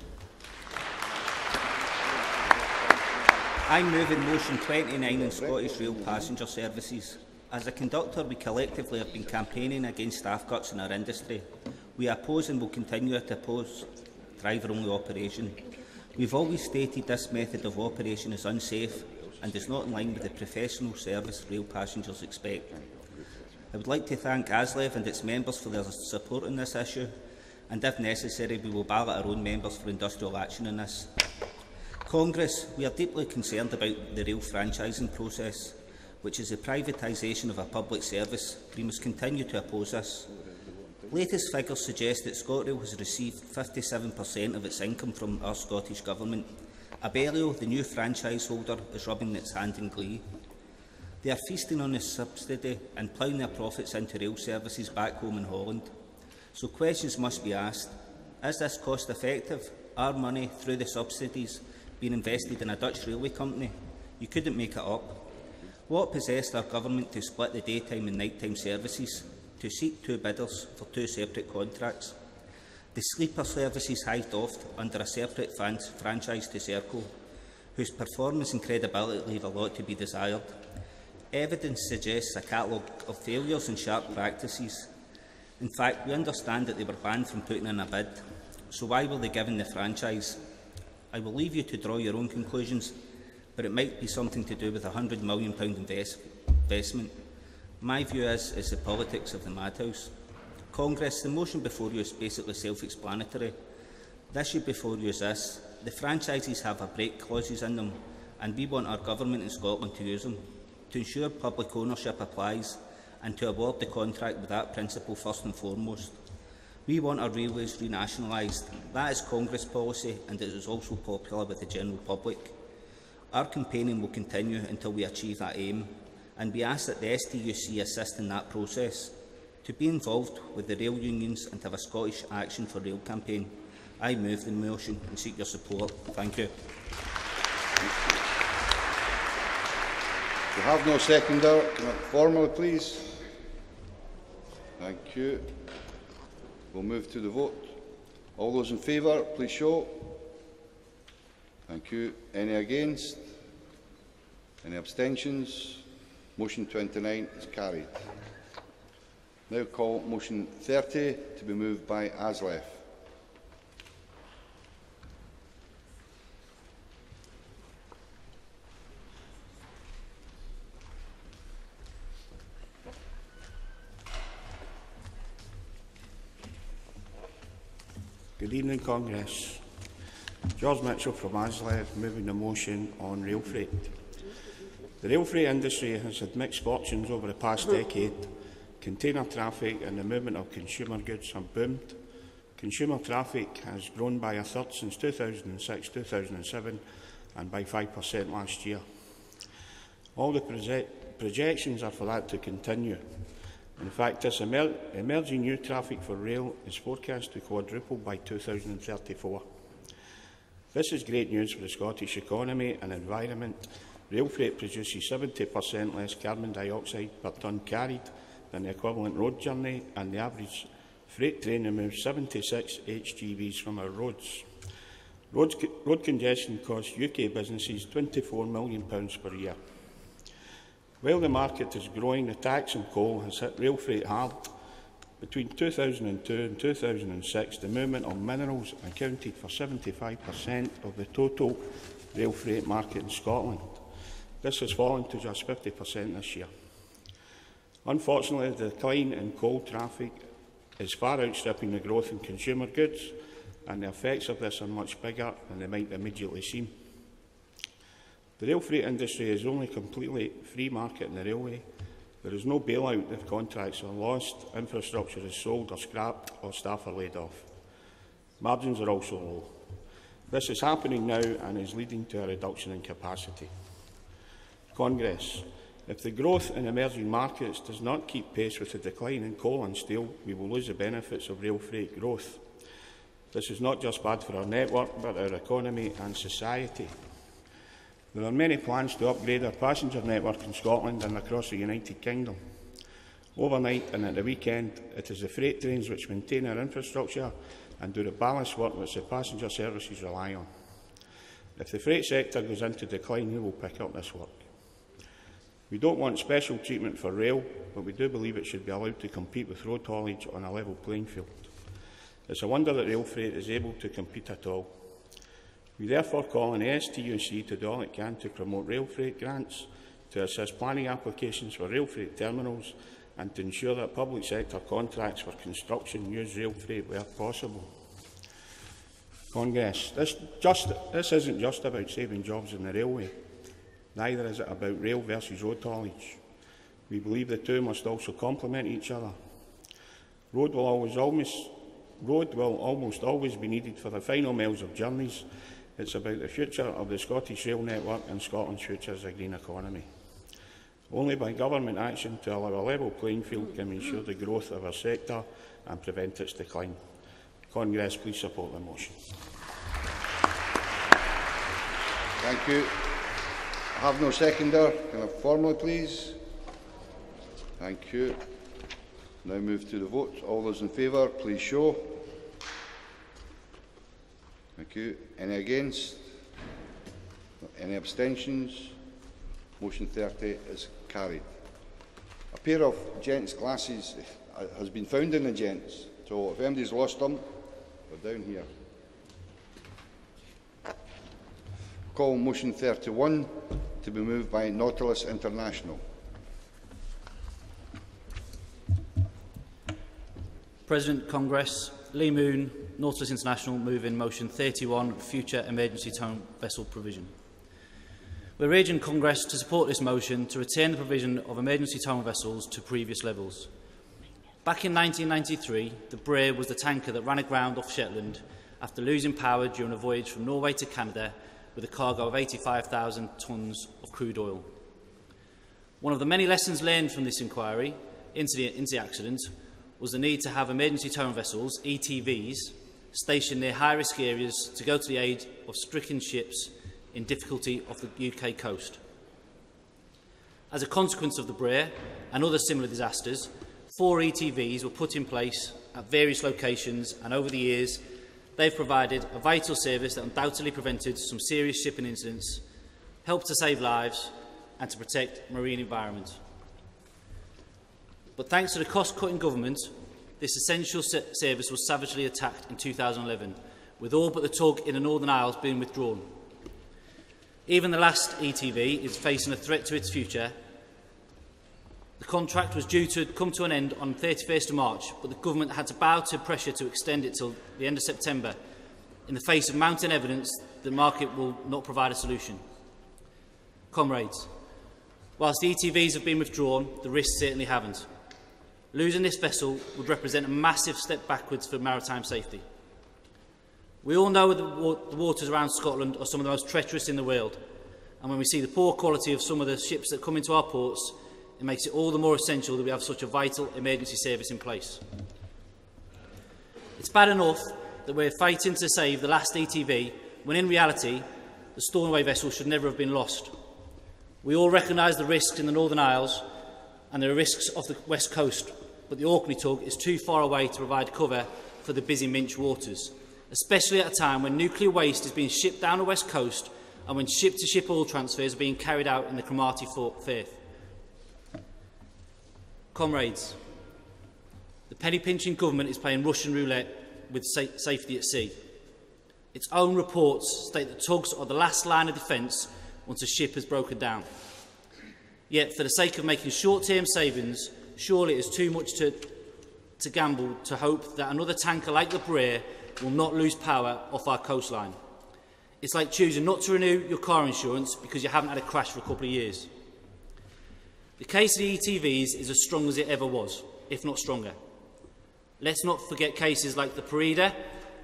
I move in motion 29 on Scottish Rail passenger services. As a conductor, we collectively have been campaigning against staff cuts in our industry. We oppose and will continue to oppose driver-only operation. We've always stated this method of operation is unsafe and is not in line with the professional service rail passengers expect. I would like to thank ASLEF and its members for their support on this issue, and if necessary, we will ballot our own members for industrial action on this. Congress, we are deeply concerned about the rail franchising process, which is the privatisation of a public service. We must continue to oppose this. Latest figures suggest that ScotRail has received 57% of its income from our Scottish Government. Abellio, the new franchise holder, is rubbing its hand in glee. They are feasting on this subsidy and ploughing their profits into rail services back home in Holland. So questions must be asked. Is this cost effective? Are money, through the subsidies, being invested in a Dutch railway company? You couldn't make it up. What possessed our government to split the daytime and nighttime services, to seek two bidders for two separate contracts? The sleeper services hived off under a separate franchise to Serco, whose performance and credibility leave a lot to be desired. Evidence suggests a catalogue of failures and sharp practices. In fact, we understand that they were banned from putting in a bid. So why were they given the franchise? I will leave you to draw your own conclusions, but it might be something to do with a £100 million investment. My view is the politics of the madhouse. Congress, the motion before you is basically self-explanatory. The issue before you is this: the franchises have a break clauses in them, and we want our government in Scotland to use them, to ensure public ownership applies and to award the contract with that principle first and foremost. We want our railways renationalised. That is Congress policy, and it is also popular with the general public. Our campaigning will continue until we achieve that aim, and we ask that the STUC assist in that process. To be involved with the rail unions and to have a Scottish Action for Rail campaign, I move the motion and seek your support. Thank you. We have no seconder. Formally, please. Thank you. We'll move to the vote. All those in favour, please show. Thank you. Any against? Any abstentions? Motion 29 is carried. Now call motion 30 to be moved by Aslef. Good evening, Congress. George Mitchell from Aslef, moving the motion on rail freight. The rail freight industry has had mixed fortunes over the past decade. Container traffic and the movement of consumer goods have boomed. Consumer traffic has grown by a third since 2006-2007 and by 5% last year. All the projections are for that to continue. In fact, this emerging new traffic for rail is forecast to quadruple by 2034. This is great news for the Scottish economy and environment. Rail freight produces 70% less carbon dioxide per tonne carried than the equivalent road journey, and the average freight train removes 76 HGVs from our roads. Road congestion costs UK businesses £24 million per year. While the market is growing, the tax on coal has hit rail freight hard. Between 2002 and 2006, the movement of minerals accounted for 75% of the total rail freight market in Scotland. This has fallen to just 50% this year. Unfortunately, the decline in coal traffic is far outstripping the growth in consumer goods, and the effects of this are much bigger than they might immediately seem. The rail freight industry is only completely free market in the railway. There is no bailout if contracts are lost, infrastructure is sold or scrapped, or staff are laid off. Margins are also low. This is happening now and is leading to a reduction in capacity. Congress, if the growth in emerging markets does not keep pace with the decline in coal and steel, we will lose the benefits of rail freight growth. This is not just bad for our network, but our economy and society. There are many plans to upgrade our passenger network in Scotland and across the United Kingdom. Overnight and at the weekend, it is the freight trains which maintain our infrastructure and do the ballast work which the passenger services rely on. If the freight sector goes into decline, we will pick up this work. We don't want special treatment for rail, but we do believe it should be allowed to compete with road haulage on a level playing field. It's a wonder that rail freight is able to compete at all. We therefore call on the STUC to do all it can to promote rail freight grants, to assist planning applications for rail freight terminals, and to ensure that public sector contracts for construction use rail freight where possible. Congress, this isn't just about saving jobs in the railway. Neither is it about rail versus road haulage. We believe the two must also complement each other. Road will almost always be needed for the final miles of journeys. It's about the future of the Scottish rail network and Scotland's future as a green economy. Only by government action to allow a level playing field can we ensure the growth of our sector and prevent its decline. Congress, please support the motion. Thank you. I have no seconder. Can I formally, please? Thank you. Now move to the vote. All those in favour, please show. Thank you. Any against? Any abstentions? Motion 30 is carried. A pair of gents' glasses has been found in the gents, so if anybody's lost them, they're down here. Call motion 31 to be moved by Nautilus International. President, Congress, Lee Moon, Nautilus International, move in motion 31, future emergency towing vessel provision. We are urging Congress to support this motion to retain the provision of emergency towing vessels to previous levels. Back in 1993, the Bray was the tanker that ran aground off Shetland after losing power during a voyage from Norway to Canada with a cargo of 85,000 tonnes of crude oil. One of the many lessons learned from this inquiry into the accident was the need to have emergency towing vessels, ETVs, stationed near high-risk areas to go to the aid of stricken ships in difficulty off the UK coast. As a consequence of the Bray and other similar disasters, 4 ETVs were put in place at various locations, and over the years they've provided a vital service that undoubtedly prevented some serious shipping incidents, helped to save lives and to protect marine environment. But thanks to the cost-cutting government, this essential service was savagely attacked in 2011, with all but the tug in the Northern Isles being withdrawn. Even the last ETV is facing a threat to its future. The contract was due to come to an end on 31st of March, but the government had to bow to pressure to extend it till the end of September, in the face of mounting evidence the market will not provide a solution. Comrades, whilst the ETVs have been withdrawn, the risks certainly haven't. Losing this vessel would represent a massive step backwards for maritime safety. We all know that the waters around Scotland are some of the most treacherous in the world, and when we see the poor quality of some of the ships that come into our ports, it makes it all the more essential that we have such a vital emergency service in place. It's bad enough that we're fighting to save the last ETV, when in reality, the Stornoway vessel should never have been lost. We all recognise the risks in the Northern Isles and the risks off the west coast, but the Orkney tug is too far away to provide cover for the busy Minch waters, especially at a time when nuclear waste is being shipped down the west coast and when ship-to-ship oil transfers are being carried out in the Cromarty Firth. Comrades, the penny-pinching government is playing Russian roulette with safety at sea. Its own reports state that tugs are the last line of defence once a ship has broken down. Yet, for the sake of making short-term savings, surely it is too much to gamble to hope that another tanker like the Brer will not lose power off our coastline. It's like choosing not to renew your car insurance because you haven't had a crash for a couple of years. The case of the ETVs is as strong as it ever was, if not stronger. Let's not forget cases like the Parida,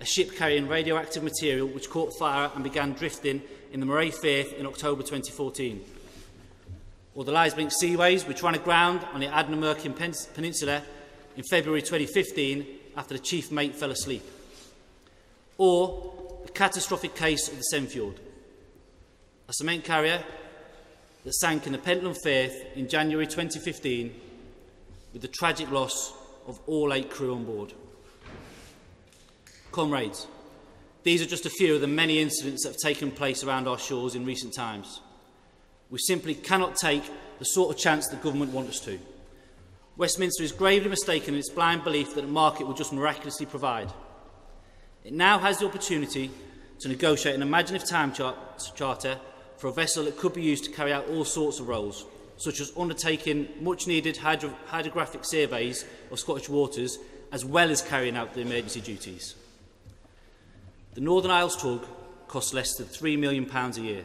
a ship carrying radioactive material which caught fire and began drifting in the Moray Firth in October 2014. Or the Lisbink Seaways, which ran aground on the Adnamurkin Peninsula in February 2015 after the chief mate fell asleep. Or the catastrophic case of the Senfjord, a cement carrier that sank in the Pentland Firth in January 2015 with the tragic loss of all 8 crew on board. Comrades, these are just a few of the many incidents that have taken place around our shores in recent times. We simply cannot take the sort of chance the government want us to. Westminster is gravely mistaken in its blind belief that the market will just miraculously provide. It now has the opportunity to negotiate an imaginative time charter for a vessel that could be used to carry out all sorts of roles, such as undertaking much-needed hydrographic surveys of Scottish waters, as well as carrying out the emergency duties. The Northern Isles tug costs less than £3 million a year,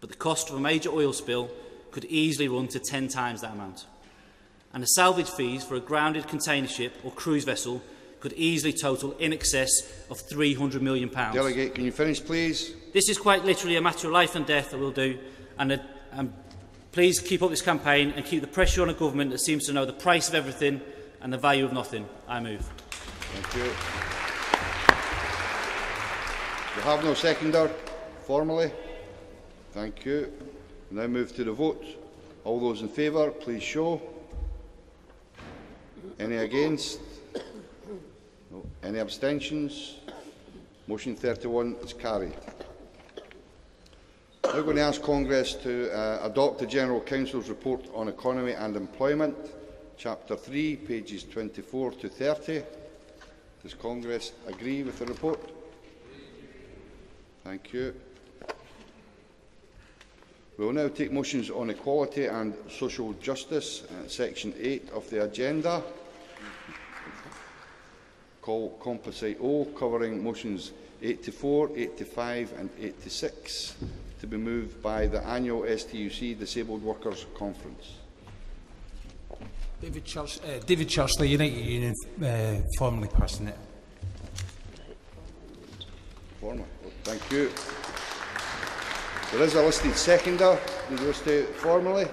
but the cost of a major oil spill could easily run to 10 times that amount. And the salvage fees for a grounded container ship or cruise vessel could easily total in excess of £300 million. Delegate, can you finish, please? This is quite literally a matter of life and death, I will do, and please keep up this campaign and keep the pressure on a government that seems to know the price of everything and the value of nothing. I move. Thank you. We have no seconder, formally. Thank you. We now move to the vote. All those in favour, please show. Any against? No. Any abstentions? Motion 31 is carried. I'm now going to ask Congress to adopt the General Council's report on economy and employment, Chapter 3, pages 24 to 30. Does Congress agree with the report? Thank you. We will now take motions on equality and social justice, Section 8 of the agenda. Call Composite O, covering motions 84, 85 and 86, to be moved by the annual STUC Disabled Workers Conference. David Churchley, United Union, formally passing it. Formally. Thank you. There is a listed seconder. Do you wish to formally?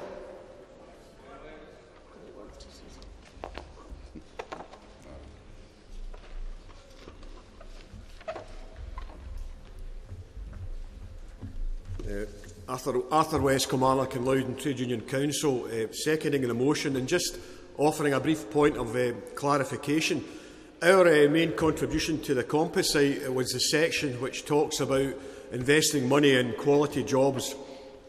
Arthur West, Kilmarnock and Loudon Trade Union Council, seconding the motion and just offering a brief point of clarification. Our main contribution to the composite was the section which talks about investing money in quality jobs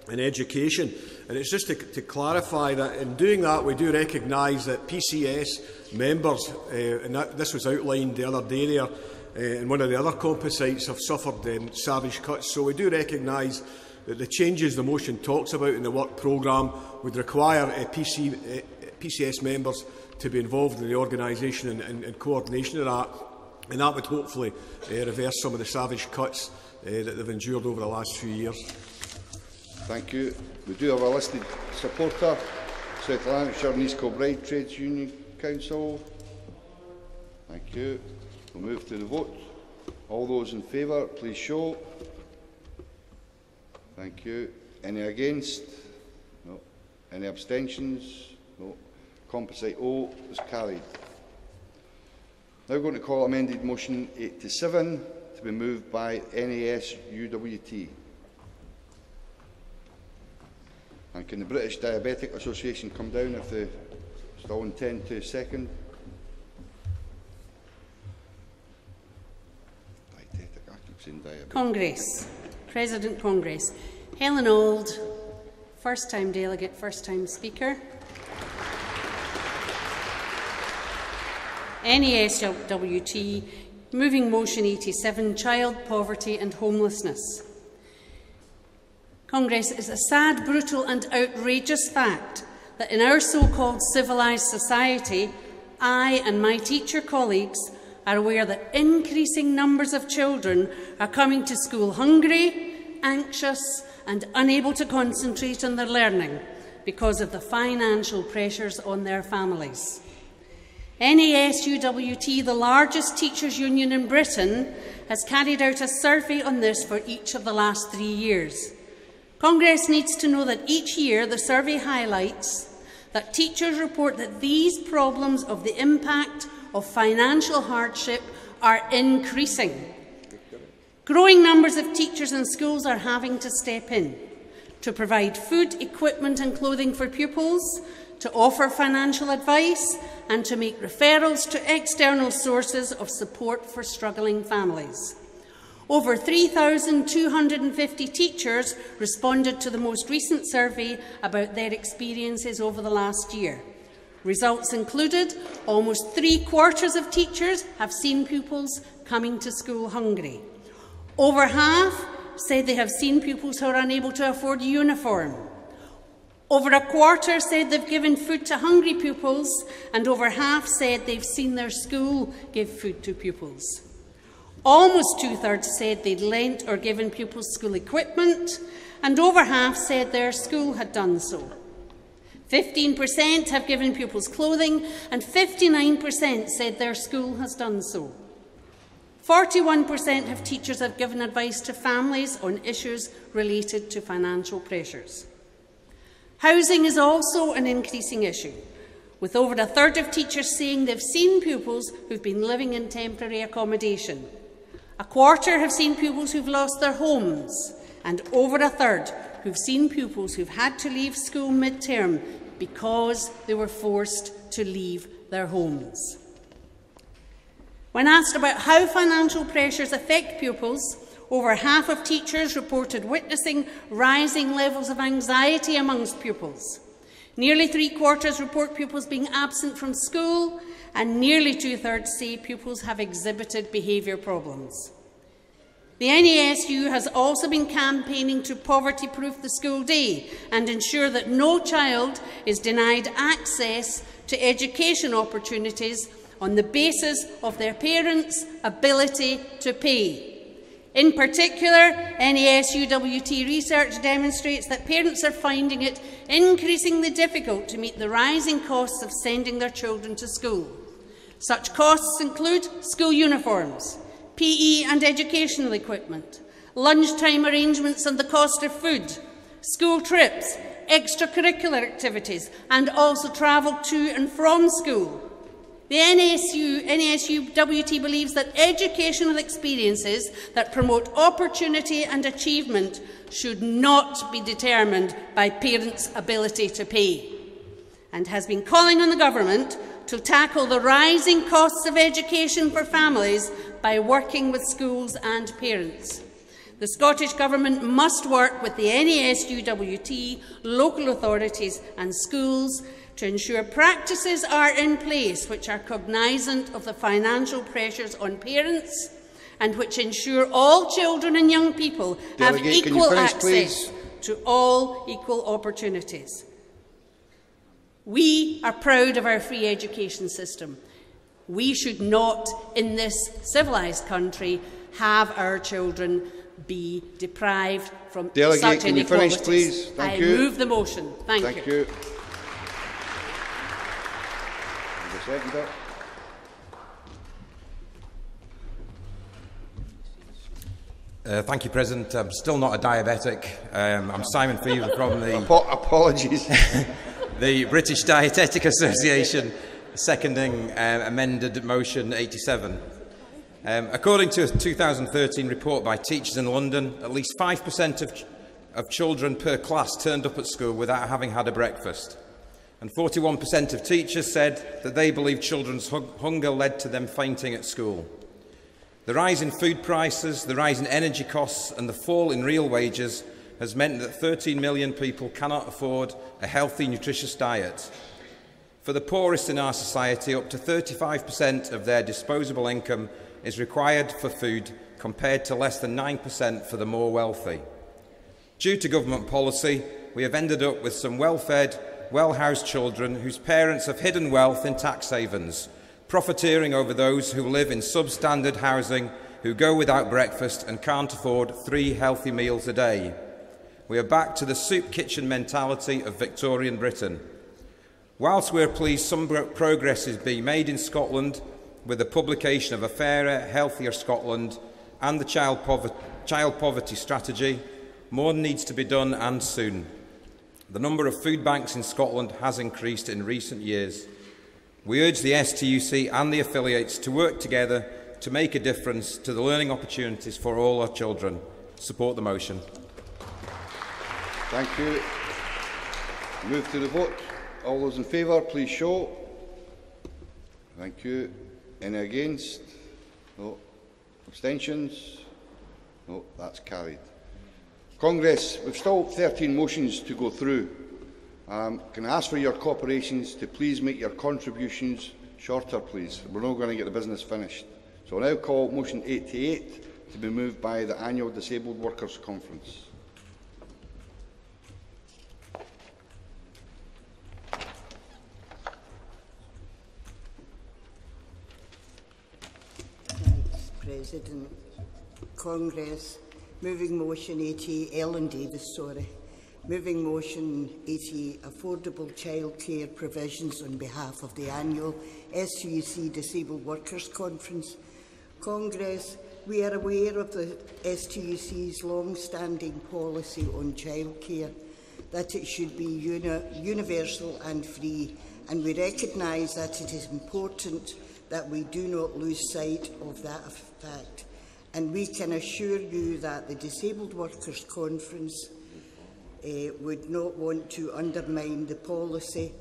and education. And it's just to clarify that in doing that, we do recognise that PCS members, and this was outlined the other day there, and one of the other composites have suffered savage cuts. So we do recognise that the changes the motion talks about in the work programme would require PCS members to be involved in the organisation and coordination of that, and that would hopefully reverse some of the savage cuts that they've endured over the last few years. Thank you. We do have a listed supporter, South Lanarkshire and East Kilbride Trades Union Council. Thank you. We'll move to the vote. All those in favour, please show. Thank you. Any against? No. Any abstentions? No. Composite O is carried. Now going to call amended motion 87 to be moved by NAS UWT. And can the British Diabetic Association come down if they still intend to second? Congress. President Congress. Helen Auld, first-time delegate, first-time speaker. NASWT, moving motion 87, child poverty and homelessness. Congress, it is a sad, brutal and outrageous fact that in our so-called civilised society, I and my teacher colleagues are aware that increasing numbers of children are coming to school hungry, anxious and unable to concentrate on their learning because of the financial pressures on their families. NASUWT, the largest teachers' union in Britain, has carried out a survey on this for each of the last 3 years. Congress needs to know that each year the survey highlights that teachers report that these problems of the impact of financial hardship are increasing. Growing numbers of teachers in schools are having to step in to provide food, equipment and clothing for pupils, to offer financial advice and to make referrals to external sources of support for struggling families. Over 3,250 teachers responded to the most recent survey about their experiences over the last year. Results included almost 3/4 of teachers have seen pupils coming to school hungry. Over half said they have seen pupils who are unable to afford a uniform. Over 1/4 said they've given food to hungry pupils, and over half said they've seen their school give food to pupils. Almost 2/3 said they'd lent or given pupils school equipment, and over half said their school had done so. 15% have given pupils clothing, and 59% said their school has done so. 41% of teachers have given advice to families on issues related to financial pressures. Housing is also an increasing issue, with over 1/3 of teachers saying they've seen pupils who've been living in temporary accommodation. 1/4 have seen pupils who've lost their homes, and over 1/3 who've seen pupils who've had to leave school mid-term because they were forced to leave their homes. When asked about how financial pressures affect pupils, over half of teachers reported witnessing rising levels of anxiety amongst pupils. Nearly 3/4 report pupils being absent from school, and nearly 2/3 say pupils have exhibited behaviour problems. The NASU has also been campaigning to poverty-proof the school day and ensure that no child is denied access to education opportunities on the basis of their parents' ability to pay. In particular, NASUWT research demonstrates that parents are finding it increasingly difficult to meet the rising costs of sending their children to school. Such costs include school uniforms, PE and educational equipment, lunchtime arrangements and the cost of food, school trips, extracurricular activities, and also travel to and from school. The NASUWT believes that educational experiences that promote opportunity and achievement should not be determined by parents' ability to pay, and has been calling on the government to tackle the rising costs of education for families by working with schools and parents. The Scottish Government must work with the NASUWT, local authorities and schools to ensure practices are in place which are cognisant of the financial pressures on parents and which ensure all children and young people have equal access to all equal opportunities. We are proud of our free education system. We should not, in this civilised country, have our children be deprived from such can you inequalities. finish, please? Thank you. I move the motion. Thank you. Thank you, President. I'm still not a diabetic. I'm Simon Fever from the... Apologies. The British Dietetic Association, seconding amended motion 87. According to a 2013 report by Teachers in London, at least 5% of children per class turned up at school without having had a breakfast. And 41% of teachers said that they believe children's hunger led to them fainting at school. The rise in food prices, the rise in energy costs and the fall in real wages has meant that 13 million people cannot afford a healthy, nutritious diet. For the poorest in our society, up to 35% of their disposable income is required for food, compared to less than 9% for the more wealthy. Due to government policy, we have ended up with some well-fed, well-housed children whose parents have hidden wealth in tax havens, profiteering over those who live in substandard housing, who go without breakfast and can't afford 3 healthy meals a day. We are back to the soup kitchen mentality of Victorian Britain. Whilst we are pleased some progress is being made in Scotland with the publication of a fairer, healthier Scotland and the child poverty strategy, more needs to be done, and soon. The number of food banks in Scotland has increased in recent years. We urge the STUC and the affiliates to work together to make a difference to the learning opportunities for all our children. Support the motion. Thank you. Move to the vote. All those in favour, please show. Thank you. Any against? No. Abstentions? No, that's carried. Congress, we've still 13 motions to go through. Can I ask for your cooperations to please make your contributions shorter, please? We're not going to get the business finished. So I now call motion 88 to be moved by the annual Disabled Workers' Conference. Thanks, President. Congress, moving motion 88, Ellen Davis, sorry. Moving motion 80, affordable childcare provisions on behalf of the annual STUC Disabled Workers Conference. Congress, we are aware of the STUC's long-standing policy on childcare, that it should be universal and free, and we recognise that it is important that we do not lose sight of that fact. And we can assure you that the Disabled Workers Conference would not want to undermine the policy,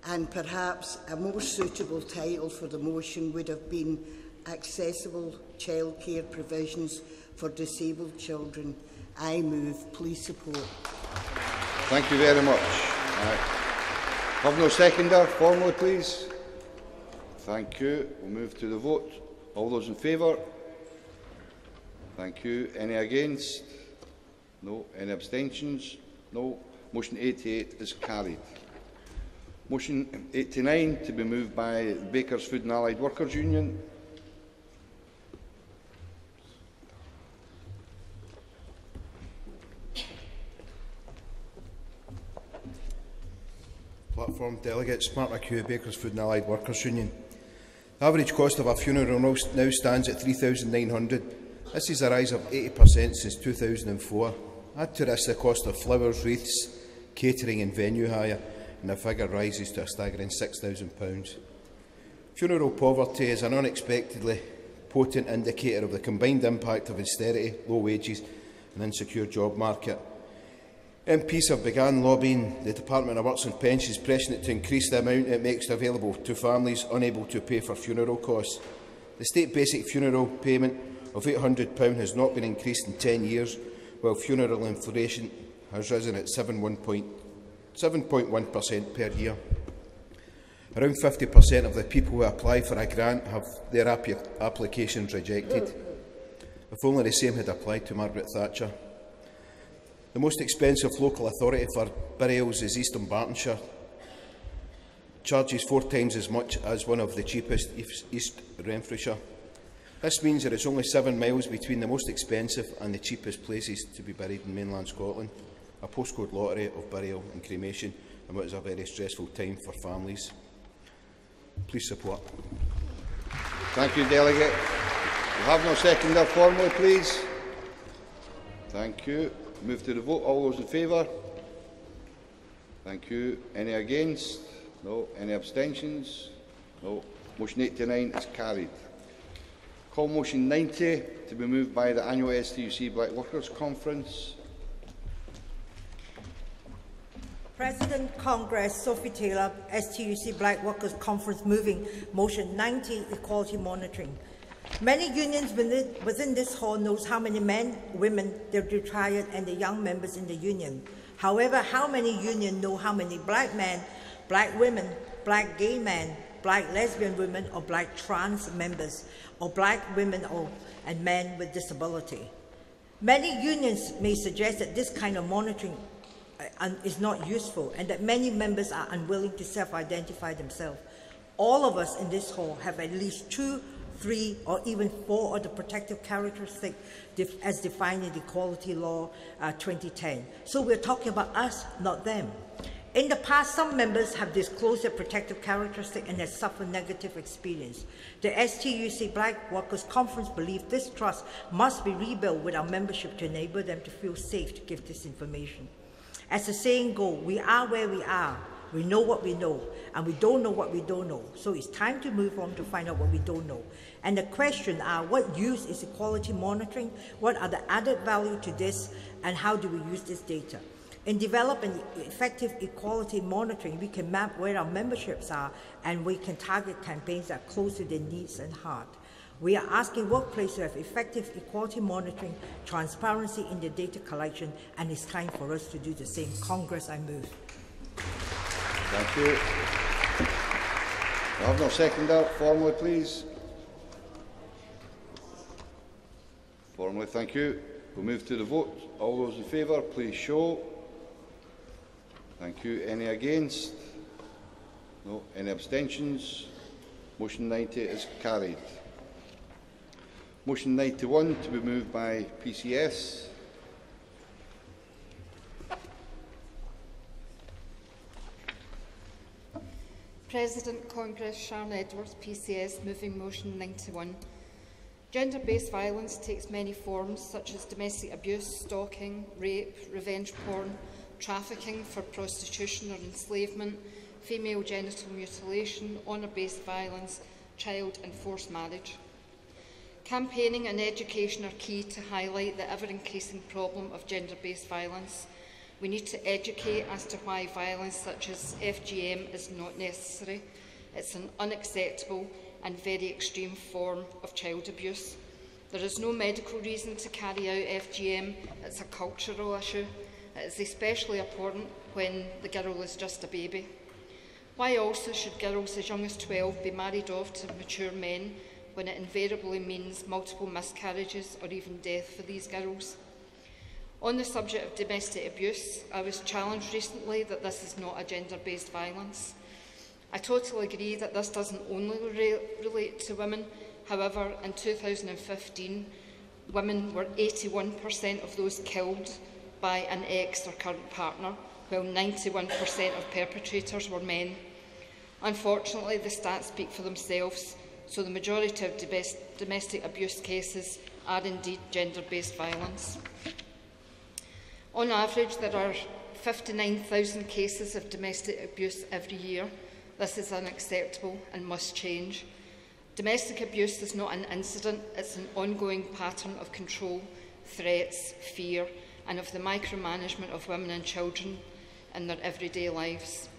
and perhaps a more suitable title for the motion would have been Accessible Childcare Provisions for Disabled Children. I move. Please support. Thank you very much. Have no seconder. Formally, please. Thank you. We'll move to the vote. All those in favour? Thank you. Any against? No. Any abstentions? No. Motion 88 is carried. Motion 89 to be moved by the Bakers Food and Allied Workers Union. Platform delegates, Mark McHugh, Bakers Food and Allied Workers Union. The average cost of a funeral now stands at £3,900. This is a rise of 80% since 2004. Add to this the cost of flowers, wreaths, catering and venue hire, and the figure rises to a staggering £6,000. Funeral poverty is an unexpectedly potent indicator of the combined impact of austerity, low wages and insecure job market. MPs have begun lobbying the Department of Works and Pensions, pressing it to increase the amount it makes available to families unable to pay for funeral costs. The state basic funeral payment of £800 has not been increased in 10 years, while funeral inflation has risen at 7.1% per year. Around 50% of the people who apply for a grant have their applications rejected. If only the same had applied to Margaret Thatcher. The most expensive local authority for burials is Eastern Bartonshire. Charges 4 times as much as one of the cheapest, East Renfrewshire. This means there is only 7 miles between the most expensive and the cheapest places to be buried in mainland Scotland. A postcode lottery of burial and cremation, and what is a very stressful time for families. Please support. Thank you, Delegate. We have no seconder formally, please. Thank you. Move to the vote. All those in favour? Thank you. Any against? No. Any abstentions? No. Motion 89 is carried. Call motion 90 to be moved by the annual STUC Black Workers Conference. President Congress Sophie Taylor, STUC Black Workers Conference moving motion 90, equality monitoring. Many unions within this hall knows how many men, women, the retired and the young members in the union. However, how many unions know how many black men, black women, black gay men, black lesbian women or black trans members, or black women and men with disability? Many unions may suggest that this kind of monitoring is not useful and that many members are unwilling to self-identify themselves. All of us in this hall have at least 2, 3 or even 4 of the protective characteristics as defined in the Equality Law 2010. So we're talking about us, not them. In the past, some members have disclosed their protective characteristic and have suffered negative experience. The STUC Black Workers Conference believes this trust must be rebuilt with our membership to enable them to feel safe to give this information. As the saying goes, we are where we are, we know what we know, and we don't know what we don't know. So it's time to move on to find out what we don't know. And the question are, what use is equality monitoring? What are the added value to this? And how do we use this data? In developing effective equality monitoring, we can map where our memberships are and we can target campaigns that are close to their needs and heart. We are asking workplaces to have effective equality monitoring, transparency in the data collection, and it's time for us to do the same. Congress, I move. Thank you. I have no seconder. Formally, please. Formally, thank you. We'll move to the vote. All those in favour, please show. Thank you. Any against? No. Any abstentions? Motion 90 is carried. Motion 91 to be moved by PCS. President Congress Sharon Edwards, PCS, moving motion 91. Gender-based violence takes many forms such as domestic abuse, stalking, rape, revenge porn, trafficking for prostitution or enslavement, female genital mutilation, honour-based violence, child and forced marriage. Campaigning and education are key to highlight the ever-increasing problem of gender-based violence. We need to educate as to why violence such as FGM is not necessary. It's an unacceptable and very extreme form of child abuse. There is no medical reason to carry out FGM. It's a cultural issue. It is especially important when the girl is just a baby. Why also should girls as young as 12 be married off to mature men when it invariably means multiple miscarriages or even death for these girls? On the subject of domestic abuse, I was challenged recently that this is not a gender-based violence. I totally agree that this doesn't only relate to women. However, in 2015, women were 81% of those killed by an ex or current partner, while 91% of perpetrators were men. Unfortunately, the stats speak for themselves, so the majority of domestic abuse cases are indeed gender-based violence. On average, there are 59,000 cases of domestic abuse every year. This is unacceptable and must change. Domestic abuse is not an incident, it's an ongoing pattern of control, threats, fear, and of the micromanagement of women and children in their everyday lives.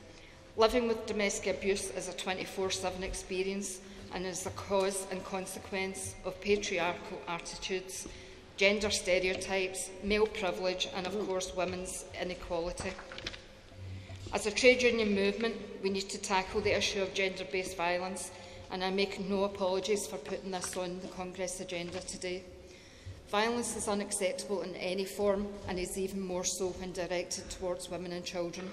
Living with domestic abuse is a 24/7 experience, and is the cause and consequence of patriarchal attitudes, gender stereotypes, male privilege and, of course, women's inequality. As a trade union movement, we need to tackle the issue of gender-based violence, and I make no apologies for putting this on the Congress agenda today. Violence is unacceptable in any form and is even more so when directed towards women and children.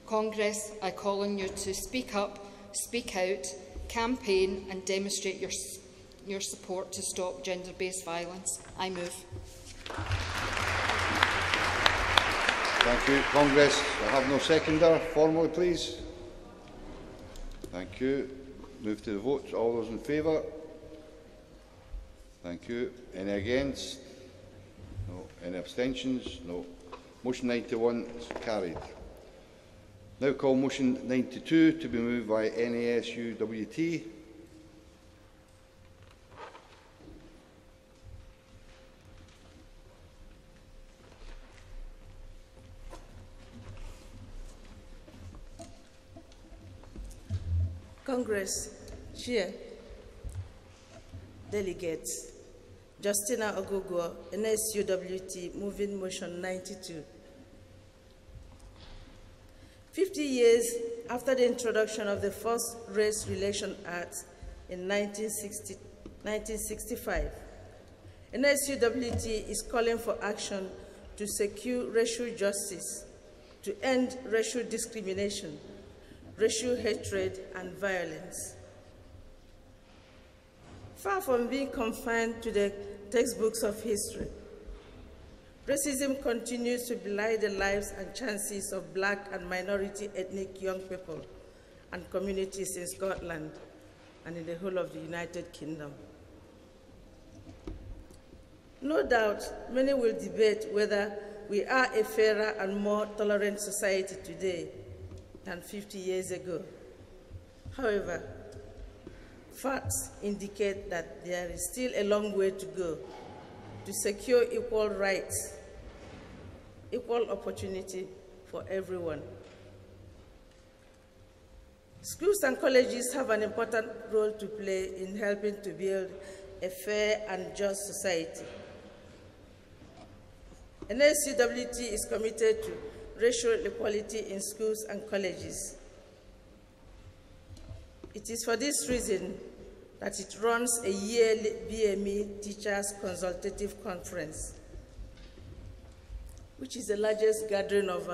Congress, I call on you to speak up, speak out, campaign and demonstrate your support to stop gender-based violence. I move. Thank you. Congress, I have no seconder. Formally, please. Thank you. Move to the vote. All those in favour? Thank you. Any against? No. Any abstentions? No. Motion 91 is carried. Now call motion 92 to be moved by NASUWT. Congress, Chair, Delegates, Justina Ogogo, NSUWT, moving motion 92. 50 years after the introduction of the first Race Relations Act in 1965, NSUWT is calling for action to secure racial justice, to end racial discrimination, racial hatred and violence. Far from being confined to the textbooks of history, racism continues to belie the lives and chances of Black and minority ethnic young people and communities in Scotland and in the whole of the United Kingdom. No doubt, many will debate whether we are a fairer and more tolerant society today than 50 years ago. However, facts indicate that there is still a long way to go to secure equal rights, equal opportunity for everyone. Schools and colleges have an important role to play in helping to build a fair and just society. NSUWT is committed to racial equality in schools and colleges. It is for this reason that it runs a yearly BME Teachers Consultative Conference, which is the largest gathering of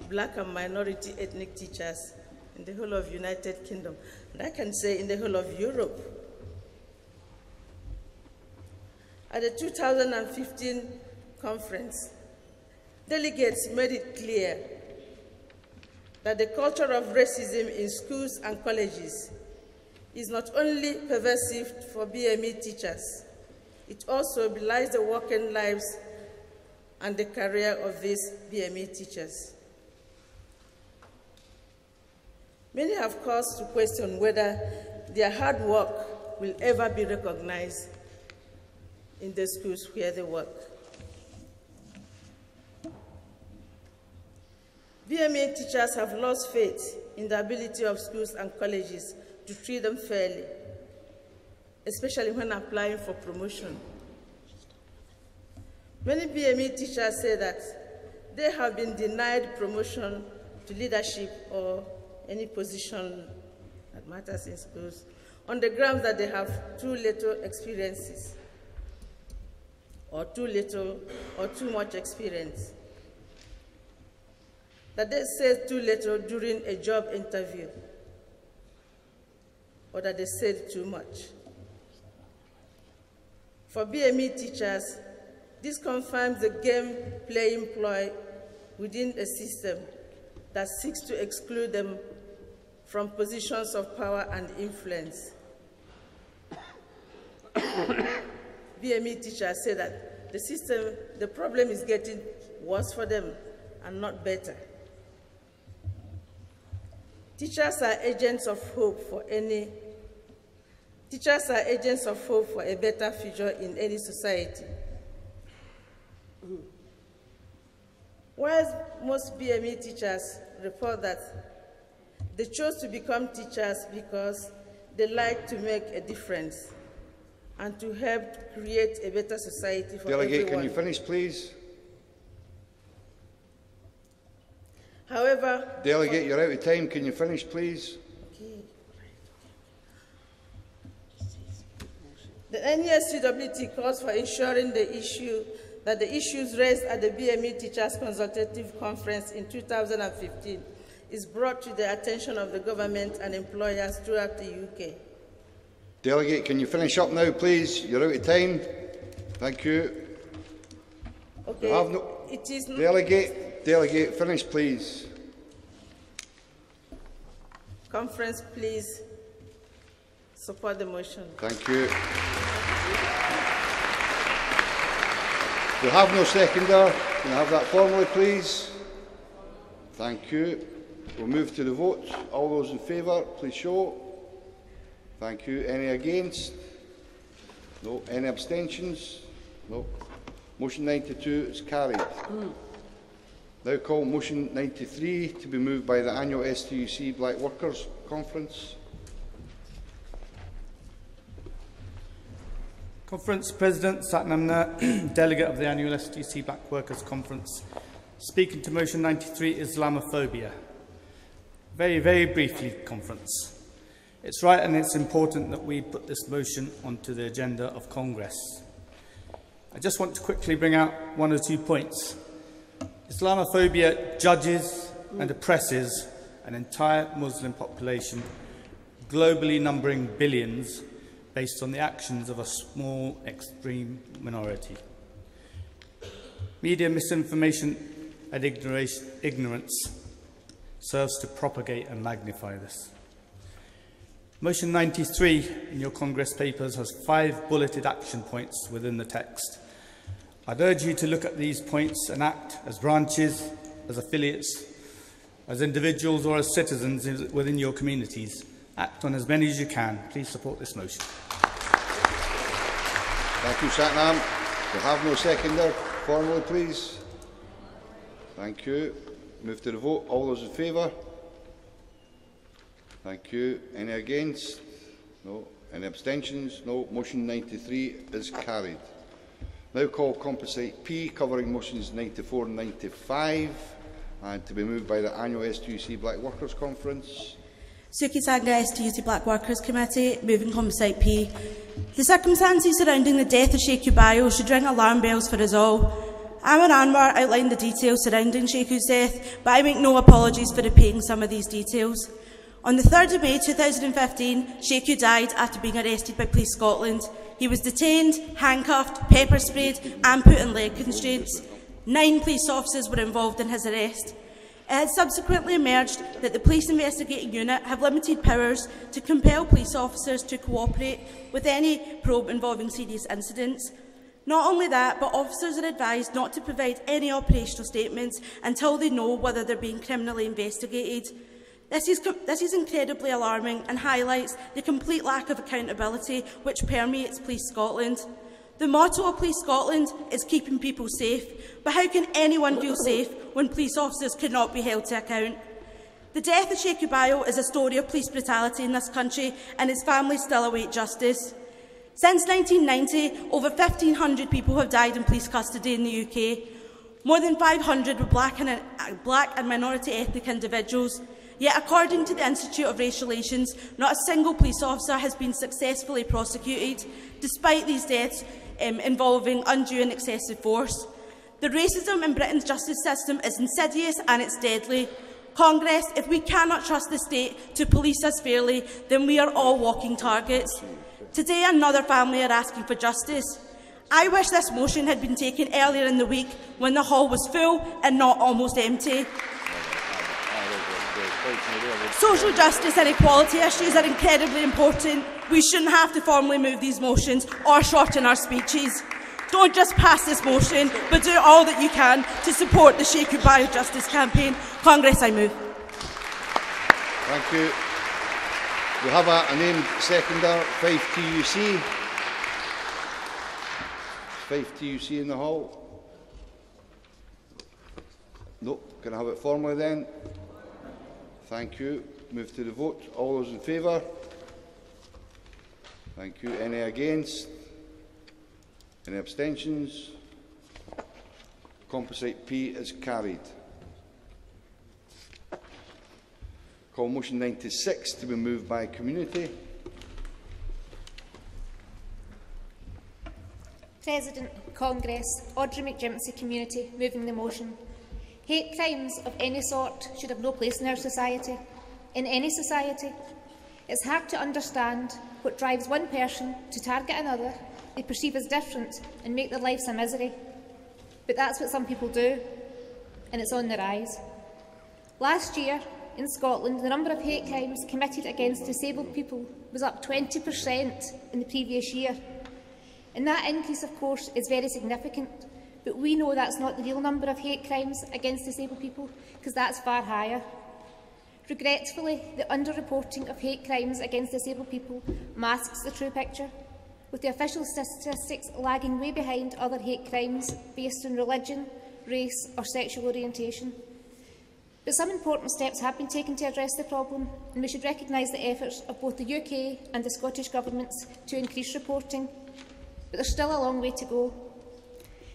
Black and minority ethnic teachers in the whole of United Kingdom, and I can say in the whole of Europe. At the 2015 conference, delegates made it clear that the culture of racism in schools and colleges is not only pervasive for BME teachers, it also belies the working lives and the career of these BME teachers. Many have cause to question whether their hard work will ever be recognized in the schools where they work. BME teachers have lost faith in the ability of schools and colleges to treat them fairly, especially when applying for promotion. Many BME teachers say that they have been denied promotion to leadership or any position that matters in schools on the grounds that they have too little experiences, or too little or too much experience, that they said too little during a job interview, or that they said too much. For BME teachers, this confirms the game playing ploy within a system that seeks to exclude them from positions of power and influence. BME teachers say that the problem is getting worse for them and not better. Teachers are agents of hope for a better future in any society. While most BME teachers report that they chose to become teachers because they like to make a difference and to help create a better society for Delegate, everyone. can you finish, please? However, Delegate, you're out of time. Can you finish, please? the NUSCWT calls for ensuring that the issues raised at the BME Teachers Consultative Conference in 2015 is brought to the attention of the government and employers throughout the UK. Delegate, can you finish up now, please? You're out of time. Thank you. Okay. It is Delegate, finish, please. Conference, please support the motion. Thank you. We have no seconder. Can I have that formally, please? Thank you. We'll move to the vote. All those in favour, please show. Thank you. Any against? No. Any abstentions? No. Motion 92 is carried. Now call motion 93 to be moved by the annual STUC Black Workers Conference. Conference President Satnamna, Delegate of the annual STUC Black Workers Conference. Speaking to motion 93, Islamophobia. Very, very briefly, Conference. It's right and it's important that we put this motion onto the agenda of Congress. I just want to quickly bring out one or 2 points. Islamophobia judges and oppresses an entire Muslim population, globally numbering billions, based on the actions of a small, extreme minority. Media misinformation and ignorance serves to propagate and magnify this. Motion 93 in your Congress papers has 5 bulleted action points within the text. I'd urge you to look at these points and act as branches, as affiliates, as individuals or as citizens within your communities. Act on as many as you can. Please support this motion. Thank you, Satnam. We have no seconder. Formally, please. Thank you. Move to the vote. All those in favour? Thank you. Any against? No. Any abstentions? No. Motion 93 is carried. Now call Composite P, covering motions 94 and 95, and to be moved by the annual STUC Black Workers Conference. Suki Sanga, STUC Black Workers Committee, moving Composite P. The circumstances surrounding the death of Sheikh Ubayo should ring alarm bells for us all. Amar Anwar outlined the details surrounding Sheikhu's death, but I make no apologies for repeating some of these details. On the 3rd of May 2015, Sheikhu died after being arrested by Police Scotland. He was detained, handcuffed, pepper sprayed and put in leg constraints. 9 police officers were involved in his arrest. It has subsequently emerged that the Police Investigating Unit have limited powers to compel police officers to cooperate with any probe involving serious incidents. Not only that, but officers are advised not to provide any operational statements until they know whether they're being criminally investigated. This is incredibly alarming and highlights the complete lack of accountability which permeates Police Scotland. The motto of Police Scotland is keeping people safe, but how can anyone feel safe when police officers cannot be held to account? The death of Sheikh Ubayo is a story of police brutality in this country, and his family still await justice. Since 1990, over 1,500 people have died in police custody in the UK. More than 500 were black and minority ethnic individuals. Yet, according to the Institute of Race Relations, not a single police officer has been successfully prosecuted, despite these deaths involving undue and excessive force. The racism in Britain's justice system is insidious and it's deadly. Congress, if we cannot trust the state to police us fairly, then we are all walking targets. Today, another family are asking for justice. I wish this motion had been taken earlier in the week when the hall was full and not almost empty. Social justice and equality issues are incredibly important. We shouldn't have to formally move these motions or shorten our speeches. Don't just pass this motion, but do all that you can to support the Sheikh Ubayo Justice Campaign. Congress, I move. Thank you. We have a named seconder, 5 TUC. 5 TUC in the hall? No. Can I have it formally then? Thank you. Move to the vote. All those in favour? Thank you. Any against? Any abstentions? Composite P is carried. Call motion 96 to be moved by community. President, Congress, Audrey McGimpsey Community, moving the motion. Hate crimes of any sort should have no place in our society, in any society. It's hard to understand what drives one person to target another they perceive as different and make their lives a misery. But that's what some people do, and it's on the rise. Last year, in Scotland, the number of hate crimes committed against disabled people was up 20% in the previous year. And that increase, of course, is very significant, but we know that's not the real number of hate crimes against disabled people, because that's far higher. Regretfully, the underreporting of hate crimes against disabled people masks the true picture, with the official statistics lagging way behind other hate crimes based on religion, race or sexual orientation. But some important steps have been taken to address the problem, and we should recognise the efforts of both the UK and the Scottish Governments to increase reporting. But there's still a long way to go.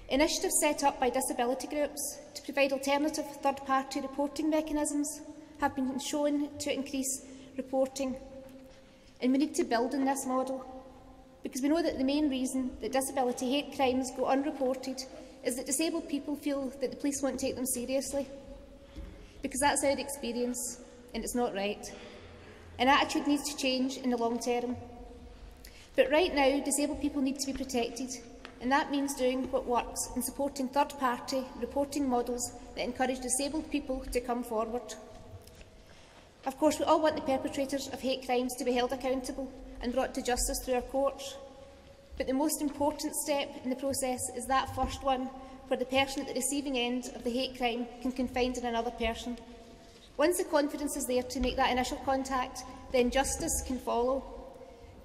Initiatives set up by disability groups to provide alternative third-party reporting mechanisms have been shown to increase reporting, and we need to build on this model, because we know that the main reason that disability hate crimes go unreported is that disabled people feel that the police won't take them seriously, because that's our experience, and it's not right. An attitude needs to change in the long term. But right now, disabled people need to be protected, and that means doing what works and supporting third-party reporting models that encourage disabled people to come forward. Of course, we all want the perpetrators of hate crimes to be held accountable and brought to justice through our courts. But the most important step in the process is that first one, where the person at the receiving end of the hate crime can confide in another person. Once the confidence is there to make that initial contact, then justice can follow.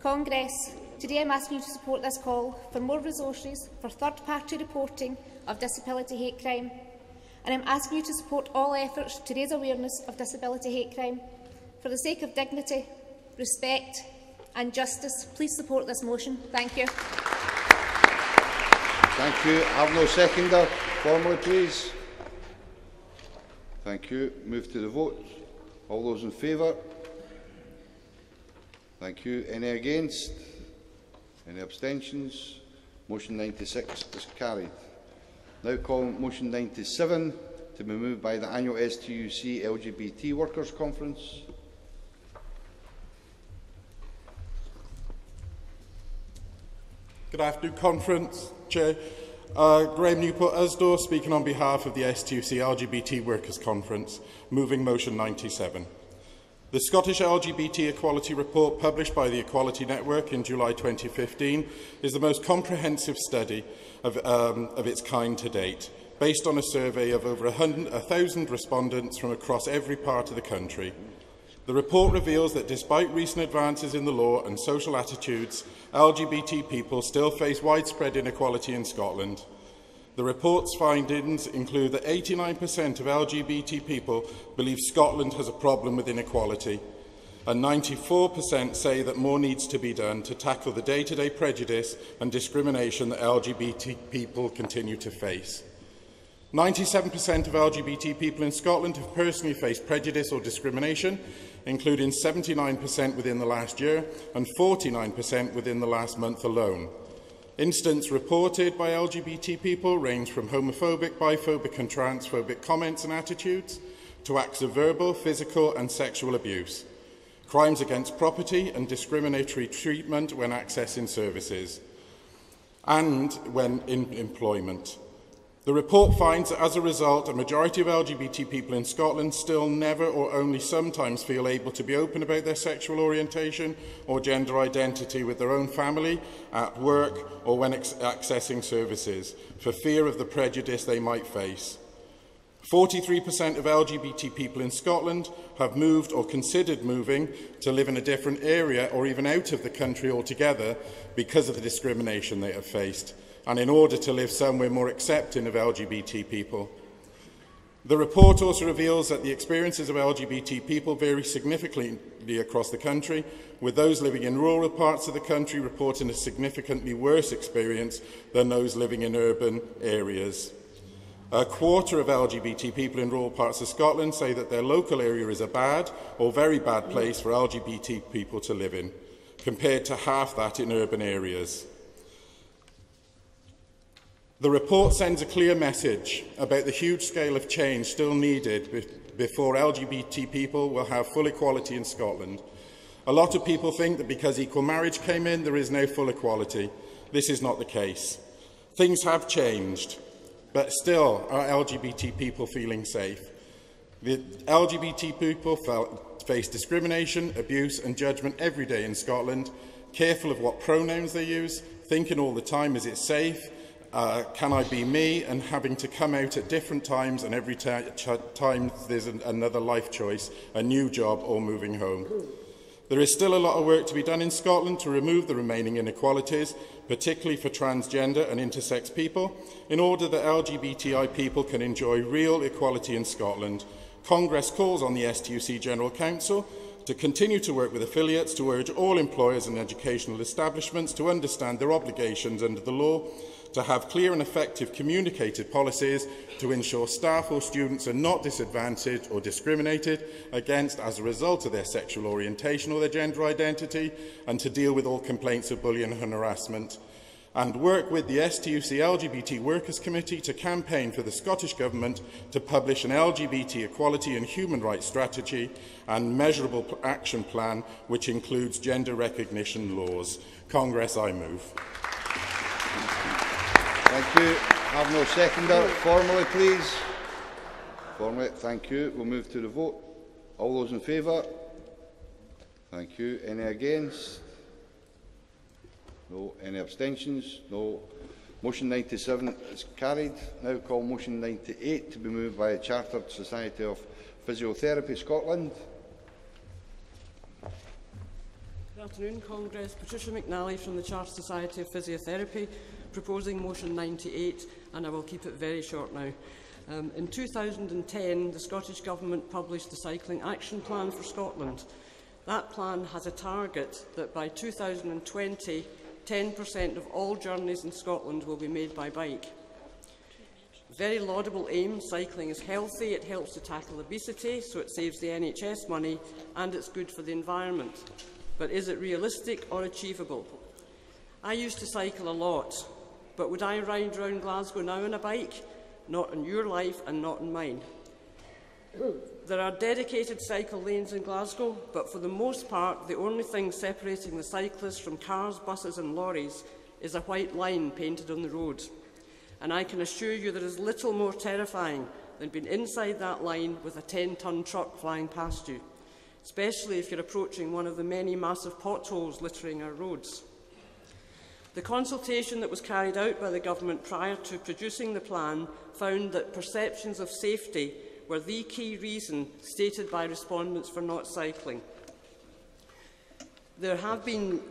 Congress, today I'm asking you to support this call for more resources for third-party reporting of disability hate crime. And I'm asking you to support all efforts to raise awareness of disability hate crime. For the sake of dignity, respect and justice, please support this motion. Thank you. Thank you. Have no seconder. Formally, please. Thank you. Move to the vote. All those in favour? Thank you. Any against? Any abstentions? Motion 96 is carried. Now call motion 97 to be moved by the annual STUC LGBT Workers' Conference. Good afternoon, Conference Chair. Graham Newport Usdor, speaking on behalf of the STUC LGBT Workers' Conference, moving motion 97. The Scottish LGBT Equality Report, published by the Equality Network in July 2015, is the most comprehensive study of its kind to date, based on a survey of over 1,000 respondents from across every part of the country. The report reveals that despite recent advances in the law and social attitudes, LGBT people still face widespread inequality in Scotland. The report's findings include that 89% of LGBT people believe Scotland has a problem with inequality, and 94% say that more needs to be done to tackle the day-to-day prejudice and discrimination that LGBT people continue to face. 97% of LGBT people in Scotland have personally faced prejudice or discrimination, including 79% within the last year and 49% within the last month alone. Incidents reported by LGBT people range from homophobic, biphobic and transphobic comments and attitudes to acts of verbal, physical and sexual abuse, crimes against property and discriminatory treatment when accessing services, and when in employment. The report finds that as a result, a majority of LGBT people in Scotland still never or only sometimes feel able to be open about their sexual orientation or gender identity with their own family, at work or when accessing services, for fear of the prejudice they might face. 43% of LGBT people in Scotland have moved or considered moving to live in a different area or even out of the country altogether because of the discrimination they have faced, and in order to live somewhere more accepting of LGBT people. The report also reveals that the experiences of LGBT people vary significantly across the country, with those living in rural parts of the country reporting a significantly worse experience than those living in urban areas. A quarter of LGBT people in rural parts of Scotland say that their local area is a bad or very bad place for LGBT people to live in, compared to half that in urban areas. The report sends a clear message about the huge scale of change still needed before LGBT people will have full equality in Scotland. A lot of people think that because equal marriage came in, there is no full equality. This is not the case. Things have changed, but still are LGBT people feeling safe? The LGBT people face discrimination, abuse and judgment every day in Scotland, careful of what pronouns they use, thinking all the time, is it safe? Can I be me? And having to come out at different times, and every time there's another life choice, a new job or moving home. There is still a lot of work to be done in Scotland to remove the remaining inequalities, particularly for transgender and intersex people, in order that LGBTI people can enjoy real equality in Scotland. Congress calls on the STUC General Council to continue to work with affiliates to urge all employers and educational establishments to understand their obligations under the law, to have clear and effective communicated policies to ensure staff or students are not disadvantaged or discriminated against as a result of their sexual orientation or their gender identity, and to deal with all complaints of bullying and harassment, and work with the STUC LGBT Workers Committee to campaign for the Scottish Government to publish an LGBT equality and human rights strategy and measurable action plan which includes gender recognition laws. Congress, I move. Thank you. Have no seconder. Formally, please. Formally, thank you. We'll move to the vote. All those in favour? Thank you. Any against? No. Any abstentions? No. Motion 97 is carried. Now call motion 98 to be moved by the Chartered Society of Physiotherapy Scotland. Good afternoon, Congress. Patricia McNally from the Chartered Society of Physiotherapy, proposing motion 98, and I will keep it very short now. In 2010, the Scottish Government published the Cycling Action Plan for Scotland. That plan has a target that by 2020, 10% of all journeys in Scotland will be made by bike. Very laudable aim. Cycling is healthy, it helps to tackle obesity, so it saves the NHS money, and it's good for the environment. But is it realistic or achievable? I used to cycle a lot, but would I ride round Glasgow now on a bike? Not in your life and not in mine. There are dedicated cycle lanes in Glasgow, but for the most part, the only thing separating the cyclists from cars, buses and lorries is a white line painted on the road. And I can assure you there is little more terrifying than being inside that line with a 10-ton truck flying past you, especially if you're approaching one of the many massive potholes littering our roads. The consultation that was carried out by the Government prior to producing the plan found that perceptions of safety were the key reason stated by respondents for not cycling. There have been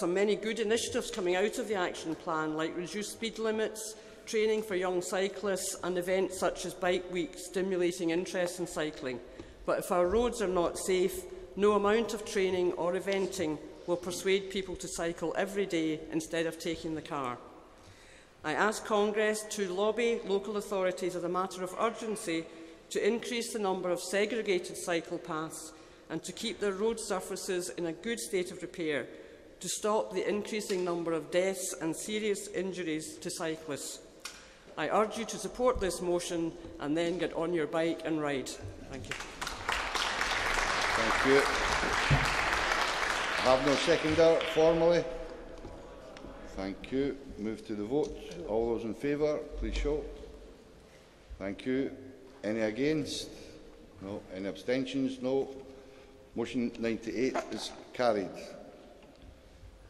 many good initiatives coming out of the action plan, like reduced speed limits, training for young cyclists and events such as Bike Week stimulating interest in cycling. But if our roads are not safe, no amount of training or eventing will persuade people to cycle every day instead of taking the car. I ask Congress to lobby local authorities as a matter of urgency to increase the number of segregated cycle paths and to keep their road surfaces in a good state of repair, to stop the increasing number of deaths and serious injuries to cyclists. I urge you to support this motion and then get on your bike and ride. Thank you. Thank you. Have no seconder. Formally. Thank you. Move to the vote. All those in favour, please show. Thank you. Any against? No. Any abstentions? No. Motion 98 is carried.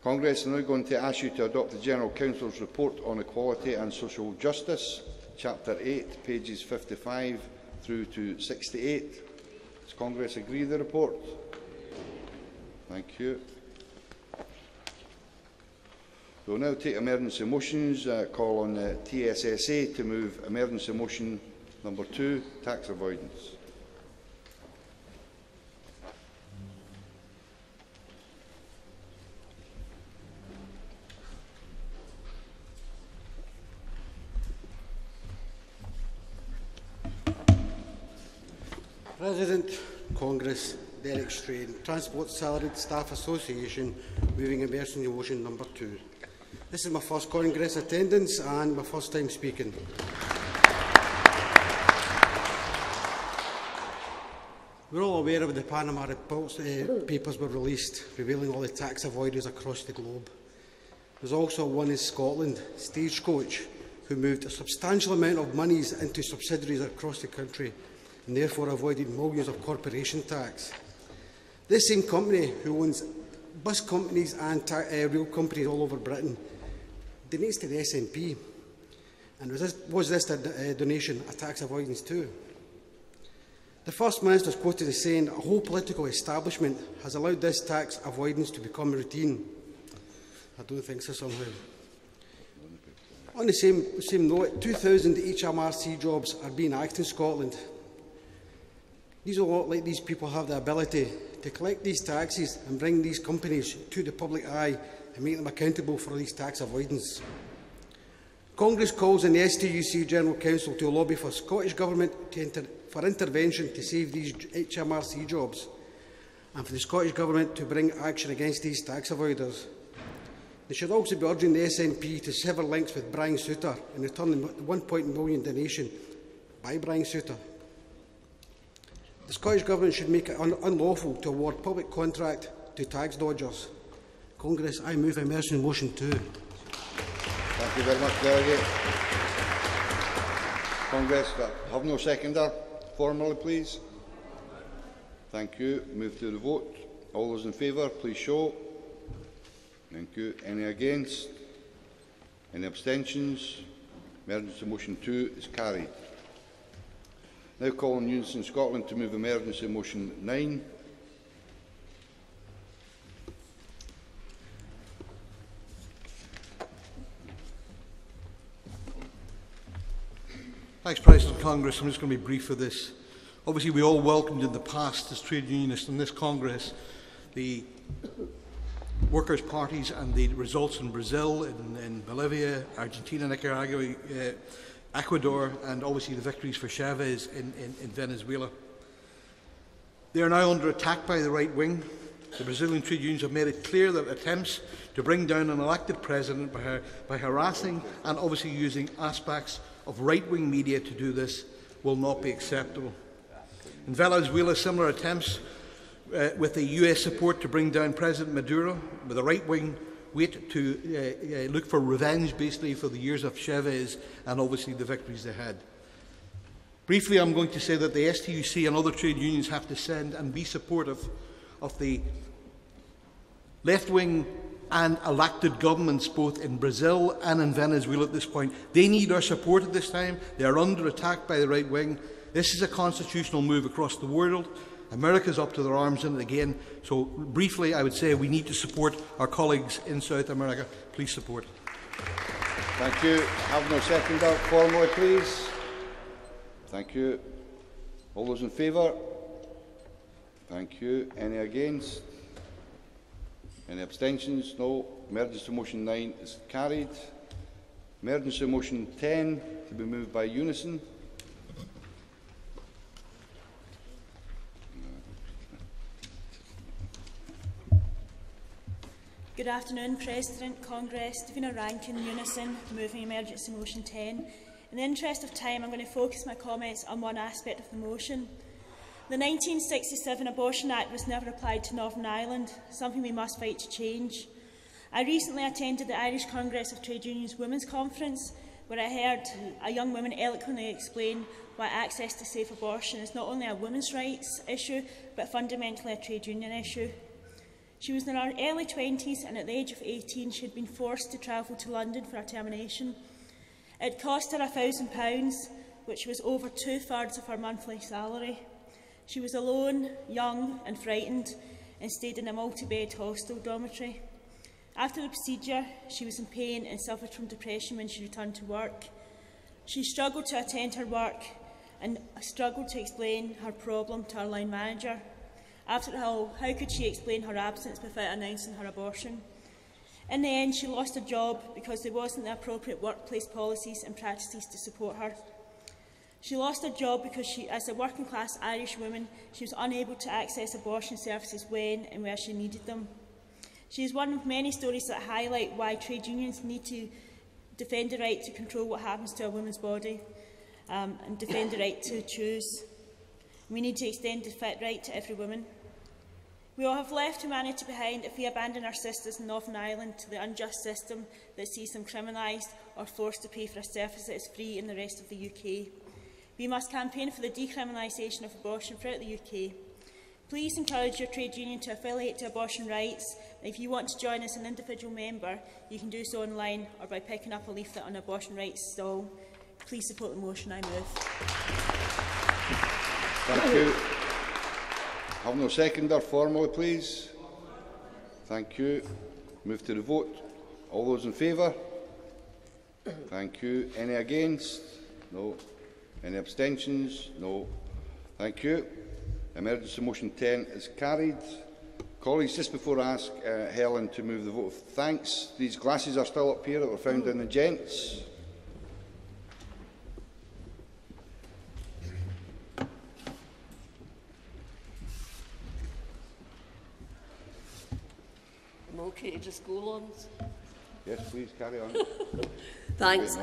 Congress is now going to ask you to adopt the General Council's report on equality and social justice, Chapter 8, pages 55 through to 68. Does Congress agree with the report? Thank you. We will now take emergency motions. Call on the TSSA to move emergency motion Number 2, tax avoidance. President, Congress, Derek Strain, Transport Salaried Staff Association, moving emergency motion number 2. This is my first Congress attendance and my first time speaking. We're all aware of the Panama Papers were released, revealing all the tax avoiders across the globe. There's also one in Scotland, Stagecoach, who moved a substantial amount of monies into subsidiaries across the country and therefore avoided millions of corporation tax. This same company, who owns bus companies and rail companies all over Britain, donates to the SNP. And was this a donation, a tax avoidance too? The First Minister is quoted as saying a whole political establishment has allowed this tax avoidance to become routine. I don't think so somehow. On the same note, 2,000 HMRC jobs are being axed in Scotland. These are what like these people have the ability to collect these taxes and bring these companies to the public eye and make them accountable for these tax avoidance. Congress calls on the STUC General Council to lobby for Scottish Government for intervention to save these HMRC jobs and for the Scottish Government to bring action against these tax avoiders. They should also be urging the SNP to sever links with Brian Souter and return the £1 million donation by Brian Souter. The Scottish Government should make it unlawful to award public contract to tax dodgers. Congress, I move emergency motion 2. Thank you very much, Delegate. Congress, have no seconder. Formally, please. Thank you. Move to the vote. All those in favour, please show. Thank you. Any against? Any abstentions? Emergency motion 2 is carried. Now call on Unison Scotland to move emergency motion 9. Thanks, President Congress. I'm just going to be brief for this. Obviously, we all welcomed in the past as trade unionists in this Congress the workers' parties and the results in Brazil, in Bolivia, Argentina, Nicaragua, Ecuador, and obviously the victories for Chavez in Venezuela. They are now under attack by the right wing. The Brazilian trade unions have made it clear that attempts to bring down an elected president by harassing and obviously using aspects of right-wing media to do this will not be acceptable. In Venezuela, similar attempts with the US support to bring down President Maduro, with the right wing wait to look for revenge basically for the years of Chavez and obviously the victories they had. Briefly, I'm going to say that the STUC and other trade unions have to send and be supportive of the left-wing and elected governments both in Brazil and in Venezuela at this point. They need our support at this time. They are under attack by the right wing. This is a constitutional move across the world. America's up to their arms in it again. So briefly, I would say we need to support our colleagues in South America. Please support. Thank you. Have no seconder. Formally, please. Thank you. All those in favour? Thank you. Any against? Any abstentions? No. Emergency motion 9 is carried. Emergency motion 10 to be moved by unison. Good afternoon, President, Congress, Davina Rankin, Unison, moving emergency motion 10. In the interest of time, I'm going to focus my comments on one aspect of the motion. The 1967 Abortion Act was never applied to Northern Ireland, something we must fight to change. I recently attended the Irish Congress of Trade Unions Women's Conference, where I heard a young woman eloquently explain why access to safe abortion is not only a women's rights issue, but fundamentally a trade union issue. She was in her early 20s, and at the age of 18 she had been forced to travel to London for a termination. It cost her £1,000, which was over 2/3 of her monthly salary. She was alone, young and frightened, and stayed in a multi-bed hostel dormitory. After the procedure, she was in pain and suffered from depression when she returned to work. She struggled to attend her work and struggled to explain her problem to her line manager. After all, how could she explain her absence without announcing her abortion? In the end, she lost her job because there wasn't the appropriate workplace policies and practices to support her. She lost her job because as a working-class Irish woman, she was unable to access abortion services when and where she needed them. She is one of many stories that highlight why trade unions need to defend the right to control what happens to a woman's body and defend the right to choose. We need to extend the fit right to every woman. We all have left humanity behind if we abandon our sisters in Northern Ireland to the unjust system that sees them criminalised or forced to pay for a service that is free in the rest of the UK. We must campaign for the decriminalisation of abortion throughout the UK. Please encourage your trade union to affiliate to abortion rights. And if you want to join as an individual member, you can do so online or by picking up a leaflet on abortion rights stall. Please support the motion I move. Thank you. Have no seconder formally, please. Thank you. Move to the vote. All those in favour? Thank you. Any against? No. Any abstentions? No. Thank you. Emergency motion 10 is carried. Colleagues, just before I ask Helen to move the vote of thanks, these glasses are still up here that were found in the gents. I'm okay to just go on. Yes, please, carry on. Thanks.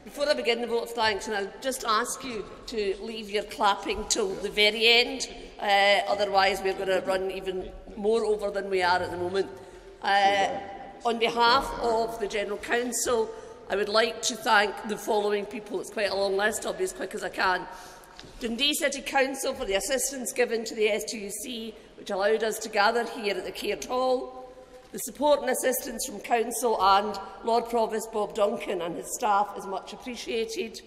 Before I begin the vote of thanks, and I'll just ask you to leave your clapping till the very end, otherwise we're going to run even more over than we are at the moment. On behalf of the General Council, I would like to thank the following people. It's quite a long list, I'll be as quick as I can. Dundee City Council for the assistance given to the STUC, which allowed us to gather here at the Caird Hall. The support and assistance from Council and Lord Provost Bob Duncan and his staff is much appreciated.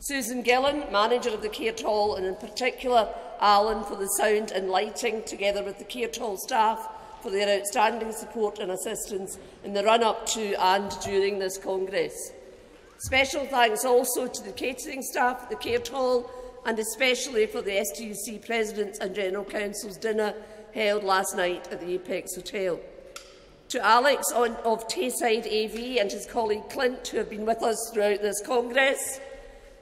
Susan Gillan, manager of the Caird Hall, and in particular Alan for the sound and lighting, together with the Caird Hall staff for their outstanding support and assistance in the run-up to and during this Congress. Special thanks also to the catering staff at the Caird Hall, and especially for the STUC President's and General Council's dinner held last night at the Apex Hotel. To Alex of Tayside AV and his colleague Clint, who have been with us throughout this Congress.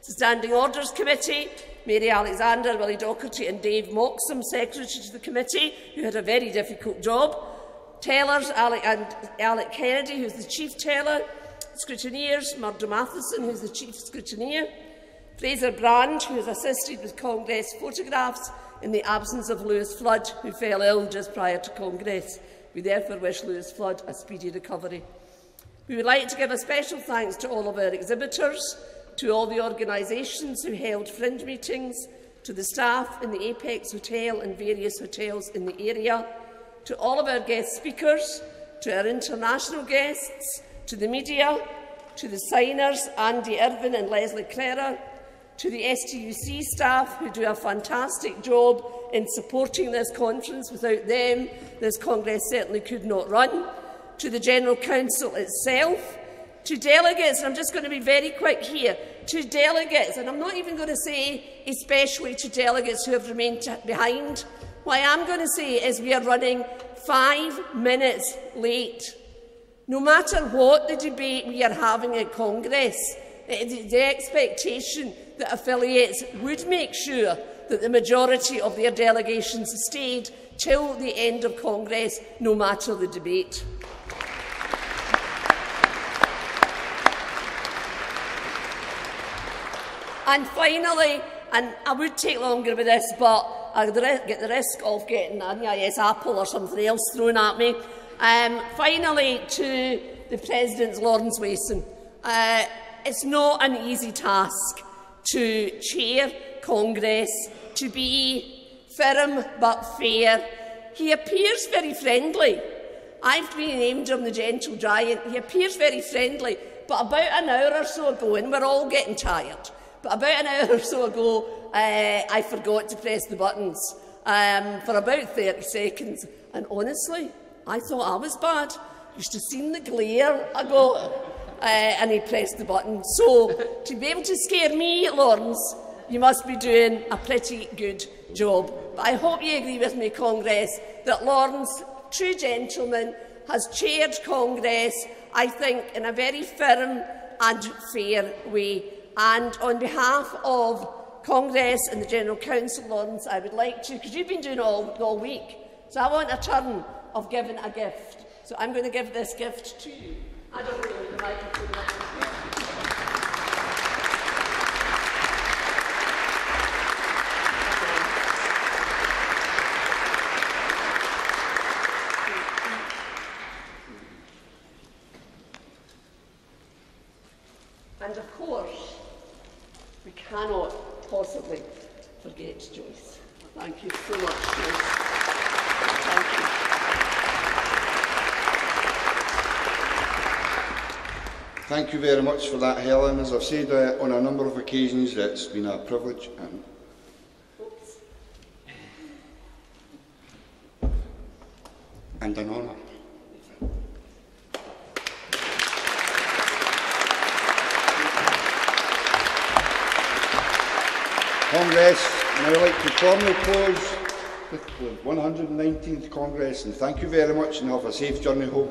To Standing Orders Committee, Mary Alexander, Willie Docherty and Dave Moxham, Secretary to the Committee, who had a very difficult job. Tellers, Alec Kennedy, who is the Chief Teller. Scrutineers, Murdo Matheson, who is the Chief Scrutineer. Fraser Brand, who has assisted with Congress photographs in the absence of Lewis Flood, who fell ill just prior to Congress. We therefore wish Lewis Flood a speedy recovery. We would like to give a special thanks to all of our exhibitors, to all the organisations who held fringe meetings, to the staff in the Apex Hotel and various hotels in the area, to all of our guest speakers, to our international guests, to the media, to the signers, Andy Irvin and Leslie Crerar, to the STUC staff who do a fantastic job in supporting this conference. Without them, this Congress certainly could not run. To the General Council itself, to delegates, and I'm just going to be very quick here, to delegates, and I'm not even going to say especially to delegates who have remained behind. What I am going to say is we are running 5 minutes late. No matter what the debate we are having at Congress, it is the expectation that affiliates would make sure that the majority of their delegations stayed till the end of Congress, no matter the debate. And finally, and I would take longer with this, but I get the risk of getting an EIS apple or something else thrown at me. Finally, to the President's Lawrence Wason. It's not an easy task to chair Congress, to be firm but fair. He appears very friendly. I've been named him the gentle giant. He appears very friendly, but about an hour or so ago, and we're all getting tired, but about an hour or so ago, I forgot to press the buttons for about 30 seconds. And honestly, I thought I was bad. You should have seen the glare I got. And he pressed the button. So, to be able to scare me, Lawrence, you must be doing a pretty good job. But I hope you agree with me, Congress, that Lawrence, true gentleman, has chaired Congress, I think, in a very firm and fair way. And on behalf of Congress and the General Council, Lawrence, I would like to, because you've been doing it all week, so I want a turn of giving a gift. So I'm going to give this gift to you. I don't know if the microphone is. And of course, we cannot possibly forget Joyce. Thank you so much, Joyce. Thank you. Thank you very much for that, Helen. As I've said on a number of occasions, it's been a privilege and an honour. Congress, now I'd like to formally close the 119th Congress, and thank you very much and have a safe journey home.